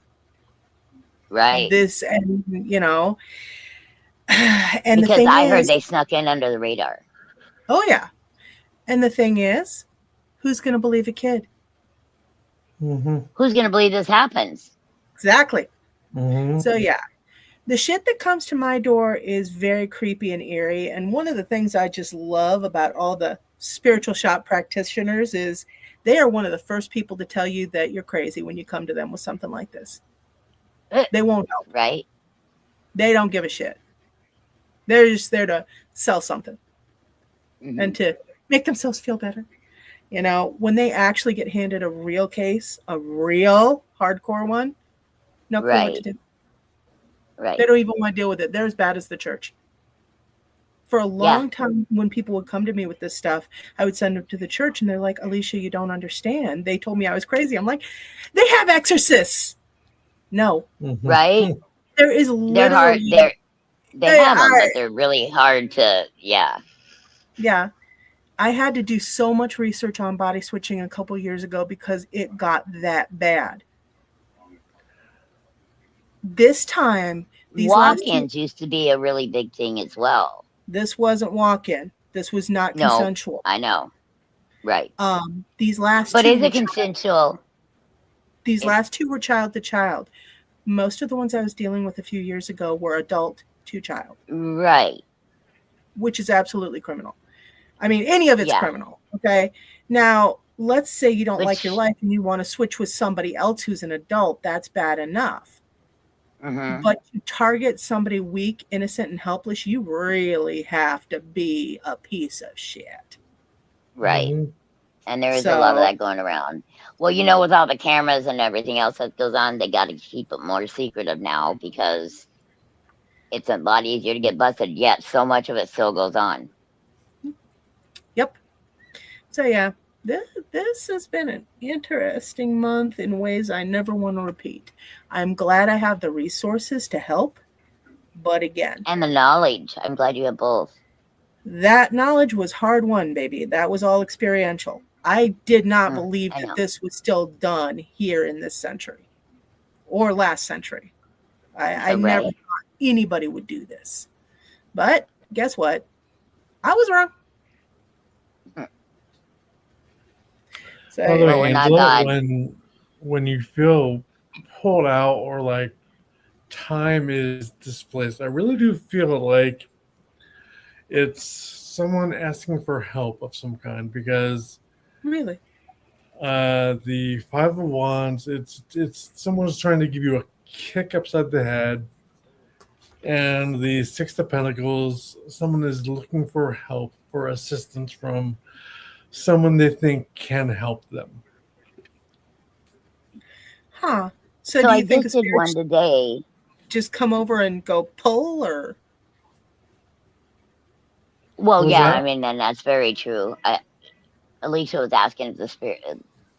Speaker 3: Right.
Speaker 1: This, and you know, and
Speaker 3: because
Speaker 1: the thing
Speaker 3: I
Speaker 1: is,
Speaker 3: heard they snuck in under the radar.
Speaker 1: Oh yeah. And the thing is, who's going to believe a kid?
Speaker 4: Mm-hmm.
Speaker 3: Who's going to believe this happens?
Speaker 1: Exactly.
Speaker 4: Mm-hmm.
Speaker 1: So yeah, the shit that comes to my door is very creepy and eerie. And one of the things I just love about all the spiritual shop practitioners is they are one of the first people to tell you that you're crazy when you come to them with something like this. They won't help.
Speaker 3: Right.
Speaker 1: They don't give a shit. They're just there to sell something and to make themselves feel better. You know, when they actually get handed a real case, a real hardcore one, no clue what to do.
Speaker 3: Right.
Speaker 1: They don't even want to deal with it. They're as bad as the church. For a long time, when people would come to me with this stuff, I would send them to the church, and they're like, Alicia, you don't understand. They told me I was crazy. I'm like, they have exorcists. No.
Speaker 3: Right.
Speaker 1: There is literally...
Speaker 3: They have them, but they're really hard to... Yeah.
Speaker 1: I had to do so much research on body switching a couple years ago because it got that bad. This time, these
Speaker 3: walk-ins used to be a really big thing as well.
Speaker 1: This wasn't walk-in. This was not consensual.
Speaker 3: I know. Right.
Speaker 1: These last
Speaker 3: but
Speaker 1: two...
Speaker 3: But is it consensual?
Speaker 1: These last two were child to child. Most of the ones I was dealing with a few years ago were adult to child.
Speaker 3: Right.
Speaker 1: Which is absolutely criminal. I mean, any of it's criminal. Okay. Now, let's say you don't like your life and you want to switch with somebody else who's an adult. That's bad enough. But to target somebody weak, innocent, and helpless, you really have to be a piece of shit.
Speaker 3: Right. And there is a lot of that going around. Well, you know, with all the cameras and everything else that goes on, they got to keep it more secretive now because it's a lot easier to get busted, yet so much of it still goes on.
Speaker 1: Yep. So, yeah, this has been an interesting month in ways I never want to repeat. I'm glad I have the resources to help, but again...
Speaker 3: And the knowledge. I'm glad you have both.
Speaker 1: That knowledge was hard won, baby. That was all experiential. I did not believe that this was still done here in this century or last century. I never thought anybody would do this. But guess what? I was wrong.
Speaker 4: So, Angela, when you feel pulled out or like time is displaced, I really do feel like it's someone asking for help of some kind, because
Speaker 1: really
Speaker 4: the Five of Wands, it's someone's trying to give you a kick upside the head, and the Six of Pentacles, someone is looking for help, for assistance from someone they think can help them.
Speaker 1: So do you think
Speaker 3: did one today?
Speaker 1: Just come over and go pull, or?
Speaker 3: Well, I mean, and that's very true. Alicia was asking if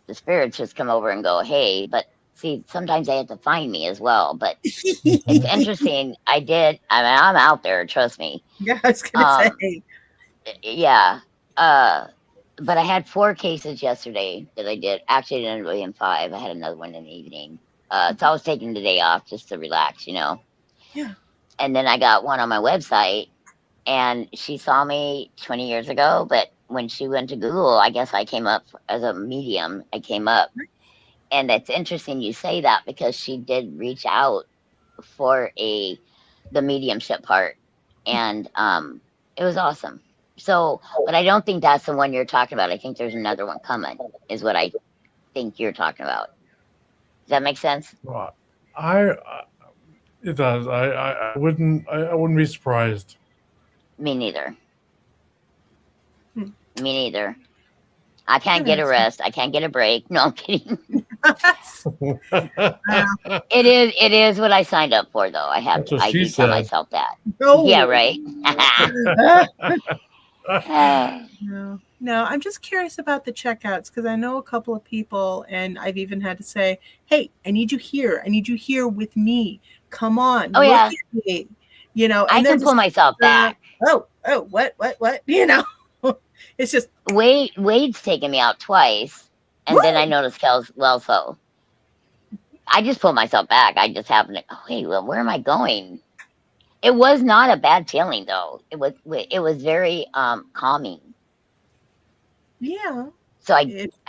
Speaker 3: the spirits just come over and go, hey, but see, sometimes they have to find me as well. But it's interesting. I'm out there, trust me.
Speaker 1: Yeah, I was gonna say.
Speaker 3: Yeah. But I had 4 cases yesterday that I did. Actually, it ended up being 5. I had another one in the evening. So I was taking the day off just to relax, you know.
Speaker 1: Yeah.
Speaker 3: and then I got one on my website. And she saw me 20 years ago, but when she went to Google, I guess I came up as a medium. I came up. And it's interesting you say that because she did reach out for the mediumship part. And it was awesome. So, but I don't think that's the one you're talking about. I think there's another one coming, is what I think you're talking about. Does that make sense?
Speaker 4: Well, it does. I wouldn't be surprised.
Speaker 3: Me neither.
Speaker 1: Hmm.
Speaker 3: Me neither. I can't get a rest. I can't get a break. No, I'm kidding. It is what I signed up for, though. I do tell myself that.
Speaker 1: Oh.
Speaker 3: Yeah, right.
Speaker 1: No, I'm just curious about the checkouts because I know a couple of people, and I've even had to say, "Hey, I need you here. I need you here with me. Come on,
Speaker 3: oh yeah,
Speaker 1: at me." You know,
Speaker 3: and I can pull myself back.
Speaker 1: Oh, what? You know, it's just
Speaker 3: Wade's taken me out twice, and then I noticed Kelso. I just pull myself back. I just happen to. Oh, wait, well, where am I going? It was not a bad feeling though. It was very calming.
Speaker 1: Yeah.
Speaker 3: So I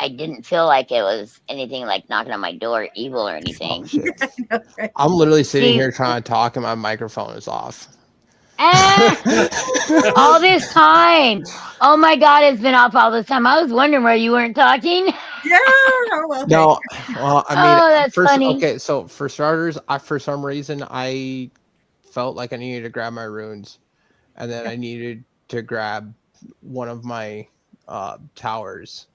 Speaker 3: didn't feel like it was anything like knocking on my door, evil or anything.
Speaker 2: Oh, shit. I'm literally sitting here trying to talk and my microphone is off.
Speaker 3: All this time. Oh my God, it's been off all this time. I was wondering why you weren't talking.
Speaker 1: Yeah.
Speaker 2: Okay. No, well, I mean,
Speaker 3: that's funny.
Speaker 2: Okay, so for starters, for some reason I felt like I needed to grab my runes, and then I needed to grab one of my towers.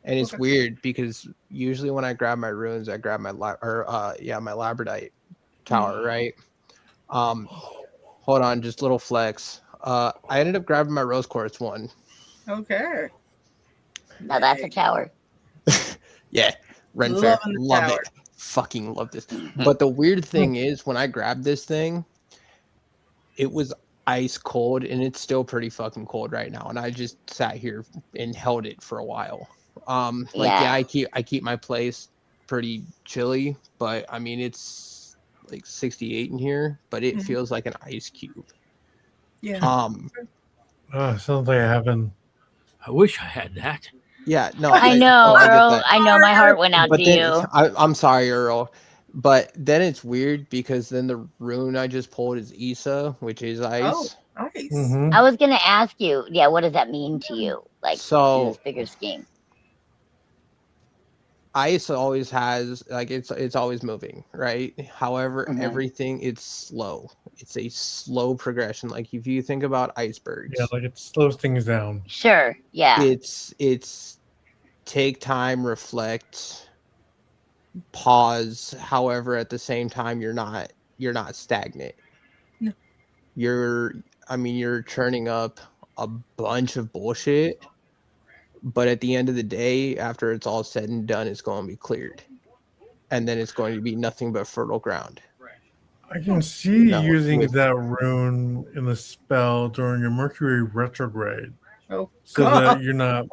Speaker 2: And it's weird because usually when I grab my runes, I grab my my labradite tower, right? Hold on, just little flex. I ended up grabbing my rose quartz one.
Speaker 1: Okay.
Speaker 3: Now that's a tower.
Speaker 2: Yeah, Renfair, love it. Fucking love this. But the weird thing is, when I grabbed this thing, it was ice cold, and it's still pretty fucking cold right now. And I just sat here and held it for a while. I keep my place pretty chilly, but I mean it's like 68 in here, but it feels like an ice cube.
Speaker 1: Yeah.
Speaker 4: Sounds like heaven.
Speaker 5: I wish I had that.
Speaker 2: Yeah, no,
Speaker 3: I know, Earl. I know my heart went out to you.
Speaker 2: I'm sorry, Earl. But then it's weird because then the rune I just pulled is Issa, which is ice.
Speaker 1: Oh, ice.
Speaker 4: Mm-hmm.
Speaker 3: I was gonna ask you, what does that mean to you? Like, in this bigger scheme.
Speaker 2: Ice always has, like, it's always moving, right? However, everything, it's slow. It's a slow progression. Like if you think about icebergs.
Speaker 4: Yeah, like it slows things down.
Speaker 3: Sure. Yeah.
Speaker 2: It's take time, reflect, pause. However, at the same time, you're not stagnant.
Speaker 1: No.
Speaker 2: You're churning up a bunch of bullshit, but at the end of the day, after it's all said and done, it's going to be cleared, and then it's going to be nothing but fertile ground.
Speaker 4: I can see using that rune in the spell during your Mercury retrograde.
Speaker 1: Oh,
Speaker 4: so that you're not,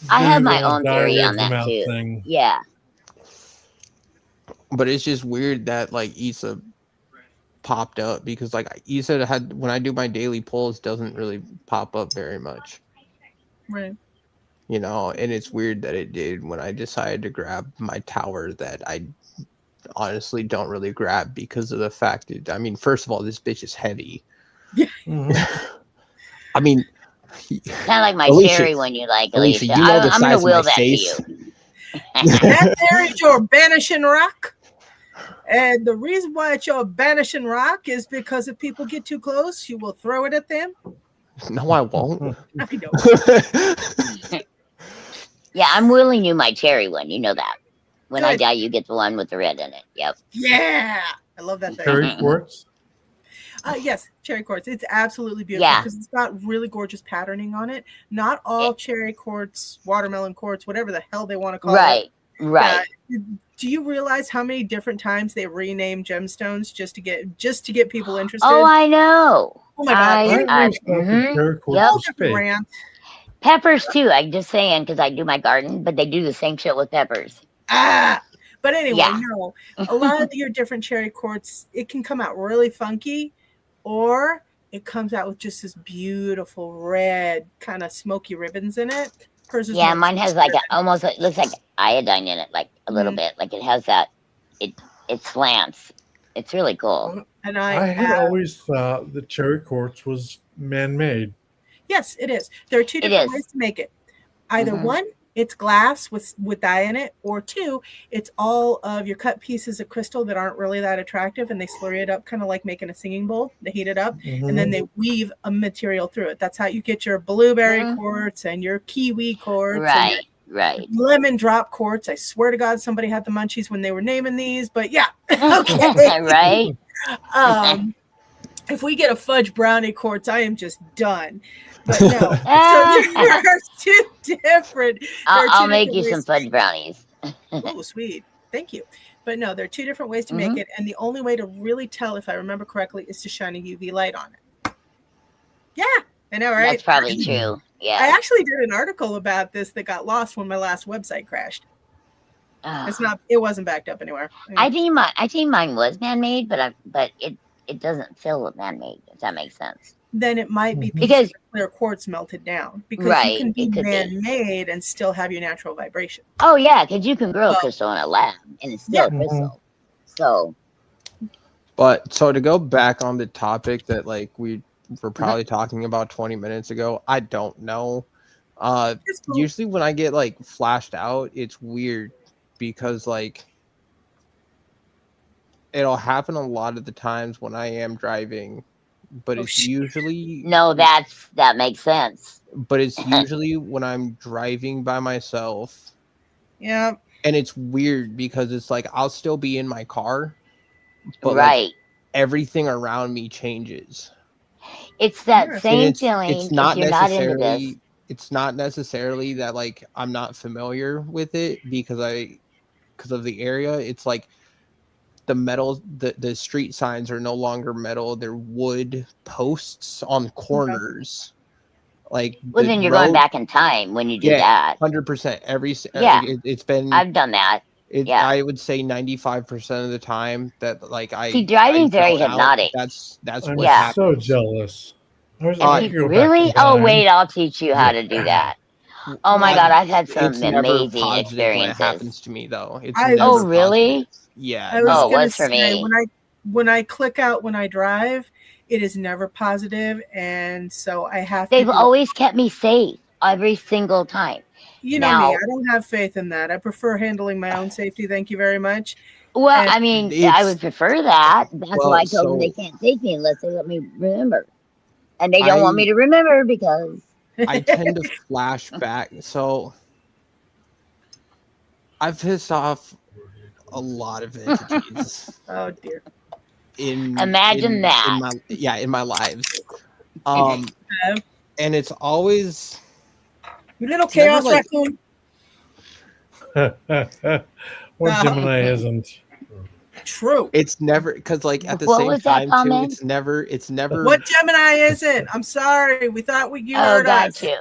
Speaker 3: I have my own theory on that too.
Speaker 4: Thing.
Speaker 3: Yeah.
Speaker 2: But it's just weird that like Issa popped up because like Issa had, when I do my daily pulls, doesn't really pop up very much.
Speaker 1: Right.
Speaker 2: And it's weird that it did when I decided to grab my tower that I honestly don't really grab because of the fact that, first of all, this bitch is heavy.
Speaker 1: Yeah.
Speaker 2: I mean,
Speaker 3: kind of like my cherry when you like, Alicia.
Speaker 2: You know
Speaker 3: I'm going to will that
Speaker 2: face.
Speaker 3: to you.
Speaker 1: That there is your banishing rock. And the reason why it's your banishing rock is because if people get too close, you will throw it at them.
Speaker 2: No, I won't.
Speaker 1: I know.
Speaker 3: Yeah, I'm willing you my cherry one. You know that. When I die, you get the one with the red in it. Yep.
Speaker 1: Yeah. I love that thing.
Speaker 4: Cherry quartz?
Speaker 1: Yes, cherry quartz. It's absolutely beautiful because it's got really gorgeous patterning on it. Not all cherry quartz, watermelon quartz, whatever the hell they want to call it.
Speaker 3: Right.
Speaker 1: Do you realize how many different times they rename gemstones just to get people interested?
Speaker 3: Oh, I know.
Speaker 1: Oh my God.
Speaker 3: Yep. Peppers too. I'm just saying because I do my garden, but they do the same shit with peppers.
Speaker 1: But anyway,
Speaker 3: Yeah.
Speaker 1: no, a lot of your different cherry quartz, it can come out really funky, or it comes out with just this beautiful red kind of smoky ribbons in it. Hers is
Speaker 3: Yeah,
Speaker 1: more
Speaker 3: mine has like almost it looks like iodine in it, like a little
Speaker 1: Mhm.
Speaker 3: bit. Like it has that. It slants. It's really cool.
Speaker 1: And
Speaker 4: I had always thought that cherry quartz was man-made.
Speaker 1: Yes, it is. There are two
Speaker 3: It
Speaker 1: different
Speaker 3: is.
Speaker 1: ways to make it. Either
Speaker 3: Mhm.
Speaker 1: one, it's glass with dye in it, or two, it's all of your cut pieces of crystal that aren't really that attractive, and they slurry it up, kind of like making a singing bowl. They heat it up, and then they weave a material through it. That's how you get your blueberry
Speaker 3: Mhm.
Speaker 1: quartz and your kiwi quartz and
Speaker 3: Right.
Speaker 1: your
Speaker 3: Right.
Speaker 1: lemon drop quartz. I swear to God, somebody had the munchies when they were naming these, but yeah, okay.
Speaker 3: Right.
Speaker 1: If we get a fudge brownie quartz, I am just done. But no, so there are two different.
Speaker 3: I'll make you some fudge brownies.
Speaker 1: Oh, sweet. Thank you. But no, there are two different ways to make it. And the only way to really tell, if I remember correctly, is to shine a UV light on it. Yeah, I know, right?
Speaker 3: That's probably true. Yeah.
Speaker 1: I actually did an article about this that got lost when my last website crashed. It wasn't backed up anywhere.
Speaker 3: I think mine was man-made, but it doesn't feel man-made, if that makes sense.
Speaker 1: Then it might be
Speaker 3: because
Speaker 1: clear quartz melted down, because you can be man-made and still have your natural vibration.
Speaker 3: Oh yeah, because you can grow a crystal in a lab and it's still a crystal. So
Speaker 2: to go back on the topic that like we were probably talking about 20 minutes ago, I don't know. Usually when I get like flashed out, it's weird because like it'll happen a lot of the times when I am driving, but it's usually
Speaker 3: that makes sense.
Speaker 2: But it's usually when I'm driving by myself.
Speaker 1: Yeah.
Speaker 2: And it's weird because it's like I'll still be in my car, but
Speaker 3: right.
Speaker 2: like everything around me changes.
Speaker 3: It's that same feeling.
Speaker 2: It's not necessarily it's not necessarily that like I'm not familiar with it because of the area. It's like the metal, the street signs are no longer metal. They're wood posts on corners. Like
Speaker 3: well, then you're going back in time when you do that.
Speaker 2: 100%. It's been.
Speaker 3: I've done that.
Speaker 2: I would say 95% of the time that like I
Speaker 3: see driving's very hypnotic.
Speaker 2: That's
Speaker 4: I'm
Speaker 2: what happens.
Speaker 4: So jealous.
Speaker 3: Really? Oh wait, I'll teach you how to do that. Oh my God, I've had some amazing experiences.
Speaker 2: When it happens to me though.
Speaker 3: Oh really?
Speaker 2: Yeah.
Speaker 1: Oh,
Speaker 3: it was for me.
Speaker 1: When I click out when I drive, it is never positive, and so I have.
Speaker 3: They've always kept me safe every single time.
Speaker 1: You know me, I don't have faith in that. I prefer handling my own safety. Thank you very much.
Speaker 3: Well, I mean, I would prefer that. That's why I told them they can't take me unless they let me remember. And they don't want me to remember because
Speaker 2: I tend to flash back. So I've pissed off a lot of entities.
Speaker 1: Oh dear.
Speaker 3: Imagine that.
Speaker 2: In my lives. And it's always
Speaker 1: you little chaos raccoon.
Speaker 4: What Gemini isn't?
Speaker 1: True.
Speaker 2: It's never because like at the same time too. It's never.
Speaker 1: What Gemini isn't? I'm sorry. We thought you heard us.
Speaker 3: You.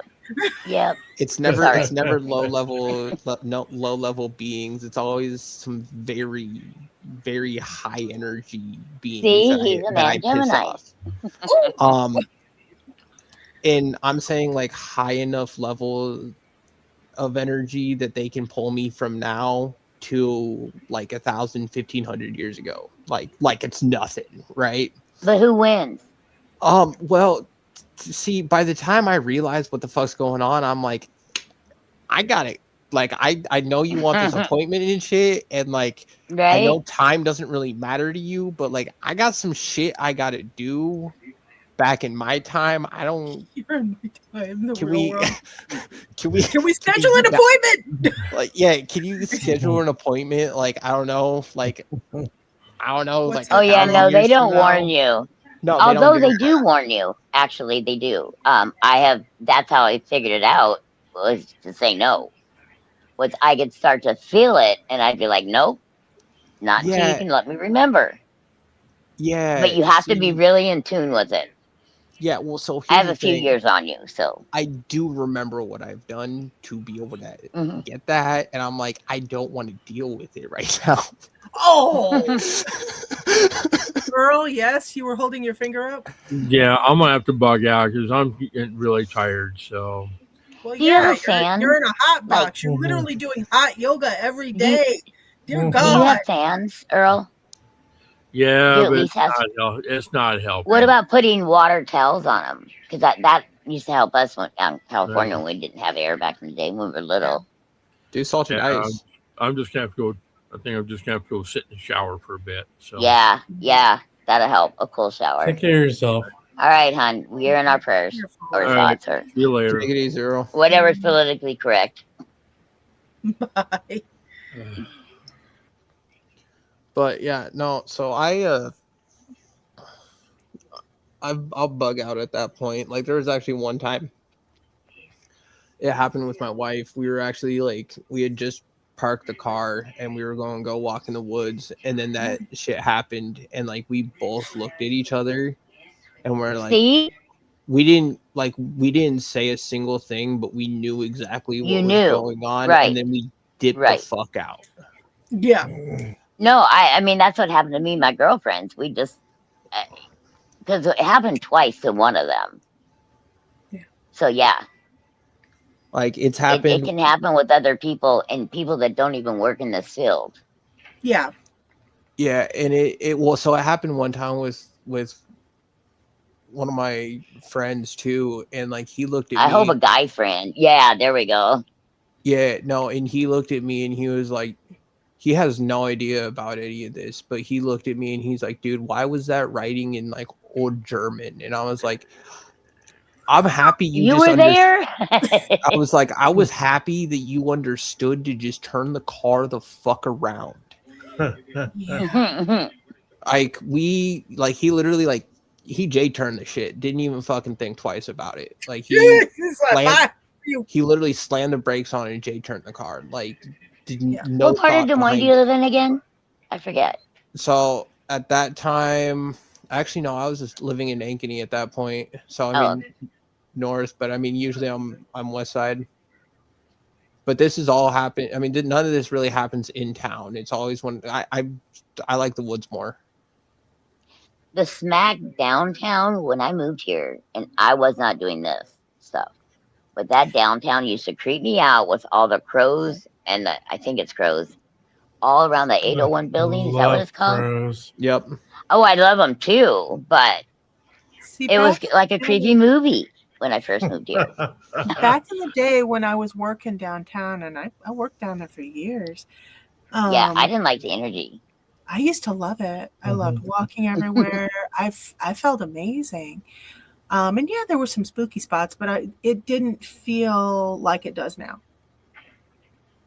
Speaker 3: Yep.
Speaker 2: It's never low level beings. It's always some very, very high energy beings.
Speaker 3: See, he's a man Gemini.
Speaker 2: And I'm saying like high enough level of energy that they can pull me from now to like 1,000, 1,500 years ago. Like it's nothing, right?
Speaker 3: But who wins?
Speaker 2: Well, see, by the time I realize what the fuck's going on, I'm like, I got it. Like, I know you want this appointment and shit, and like,
Speaker 3: right?
Speaker 2: I know time doesn't really matter to you, but like, I got some shit I gotta do. Back in my time, I don't.
Speaker 1: You're in my time.
Speaker 2: Can we
Speaker 1: schedule an appointment?
Speaker 2: Like, yeah, can you schedule an appointment? Like, I don't know. Like, I don't know. Like,
Speaker 3: oh yeah, no, they don't warn you.
Speaker 2: No,
Speaker 3: although they do warn you. Actually, they do. That's how I figured it out, was to say no. Was I could start to feel it, and I'd be like, nope, not until you can let me remember.
Speaker 2: Yeah,
Speaker 3: but you have to be really in tune with it.
Speaker 2: Yeah, well, so
Speaker 3: I have a few years on you, so
Speaker 2: I do remember what I've done to be able to get that, and I'm like, I don't want to deal with it right now.
Speaker 1: Oh, girl, yes, you were holding your finger up.
Speaker 5: Yeah, I'm gonna have to bug out because I'm getting really tired. So.
Speaker 1: Well,
Speaker 3: do you have
Speaker 1: yeah,
Speaker 3: a fan?
Speaker 1: you're in a hot
Speaker 3: Like-
Speaker 1: box. You're literally doing hot yoga every
Speaker 3: Do you-
Speaker 1: day. Dear
Speaker 3: Do
Speaker 1: God.
Speaker 3: you have fans, Earl?
Speaker 5: Yeah,
Speaker 3: You at
Speaker 5: but
Speaker 3: least have.
Speaker 5: it's not helping.
Speaker 3: What about putting water towels on them? Because that used to help us down in California when we didn't have air back in the day when we were little.
Speaker 2: Do salted ice.
Speaker 5: I'm just gonna have to go. I think I'm just gonna have to go sit in the shower for a bit. So
Speaker 3: Yeah, that'll help. A cool shower.
Speaker 4: Take care of yourself.
Speaker 3: All right, hon. We're in our prayers or
Speaker 5: All
Speaker 3: thoughts or
Speaker 5: see you later.
Speaker 2: Take it easy, Earl.
Speaker 3: whatever's politically correct.
Speaker 1: Bye.
Speaker 2: But yeah, no. So I'll bug out at that point. Like there was actually one time it happened with my wife. We were actually like we had just parked the car and we were going to go walk in the woods, and then that shit happened, and like we both looked at each other and we're like,
Speaker 3: See?
Speaker 2: we didn't say a single thing, but we knew exactly what was going on,
Speaker 3: right.
Speaker 2: And then we dipped the fuck out.
Speaker 1: Yeah.
Speaker 3: No, I mean that's what happened to me and my girlfriends. We just because it happened twice to one of them.
Speaker 1: Yeah.
Speaker 3: So yeah.
Speaker 2: Like it's happened.
Speaker 3: It can happen with other people and people that don't even work in this field.
Speaker 1: Yeah.
Speaker 2: Yeah, and it well, so it happened one time with one of my friends too, and like he looked at me.
Speaker 3: I hope a guy friend. Yeah, there we go.
Speaker 2: Yeah, no, and he looked at me and he was like, he has no idea about any of this, but he looked at me and he's like, dude, why was that writing in like old German? And I was like, I'm happy you just
Speaker 3: were there.
Speaker 2: I was like, I was happy that you understood to just turn the car the fuck around.
Speaker 1: Yeah.
Speaker 2: Like he literally like he J-turned the shit, didn't even fucking think twice about it. Like he literally slammed the brakes on and J-turned the car. Like no.
Speaker 3: What part of Des Moines do you live in again? I forget.
Speaker 2: So at that time, actually no, I was just living in Ankeny at that point. So I mean north, but I mean usually I'm west side. But this is all happened. I mean, none of this really happens in town. It's always when I like the woods more.
Speaker 3: The smack downtown when I moved here, and I was not doing this stuff, but that downtown used to creep me out with all the crows and I think it's crows all around the 801 building. Is that what it's called?
Speaker 4: Crows.
Speaker 2: Yep.
Speaker 3: Oh, I love them too, but it was like a creepy movie when I first moved here.
Speaker 1: Back in the day when I was working downtown, and I worked down there for years.
Speaker 3: Yeah, I didn't like the energy.
Speaker 1: I used to love it. I loved walking everywhere. I felt amazing. And yeah, there were some spooky spots, but it didn't feel like it does now.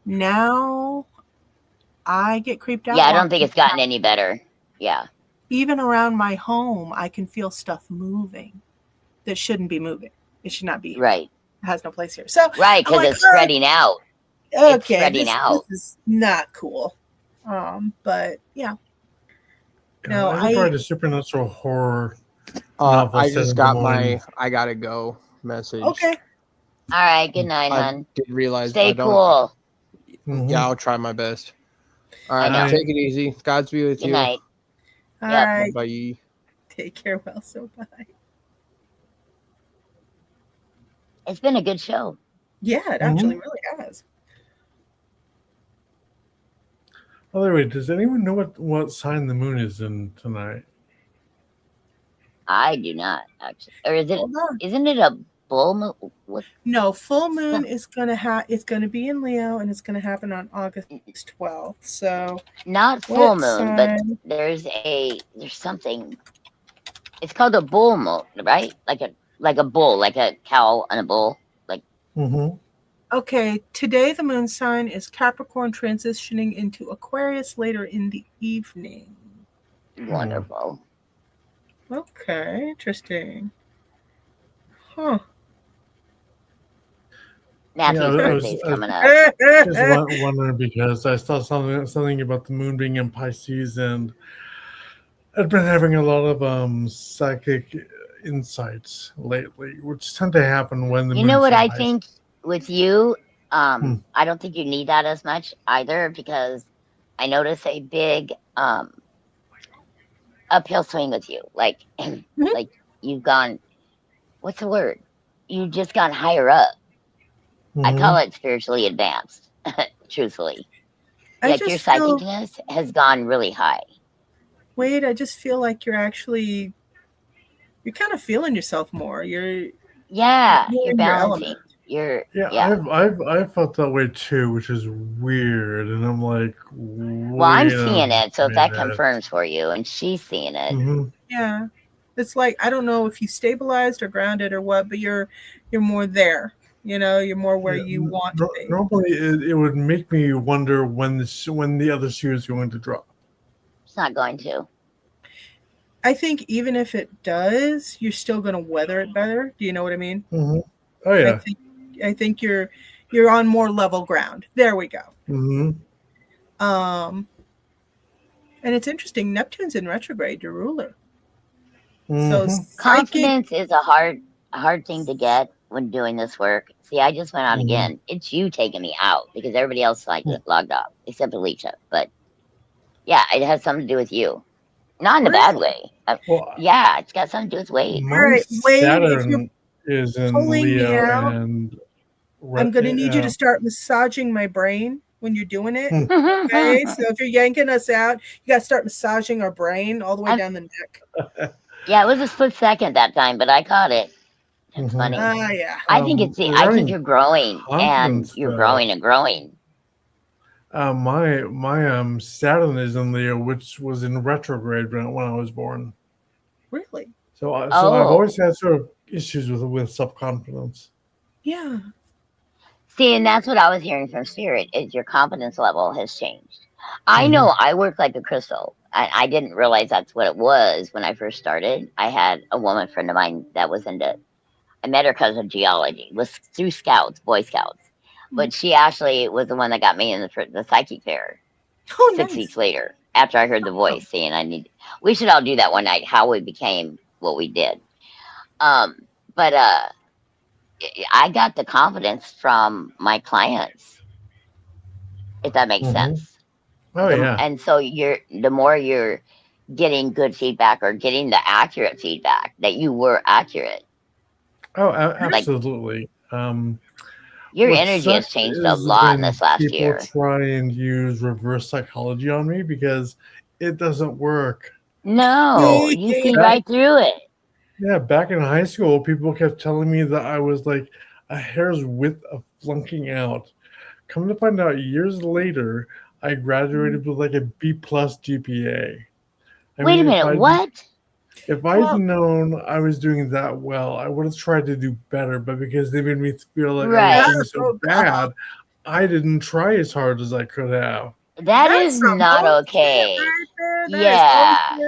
Speaker 1: Now I get creeped out.
Speaker 3: Yeah, I don't think it's gotten any better. Yeah.
Speaker 1: Even around my home, I can feel stuff moving that shouldn't be moving. It should not be here.
Speaker 3: Right.
Speaker 1: It has no place here. So
Speaker 3: right, because it's spreading out.
Speaker 1: Okay,
Speaker 3: it's spreading out.
Speaker 1: This is not cool. But yeah. No,
Speaker 4: I read a supernatural horror.
Speaker 2: I just got my I gotta go message.
Speaker 1: Okay.
Speaker 3: All right. Good night, hon.
Speaker 2: Did realize.
Speaker 3: Stay cool.
Speaker 2: Yeah, I'll try my best. All right, now take it easy. God's be with you.
Speaker 3: Good night.
Speaker 1: All right.
Speaker 2: Bye.
Speaker 1: Take care, well, so bye.
Speaker 3: It's been a good show.
Speaker 1: Yeah, it actually really has.
Speaker 4: By the way, does anyone know what sign the moon is in tonight?
Speaker 3: I do not actually. Or is it? Isn't it a full moon?
Speaker 1: No, full moon is it's gonna be in Leo, and it's gonna happen on August 12th. So
Speaker 3: not full moon, but there's something. It's called a bull moon, right? Like a bull, like a cow and a bull, like.
Speaker 1: Okay, today the moon sign is Capricorn, transitioning into Aquarius later in the evening.
Speaker 3: Wonderful.
Speaker 1: Okay, interesting. Huh.
Speaker 3: Matthew's birthday's coming up.
Speaker 4: Just wondering because I saw something about the moon being in Pisces, and I've been having a lot of psychic insights lately, which tend to happen when the
Speaker 3: You
Speaker 4: moon
Speaker 3: know what I
Speaker 4: flies.
Speaker 3: think with you? I don't think you need that as much either, because I notice a big uphill swing with you. Like like you've gone, what's the word? You've just gone higher up. I call it spiritually advanced, truthfully.
Speaker 1: I
Speaker 3: Like your
Speaker 1: just feel,
Speaker 3: psychicness has gone really high.
Speaker 1: Wade, I just feel like you're kind of feeling yourself more.
Speaker 3: Yeah,
Speaker 1: You're
Speaker 3: you're
Speaker 1: in your
Speaker 3: balancing.
Speaker 1: element.
Speaker 3: Yeah.
Speaker 4: I've felt that way too, which is weird. And I'm like,
Speaker 3: Well, I'm
Speaker 4: wait a
Speaker 3: seeing it, so if that
Speaker 4: minute.
Speaker 3: confirms for you, and she's seeing it.
Speaker 1: Yeah. It's like, I don't know if you stabilized or grounded or what, but you're more there. You're more where you want to be.
Speaker 4: Normally, it would make me wonder when the other shoe is going to drop.
Speaker 3: It's not going to.
Speaker 1: I think even if it does, you're still going to weather it better. Do you know what I mean?
Speaker 4: Oh yeah.
Speaker 1: I think you're on more level ground. There we go. And it's interesting. Neptune's in retrograde, your ruler. So
Speaker 3: confidence is a hard thing to get when doing this work. See, I just went on again. It's you taking me out because everybody else logged off except Alicia. But yeah, it has something to do with you. Not in a bad way. Yeah, it's got something to do with Wade.
Speaker 1: All right, Wade,
Speaker 4: Saturn is in Leo, and
Speaker 1: I'm going to need you to start massaging my brain when you're doing it. Okay, so if you're yanking us out, you got to start massaging our brain all the way down the neck.
Speaker 3: Yeah, it was a split second that time, but I caught it. It's funny.
Speaker 1: Yeah.
Speaker 3: I think I think you're growing, and you're growing and growing.
Speaker 4: My Saturn is in Leo, which was in retrograde when I was born.
Speaker 1: Really?
Speaker 4: So I've always had sort of issues with self-confidence.
Speaker 1: Yeah.
Speaker 3: See, and that's what I was hearing from Spirit, is your confidence level has changed. I know I work like a crystal. I didn't realize that's what it was when I first started. I had a woman friend of mine that was into, I met her because of geology, was through Scouts, Boy Scouts. But she actually was the one that got me in the psychic fair 6 weeks later, after I heard the voice saying we should all do that one night, how we became what we did. But I got the confidence from my clients, if that makes sense.
Speaker 4: Oh, yeah.
Speaker 3: And so the more you're getting good feedback or getting the accurate feedback that you were accurate.
Speaker 4: Oh, absolutely.
Speaker 3: Your energy has changed a lot in this last year.
Speaker 4: People try and use reverse psychology on me because it doesn't work.
Speaker 3: No, you see right through it.
Speaker 4: Yeah, back in high school, people kept telling me that I was like a hair's width of flunking out. Come to find out, years later, I graduated with like a B+ GPA.
Speaker 3: Wait a minute, what?
Speaker 4: If I'd known I was doing that well, I would have tried to do better. But because they made me feel like I was doing so bad, I didn't try as hard as I could have.
Speaker 3: That is not okay. Yeah.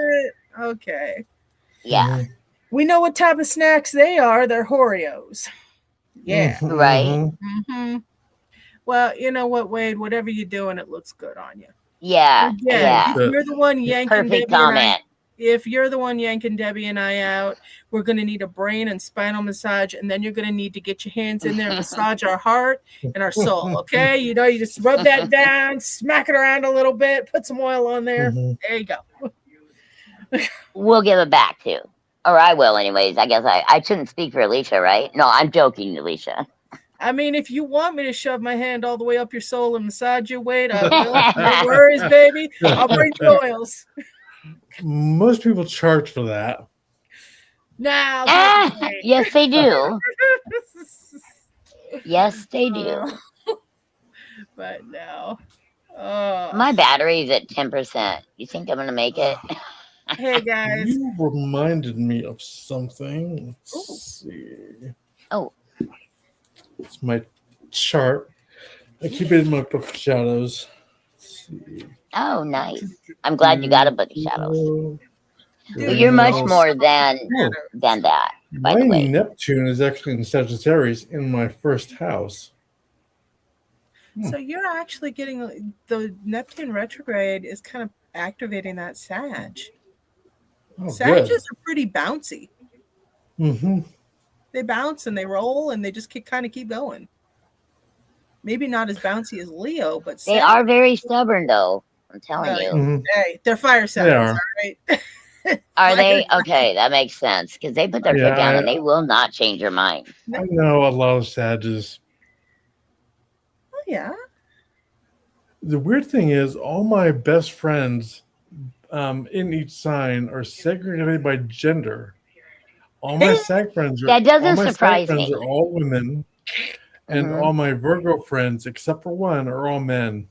Speaker 1: Okay.
Speaker 3: Yeah.
Speaker 1: We know what type of snacks they are. They're Oreos. Yeah.
Speaker 3: Right.
Speaker 1: Well, you know what, Wade? Whatever you're doing, it looks good on you.
Speaker 3: Yeah.
Speaker 1: If you're the one yanking
Speaker 3: perfect comment.
Speaker 1: If you're the one yanking Debbie and I out, we're going to need a brain and spinal massage, and then you're going to need to get your hands in there and massage our heart and our soul, okay? You just rub that down, smack it around a little bit, put some oil on there. There you go.
Speaker 3: We'll give it back, too. Or I will, anyways. I guess I shouldn't speak for Alicia, right? No, I'm joking, Alicia.
Speaker 1: I mean, if you want me to shove my hand all the way up your soul and massage your weight, I will. No worries, baby. I'll bring the oils.
Speaker 4: Most people charge for that.
Speaker 1: Now,
Speaker 3: yes, they do. Yes, they do.
Speaker 1: But no.
Speaker 3: My battery's at 10%. You think I'm going to make it?
Speaker 1: Hey, guys.
Speaker 4: You reminded me of something. Let's see.
Speaker 3: Oh.
Speaker 4: It's my chart. I keep it in my book of shadows. Let's see.
Speaker 3: Oh, nice. I'm glad you got a book of shadows. But you're much more than that, by the way.
Speaker 4: My Neptune is actually in Sagittarius in my first house.
Speaker 1: So you're actually getting the Neptune retrograde is kind of activating that Sag.
Speaker 4: Oh,
Speaker 1: Sages are pretty bouncy.
Speaker 4: Mm-hmm.
Speaker 1: They bounce and they roll and they just kind of keep going. Maybe not as bouncy as Leo, but
Speaker 3: They are very stubborn, though. I'm telling you.
Speaker 4: Mm-hmm.
Speaker 1: Hey, they're fire signs, all right?
Speaker 3: Are they? Okay, that makes sense because they put their foot down and they will not change their mind.
Speaker 4: I know a lot of Sages.
Speaker 1: Oh, yeah.
Speaker 4: The weird thing is, all my best friends in each sign are segregated by gender. All my Sag friends are
Speaker 3: That doesn't surprise me.
Speaker 4: are all women, and all my Virgo friends, except for one, are all men.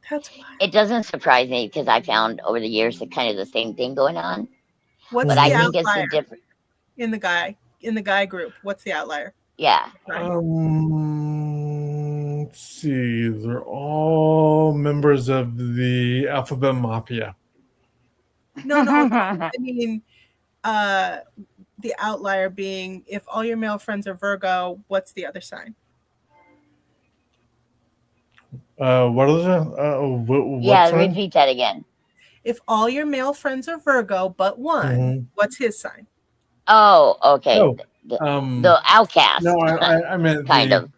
Speaker 1: That's wild.
Speaker 3: It doesn't surprise me because I found over the years that kind of the same thing going on.
Speaker 1: What's
Speaker 3: but
Speaker 1: the
Speaker 3: I think
Speaker 1: outlier
Speaker 3: it's a different
Speaker 1: in the guy group? What's the outlier?
Speaker 3: Yeah.
Speaker 4: Let's see. They're all members of the Alphabet Mafia.
Speaker 1: No. I mean, the outlier being if all your male friends are Virgo, what's the other sign?
Speaker 4: What is it?
Speaker 3: Yeah, repeat that again.
Speaker 1: If all your male friends are Virgo but one, what's his sign?
Speaker 3: Oh, okay. Oh, the outcast.
Speaker 4: No, I meant
Speaker 3: kind of.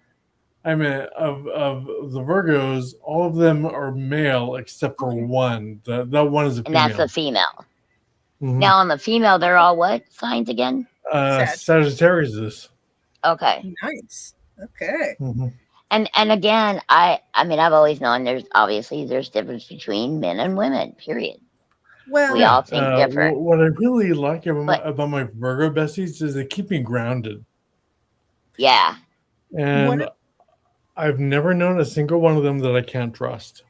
Speaker 4: I meant of the Virgos, all of them are male except for one. That one is a female.
Speaker 3: And that's a female. Now on the female, they're all what signs again?
Speaker 4: Sagittarius.
Speaker 3: Okay.
Speaker 1: Nice. Okay.
Speaker 3: And again, I mean, I've always known there's difference between men and women. Period.
Speaker 1: Well,
Speaker 3: we all think different.
Speaker 4: What I really like about my Virgo besties is they keep me grounded.
Speaker 3: Yeah.
Speaker 4: And I've never known a single one of them that I can't trust.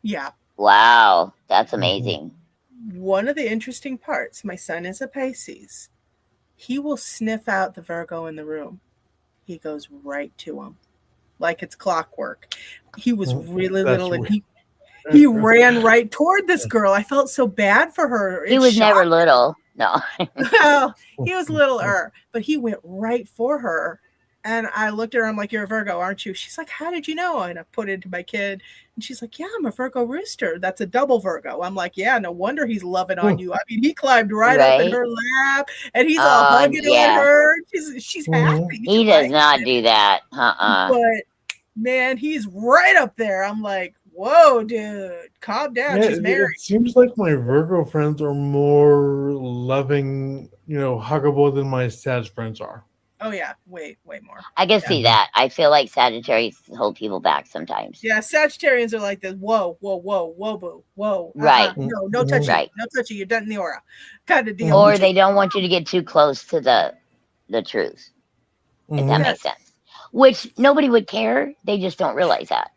Speaker 1: Yeah.
Speaker 3: Wow, that's amazing.
Speaker 1: One of the interesting parts, my son is a Pisces. He will sniff out the Virgo in the room. He goes right to him like it's clockwork. He was really little and he ran right toward this girl. I felt so bad for her.
Speaker 3: He was never little. No.
Speaker 1: Well, he was littler, but he went right for her. And I looked at her, I'm like, you're a Virgo, aren't you? She's like, how did you know? And I put it into my kid. And she's like, yeah, I'm a Virgo rooster. That's a double Virgo. I'm like, yeah, no wonder he's loving on you. I mean, he climbed right up in her lap and he's all hugging on her. She's happy.
Speaker 3: He does not do that.
Speaker 1: But man, he's right up there. I'm like, whoa, dude, calm down. She's married.
Speaker 4: It seems like my Virgo friends are more loving, huggable than my Sag friends are.
Speaker 1: Oh yeah, way more.
Speaker 3: I can see that. I feel like Sagittarius hold people back sometimes.
Speaker 1: Yeah, Sagittarians are like this. Whoa, boo, whoa.
Speaker 3: Right.
Speaker 1: No touchy, no touchy. You're done in the aura, kind of deal.
Speaker 3: Or they don't want you to get too close to the truth. If that makes sense. Which nobody would care. They just don't realize that.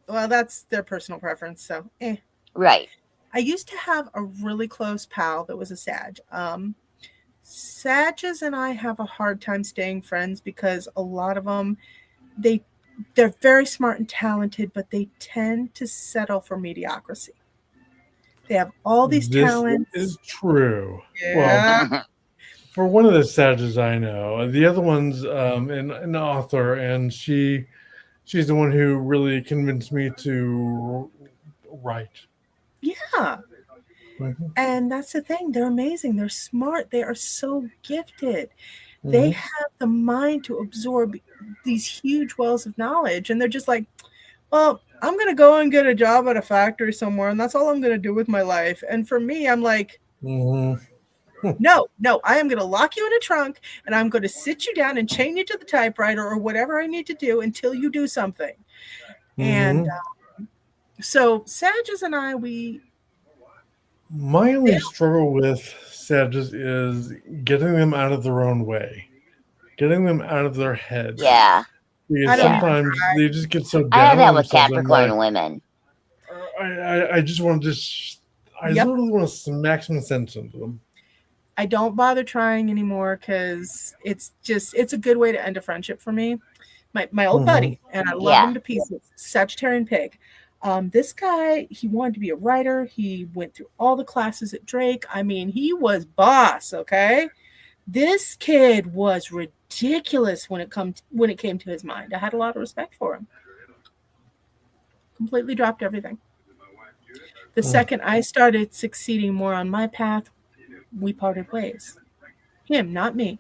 Speaker 1: Well, that's their personal preference. So,
Speaker 3: Right.
Speaker 1: I used to have a really close pal that was a Sag. Sages and I have a hard time staying friends because a lot of them, they're very smart and talented, but they tend to settle for mediocrity. They have all these talents.
Speaker 4: This is true.
Speaker 1: Yeah.
Speaker 4: Well, for one of the Sages I know, the other one's an author, and she's the one who really convinced me to write.
Speaker 1: Yeah. And that's the thing. They're amazing. They're smart. They are so gifted. They have the mind to absorb these huge wells of knowledge. And they're just like, well, I'm going to go and get a job at a factory somewhere. And that's all I'm going to do with my life. And for me, I'm like, no, I am going to lock you in a trunk and I'm going to sit you down and chain you to the typewriter or whatever I need to do until you do something. And so Sages and I,
Speaker 4: my only struggle with Sages is getting them out of their own way, getting them out of their heads.
Speaker 3: Yeah.
Speaker 4: Because sometimes they just get so down.
Speaker 3: I have that with Capricorn women.
Speaker 4: I just want to I literally want to smack some sense into them.
Speaker 1: I don't bother trying anymore because it's a good way to end a friendship for me. My old buddy, and I love him to pieces, Sagittarian pig. This guy, he wanted to be a writer. He went through all the classes at Drake. I mean, he was boss, okay? This kid was ridiculous when it came to his mind. I had a lot of respect for him. Completely dropped everything. The second I started succeeding more on my path, we parted ways. Him, not me.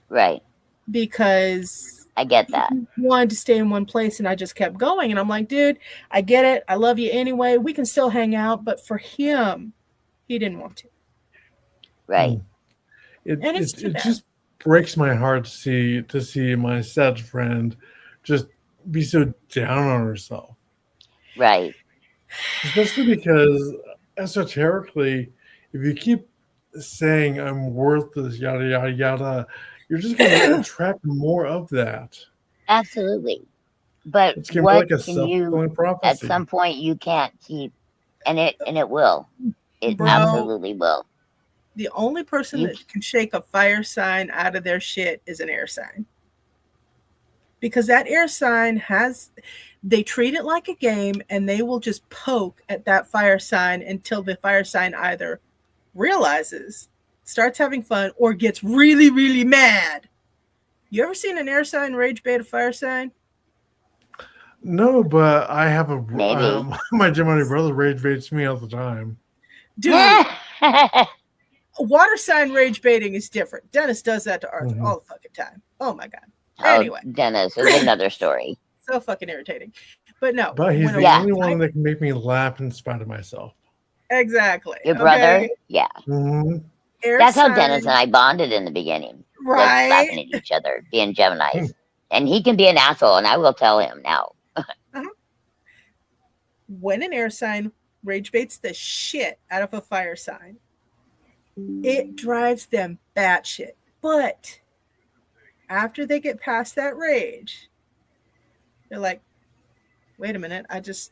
Speaker 3: Right.
Speaker 1: Because
Speaker 3: I get that.
Speaker 1: he wanted to stay in one place and I just kept going. And I'm like, dude, I get it. I love you anyway. We can still hang out. But for him, he didn't want to.
Speaker 3: Right.
Speaker 4: It just breaks my heart to see my sad friend just be so down on herself.
Speaker 3: Right.
Speaker 4: Especially because esoterically, if you keep saying I'm worthless, yada yada yada, you're just going to attract more of that.
Speaker 3: Absolutely. But
Speaker 4: It's going to
Speaker 3: what
Speaker 4: be like a
Speaker 3: can you?
Speaker 4: self-fulfilling prophecy.
Speaker 3: At some point, you can't keep, and it will. It
Speaker 1: Bro,
Speaker 3: absolutely will.
Speaker 1: The only person that can shake a fire sign out of their shit is an air sign. Because that air sign they treat it like a game and they will just poke at that fire sign until the fire sign either realizes, starts having fun, or gets really, really mad. You ever seen an air sign rage bait a fire sign?
Speaker 4: No, but I have
Speaker 3: Maybe.
Speaker 4: My Gemini brother rage baits me all the time.
Speaker 1: Dude, water sign rage baiting is different. Dennis does that to Arthur all the fucking time. Oh my God. Anyway.
Speaker 3: Dennis is another story.
Speaker 1: So fucking irritating. But no.
Speaker 4: But he's the only one that can make me laugh in spite of myself.
Speaker 1: Exactly.
Speaker 3: Your brother? Yeah.
Speaker 4: Mm-hmm.
Speaker 3: That's how Dennis and I bonded in the beginning.
Speaker 1: Right.
Speaker 3: Like laughing at each other, being Geminis. And he can be an asshole, and I will tell him now.
Speaker 1: When an air sign rage baits the shit out of a fire sign, it drives them batshit. But after they get past that rage, they're like, wait a minute, I just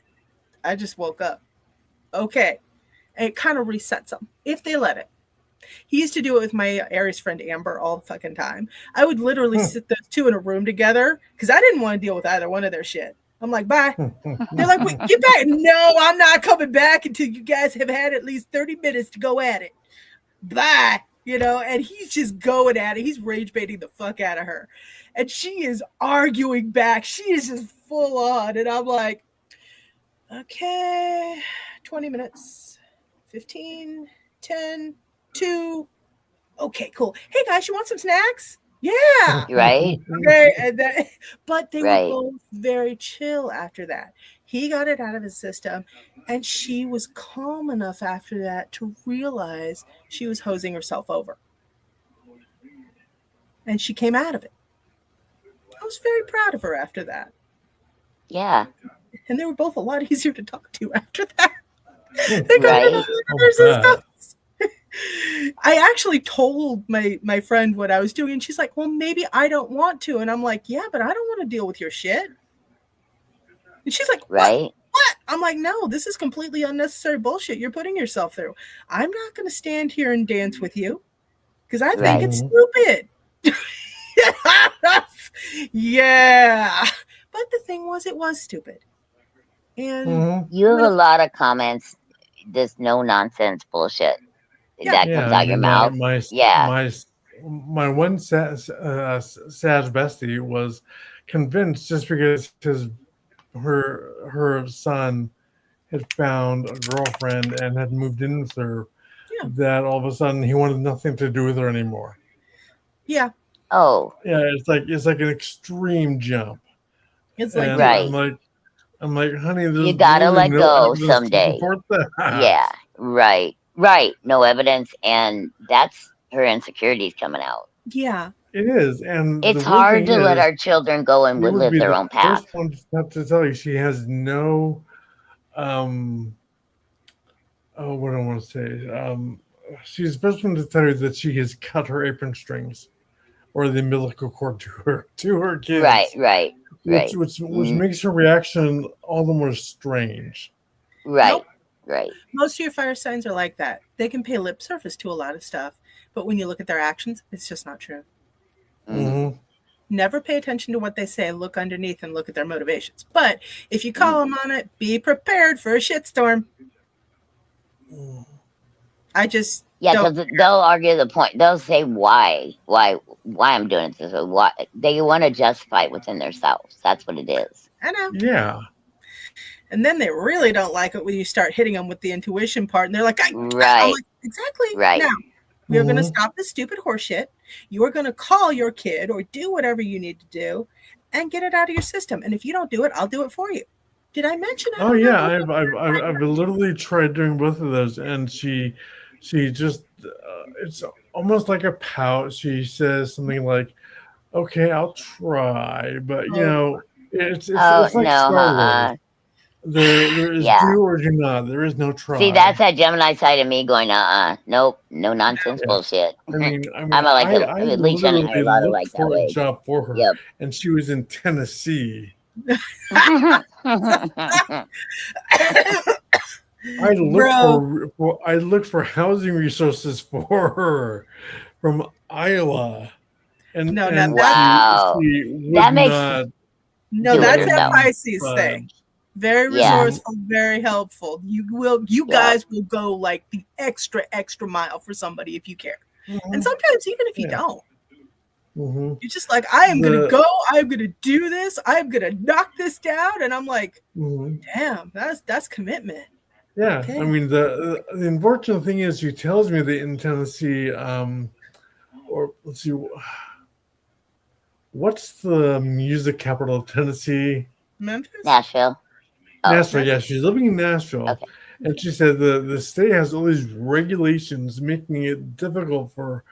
Speaker 1: woke up. Okay. And it kind of resets them if they let it. He used to do it with my Aries friend Amber all the fucking time. I would literally sit those two in a room together because I didn't want to deal with either one of their shit. I'm like, bye. They're like, wait, get back. No, I'm not coming back until you guys have had at least 30 minutes to go at it. Bye. You know, and he's just going at it. He's rage baiting the fuck out of her. And she is arguing back. She is just full on. And I'm like, okay, 20 minutes, 15, 10, 2. Okay, cool. Hey guys, you want some snacks? Yeah.
Speaker 3: Right.
Speaker 1: Okay. But they were both very chill after that. He got it out of his system, and she was calm enough after that to realize she was hosing herself over. And she came out of it. I was very proud of her after that.
Speaker 3: Yeah.
Speaker 1: And they were both a lot easier to talk to after that. They got resistance. I actually told my friend what I was doing, and she's like, well, maybe I don't want to. And I'm like, yeah, but I don't want to deal with your shit. And she's like, what? I'm like, no, this is completely unnecessary bullshit you're putting yourself through. I'm not going to stand here and dance with you because I think it's stupid. Yeah. But the thing was, it was stupid. And
Speaker 3: you have a lot of comments, this no nonsense bullshit that comes out your mouth.
Speaker 4: My one sad bestie was convinced just because her son had found a girlfriend and had moved in with her, that all of a sudden he wanted nothing to do with her anymore.
Speaker 1: Yeah.
Speaker 3: Oh.
Speaker 4: Yeah, it's like an extreme jump.
Speaker 1: It's like
Speaker 4: I'm like, honey,
Speaker 3: you gotta let go someday. Yeah, right. No evidence, and that's her insecurities coming out.
Speaker 1: Yeah,
Speaker 4: it is, and
Speaker 3: it's hard to let our children go and live their own path.
Speaker 4: First one to tell you, she has no, what do I want to say? She's the first one to tell you that she has cut her apron strings, or the umbilical cord to her kids.
Speaker 3: Right.
Speaker 4: Which makes her reaction all the more strange.
Speaker 3: Right.
Speaker 1: Most of your fire signs are like that. They can pay lip service to a lot of stuff, but when you look at their actions, it's just not true.
Speaker 4: Mm-hmm.
Speaker 1: Never pay attention to what they say. Look underneath and look at their motivations. But if you call them on it, be prepared for a shitstorm. Because
Speaker 3: they'll argue the point. They'll say why I'm doing it this way. Why they want to justify it within themselves. That's what it is.
Speaker 1: I know.
Speaker 4: Yeah.
Speaker 1: And then they really don't like it when you start hitting them with the intuition part, and they're like,
Speaker 3: right.
Speaker 1: I'm like, exactly.
Speaker 3: Right.
Speaker 1: Now, We are going to stop this stupid horseshit. You are going to call your kid or do whatever you need to do and get it out of your system. And if you don't do it, I'll do it for you. Did I mention?
Speaker 4: Oh yeah, I've literally tried doing both of those, and she just it's almost like a pout. She says something like, "Okay, I'll try," but you know, it's like
Speaker 3: no,
Speaker 4: Star Wars. There is do or do not. There is no try.
Speaker 3: See, that's that Gemini side of me going, nope, no nonsense bullshit.
Speaker 4: I mean,
Speaker 3: I'm like
Speaker 4: I
Speaker 3: at least Gemini
Speaker 4: literally
Speaker 3: a lot of
Speaker 4: looked
Speaker 3: like that
Speaker 4: for a
Speaker 3: way.
Speaker 4: job for her,
Speaker 3: Yep.
Speaker 4: and she was in Tennessee.
Speaker 3: I
Speaker 4: looked for housing resources for her from Iowa, and
Speaker 3: wow, that makes
Speaker 1: that's a Pisces thing. Very resourceful, very helpful. You guys will go like the extra mile for somebody if you care, and sometimes even if you don't. You're just like, I am gonna go. I'm gonna do this. I'm gonna knock this down, and I'm like, damn, that's commitment.
Speaker 4: Yeah, okay. I mean, the unfortunate thing is, she tells me that in Tennessee, or let's see, what's the music capital of Tennessee?
Speaker 1: Memphis,
Speaker 3: Nashville.
Speaker 4: Nashville, yeah, she's living in Nashville, and she said the state has all these regulations making it difficult for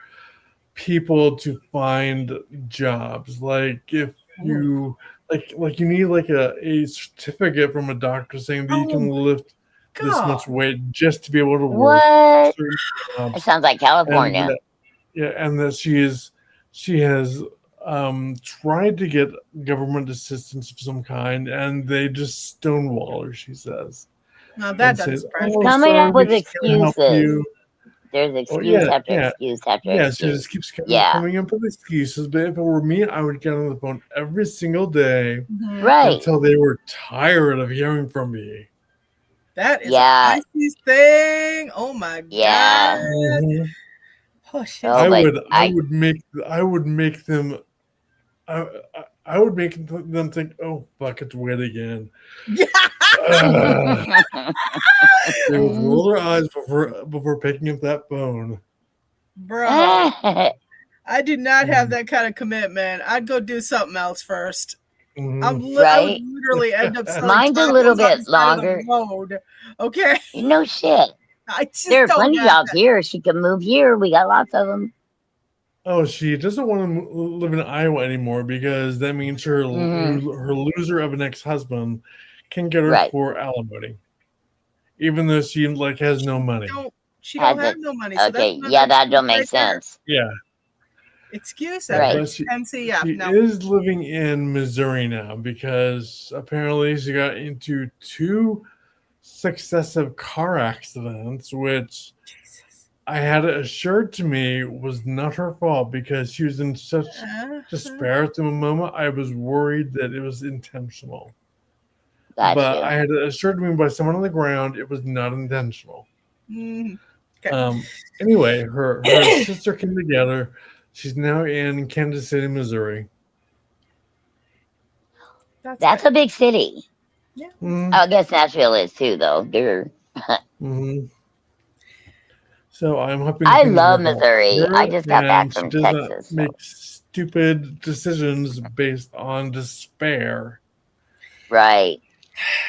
Speaker 4: people to find jobs. Like if you like you need like a certificate from a doctor saying that you can lift this much weight just to be able to work.
Speaker 3: What? It sounds like California.
Speaker 4: And that she has tried to get government assistance of some kind, and they just stonewall her, she says.
Speaker 1: No, that doesn't surprise me.
Speaker 3: Coming up with excuses. There's excuse after excuse after excuse.
Speaker 4: She just keeps coming up with excuses. But if it were me, I would get on the phone every single day until they were tired of hearing from me.
Speaker 1: That is a Pisces thing. Oh my god. Oh shit.
Speaker 4: I would make them I would make them think, oh fuck, it's wet again. They would roll their eyes before picking up that phone.
Speaker 1: Bro, I do not have that kind of commitment. I'd go do something else first. I would literally end up selling
Speaker 3: mine's a little bit longer.
Speaker 1: Okay.
Speaker 3: No shit. There are plenty of jobs here. She can move here. We got lots of them.
Speaker 4: Oh, she doesn't want to live in Iowa anymore because that means her loser of an ex-husband can get her for alimony, even though she has no money.
Speaker 1: She don't have no money.
Speaker 3: Okay, that don't make sense.
Speaker 4: Yeah.
Speaker 1: Excuse
Speaker 4: She is living in Missouri now because apparently she got into 2 successive car accidents, which I had it assured to me was not her fault because she was in such despair at the moment. I was worried that it was intentional. But I had it assured to me by someone on the ground it was not intentional.
Speaker 1: Okay.
Speaker 4: Anyway, her sister came together. She's now in Kansas City, Missouri.
Speaker 3: That's a big city.
Speaker 1: Yeah.
Speaker 3: I guess Nashville is too, though.
Speaker 4: So I'm hoping.
Speaker 3: I love Missouri. I just got back from Texas.
Speaker 4: Make stupid decisions based on despair.
Speaker 3: Right.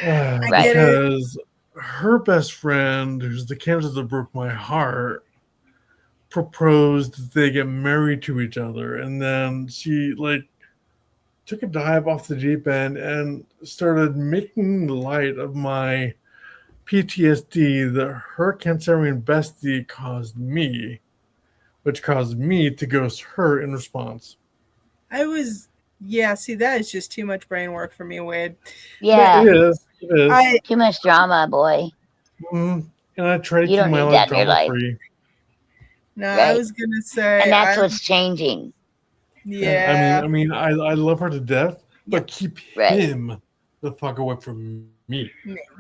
Speaker 4: Because her best friend, who's the cancer that broke my heart, proposed that they get married to each other, and then she took a dive off the deep end and started making light of my PTSD that her Cancerian bestie caused me, which caused me to ghost her in response.
Speaker 1: See, that is just too much brain work for me, Wade.
Speaker 3: Yeah.
Speaker 4: It is.
Speaker 3: Too much drama, boy.
Speaker 4: And I try to keep my life drama free.
Speaker 1: No, I was going to say.
Speaker 3: And that's what's changing.
Speaker 1: Yeah.
Speaker 4: I mean, I love her to death, but keep him the fuck away from me.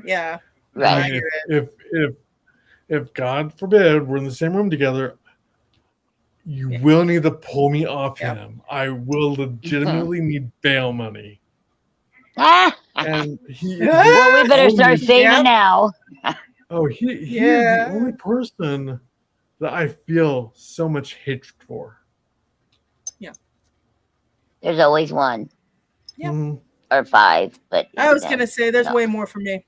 Speaker 1: Yeah.
Speaker 3: Right.
Speaker 4: I mean, if God forbid we're in the same room together, you will need to pull me off him. I will legitimately need bail money. And he
Speaker 3: we better start saving now.
Speaker 4: He is the only person that I feel so much hatred for.
Speaker 1: Yeah.
Speaker 3: There's always one.
Speaker 1: Yeah.
Speaker 4: Mm-hmm.
Speaker 3: Or 5, but
Speaker 1: I was gonna say there's way more for me.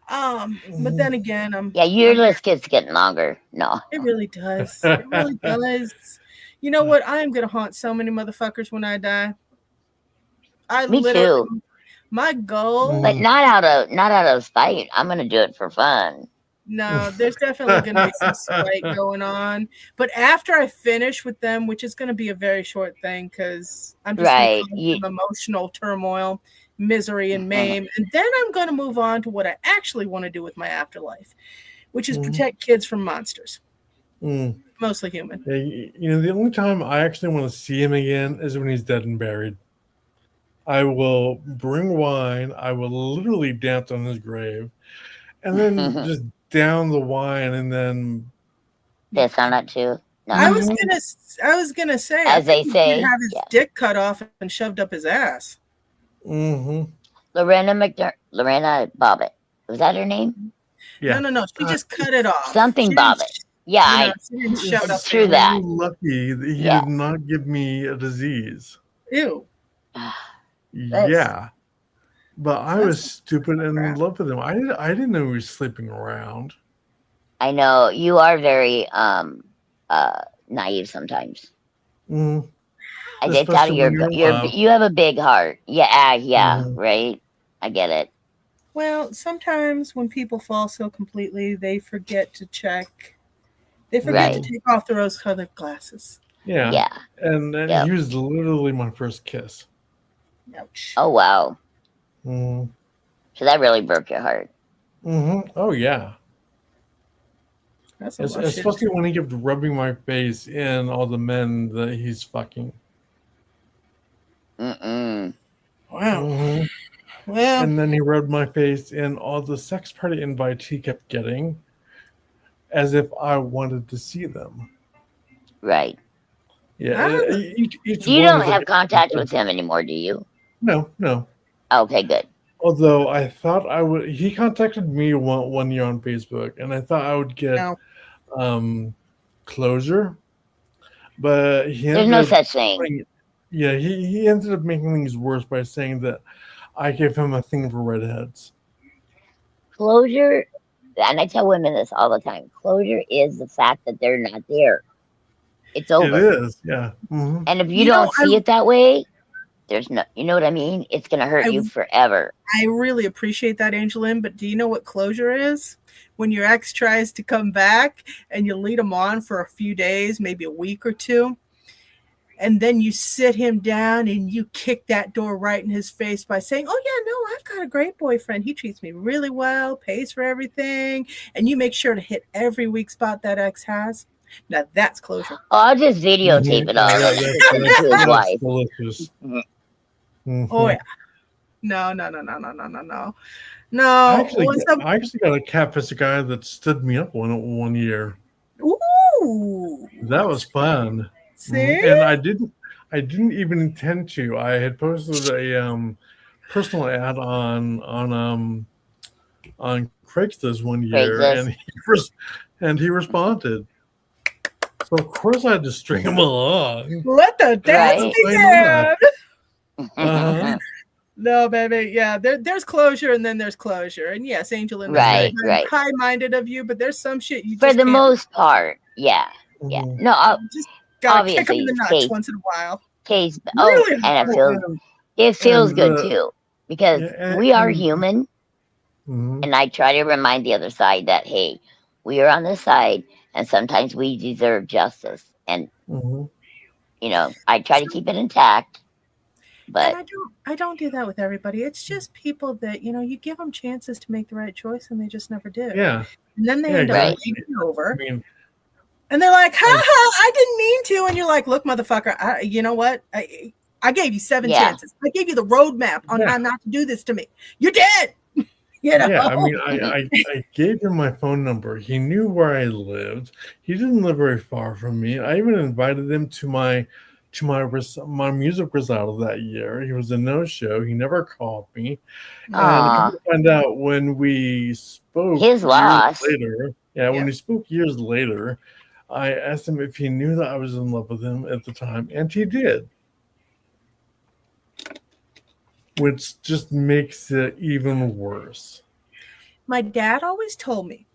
Speaker 1: But then again,
Speaker 3: your list keeps getting longer. No.
Speaker 1: It really does. It really does. You know what? I am gonna haunt so many motherfuckers when I die.
Speaker 3: Me too.
Speaker 1: My goal,
Speaker 3: but not out of spite. I'm gonna do it for fun.
Speaker 1: No, there's definitely going to be some spite going on. But after I finish with them, which is going to be a very short thing because I'm just
Speaker 3: right.
Speaker 1: some emotional turmoil, misery, and maim. And then I'm going to move on to what I actually want to do with my afterlife, which is protect kids from monsters. Mostly human.
Speaker 4: Yeah, the only time I actually want to see him again is when he's dead and buried. I will bring wine. I will literally dance on his grave. And then just down the wine and then
Speaker 3: piss on it too. No.
Speaker 1: I was gonna say,
Speaker 3: as they say,
Speaker 1: have his dick cut off and shoved up his ass.
Speaker 3: Lorena Bobbitt, was that her name?
Speaker 1: Yeah. No. She just cut it off.
Speaker 3: Something Bobbitt. Yeah,
Speaker 1: she didn't shove up.
Speaker 3: True that.
Speaker 4: Lucky that he did not give me a disease.
Speaker 1: Ew.
Speaker 4: Yeah. But I was stupid and in love with him. I didn't know he was sleeping around.
Speaker 3: I know you are very naive sometimes. I get out of you have a big heart. Yeah, right. I get it.
Speaker 1: Well, sometimes when people fall so completely, they forget to check. They forget to take off the rose-colored glasses.
Speaker 4: Yeah. And he was literally my first kiss.
Speaker 1: Ouch.
Speaker 3: Oh wow. So that really broke your heart.
Speaker 4: Oh yeah.
Speaker 1: That's
Speaker 4: especially when he kept rubbing my face in all the men that he's fucking.
Speaker 1: Wow.
Speaker 4: Well. And then he rubbed my face in all the sex party invites he kept getting, as if I wanted to see them.
Speaker 3: Right.
Speaker 4: Yeah. Each
Speaker 3: you don't have contact with him anymore, do you?
Speaker 4: No.
Speaker 3: Okay, good.
Speaker 4: Although I thought I would, he contacted me one year on Facebook, and I thought I would get closure, but
Speaker 3: there's no such thing.
Speaker 4: Yeah, he ended up making things worse by saying that I gave him a thing for redheads.
Speaker 3: Closure, and I tell women this all the time. Closure is the fact that they're not there. It's over.
Speaker 4: It is, yeah.
Speaker 3: And if you don't see it that way, there's no, you know what I mean? It's going to hurt you forever.
Speaker 1: I really appreciate that, Angeline, but do you know what closure is? When your ex tries to come back and you lead him on for a few days, maybe a week or two, and then you sit him down and you kick that door right in his face by saying, oh, yeah, no, I've got a great boyfriend. He treats me really well, pays for everything, and you make sure to hit every weak spot that ex has. Now, that's closure.
Speaker 3: Oh, I'll just videotape it all to his wife.
Speaker 1: Oh yeah, no.
Speaker 4: I actually got a catfish guy that stood me up one year.
Speaker 1: Ooh,
Speaker 4: that was fun.
Speaker 1: See,
Speaker 4: and I didn't even intend to. I had posted a personal ad on Craigslist one year, and he responded. So of course I had to string him along.
Speaker 1: Let the dance begin. No, baby. Yeah, there's closure, and then there's closure. And yes, Angeline,
Speaker 3: right.
Speaker 1: high-minded of you, but there's some shit you
Speaker 3: for
Speaker 1: just
Speaker 3: the
Speaker 1: can't.
Speaker 3: Most part. Yeah. No,
Speaker 1: just gotta kick him in the nuts once in a while.
Speaker 3: And it feels good too, because we are human, and I try to remind the other side that hey, we are on this side, and sometimes we deserve justice, and I try to keep it intact. But
Speaker 1: and I don't do that with everybody. It's just people that you give them chances to make the right choice, and they just never do.
Speaker 4: Yeah,
Speaker 1: and then they end up taking over. And they're like, I didn't mean to. And you're like, look, motherfucker, you know what? I gave you 7 chances. I gave you the roadmap on how not to do this to me. You're dead.
Speaker 4: Yeah, I mean, I gave him my phone number. He knew where I lived. He didn't live very far from me. I even invited him to my music recital that year. He was a no-show. He never called me. And I find out when we spoke
Speaker 3: his loss
Speaker 4: later. Yeah, when we spoke years later, I asked him if he knew that I was in love with him at the time, and he did. Which just makes it even worse.
Speaker 1: My dad always told me,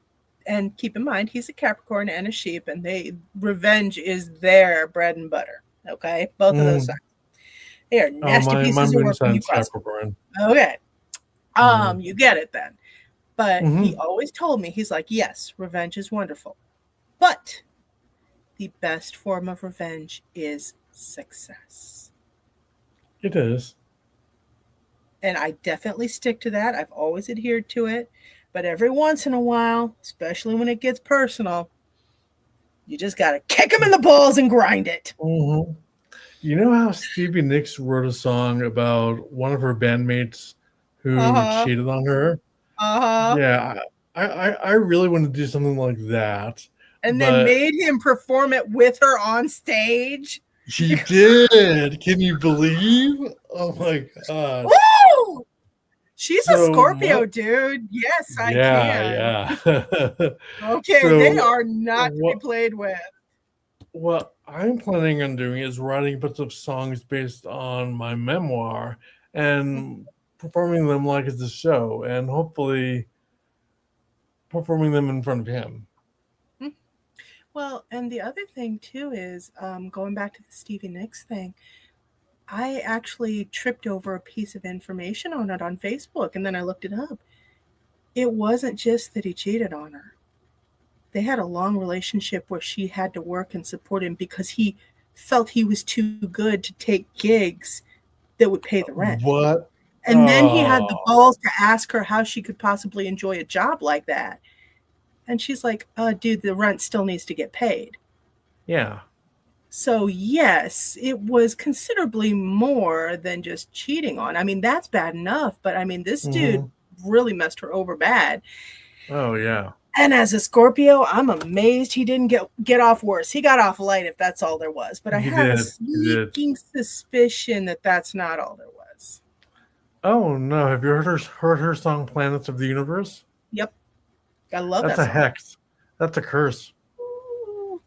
Speaker 1: and keep in mind, he's a Capricorn and a sheep, and revenge is their bread and butter. Okay? Both of those signs. They are nasty pieces of work when you cross.
Speaker 4: Capricorn.
Speaker 1: Okay. You get it then. But he always told me, he's like, yes, revenge is wonderful. But the best form of revenge is success.
Speaker 4: It is.
Speaker 1: And I definitely stick to that. I've always adhered to it. But every once in a while, especially when it gets personal, you just got to kick them in the balls and grind it.
Speaker 4: Mm-hmm. You know how Stevie Nicks wrote a song about one of her bandmates who cheated on her? Yeah, I really want to do something like that.
Speaker 1: And then made him perform it with her on stage.
Speaker 4: He did. Can you believe? Oh my god.
Speaker 1: Woo! She's a Scorpio, dude. Yes, I can.
Speaker 4: Yeah.
Speaker 1: Okay, so they are not to be played with.
Speaker 4: What I'm planning on doing is writing a bunch of songs based on my memoir and performing them like it's a show, and hopefully performing them in front of him.
Speaker 1: Well, and the other thing too is going back to the Stevie Nicks thing. I actually tripped over a piece of information on it on Facebook, and then I looked it up. It wasn't just that he cheated on her. They had a long relationship where she had to work and support him because he felt he was too good to take gigs that would pay the rent.
Speaker 4: What?
Speaker 1: And then he had the balls to ask her how she could possibly enjoy a job like that. And she's like, dude, the rent still needs to get paid.
Speaker 4: Yeah.
Speaker 1: So, yes, it was considerably more than just cheating on. I mean, that's bad enough. But, I mean, this dude really messed her over bad.
Speaker 4: Oh, yeah.
Speaker 1: And as a Scorpio, I'm amazed he didn't get off worse. He got off light if that's all there was. But I have a sneaking suspicion that that's not all there was.
Speaker 4: Oh, no. Have you heard her song Planets of the Universe?
Speaker 1: Yep. I love that song.
Speaker 4: That's a hex. That's a curse.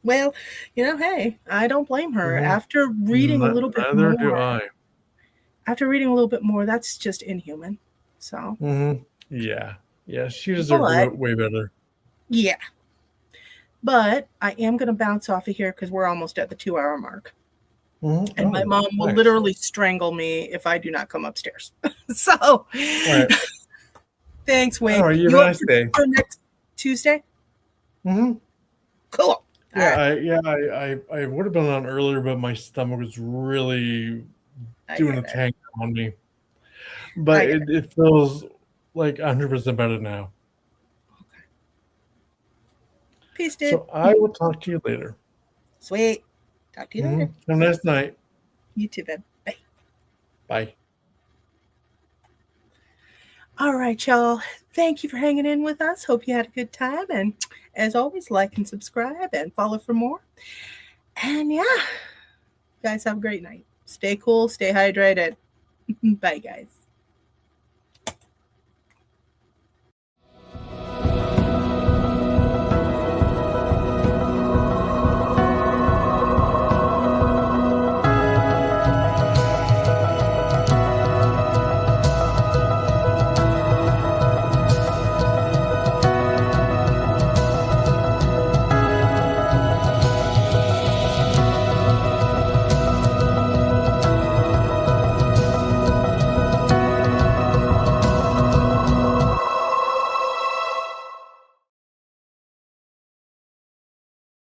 Speaker 1: Well, hey, I don't blame her. After reading a little bit more.
Speaker 4: Neither do I.
Speaker 1: After reading a little bit more, that's just inhuman. So.
Speaker 4: Yeah. Yeah, she deserves way better.
Speaker 1: Yeah. But I am going to bounce off of here because we're almost at the 2-hour mark. And my mom will literally strangle me if I do not come upstairs. So. Right. Thanks, Wayne.
Speaker 4: Oh, you have a nice day.
Speaker 1: For next Tuesday? Cool.
Speaker 4: I would have been on earlier, but my stomach was really doing a tank on me. But it feels like 100% better now.
Speaker 1: Okay. Peace, dude.
Speaker 4: So I will talk to you later.
Speaker 1: Sweet. Talk to you later.
Speaker 4: Have a nice night.
Speaker 1: You too, babe. Bye.
Speaker 4: Bye.
Speaker 1: All right, y'all. Thank you for hanging in with us. Hope you had a good time. And as always, like and subscribe and follow for more. And yeah, guys, have a great night. Stay cool. Stay hydrated. Bye, guys.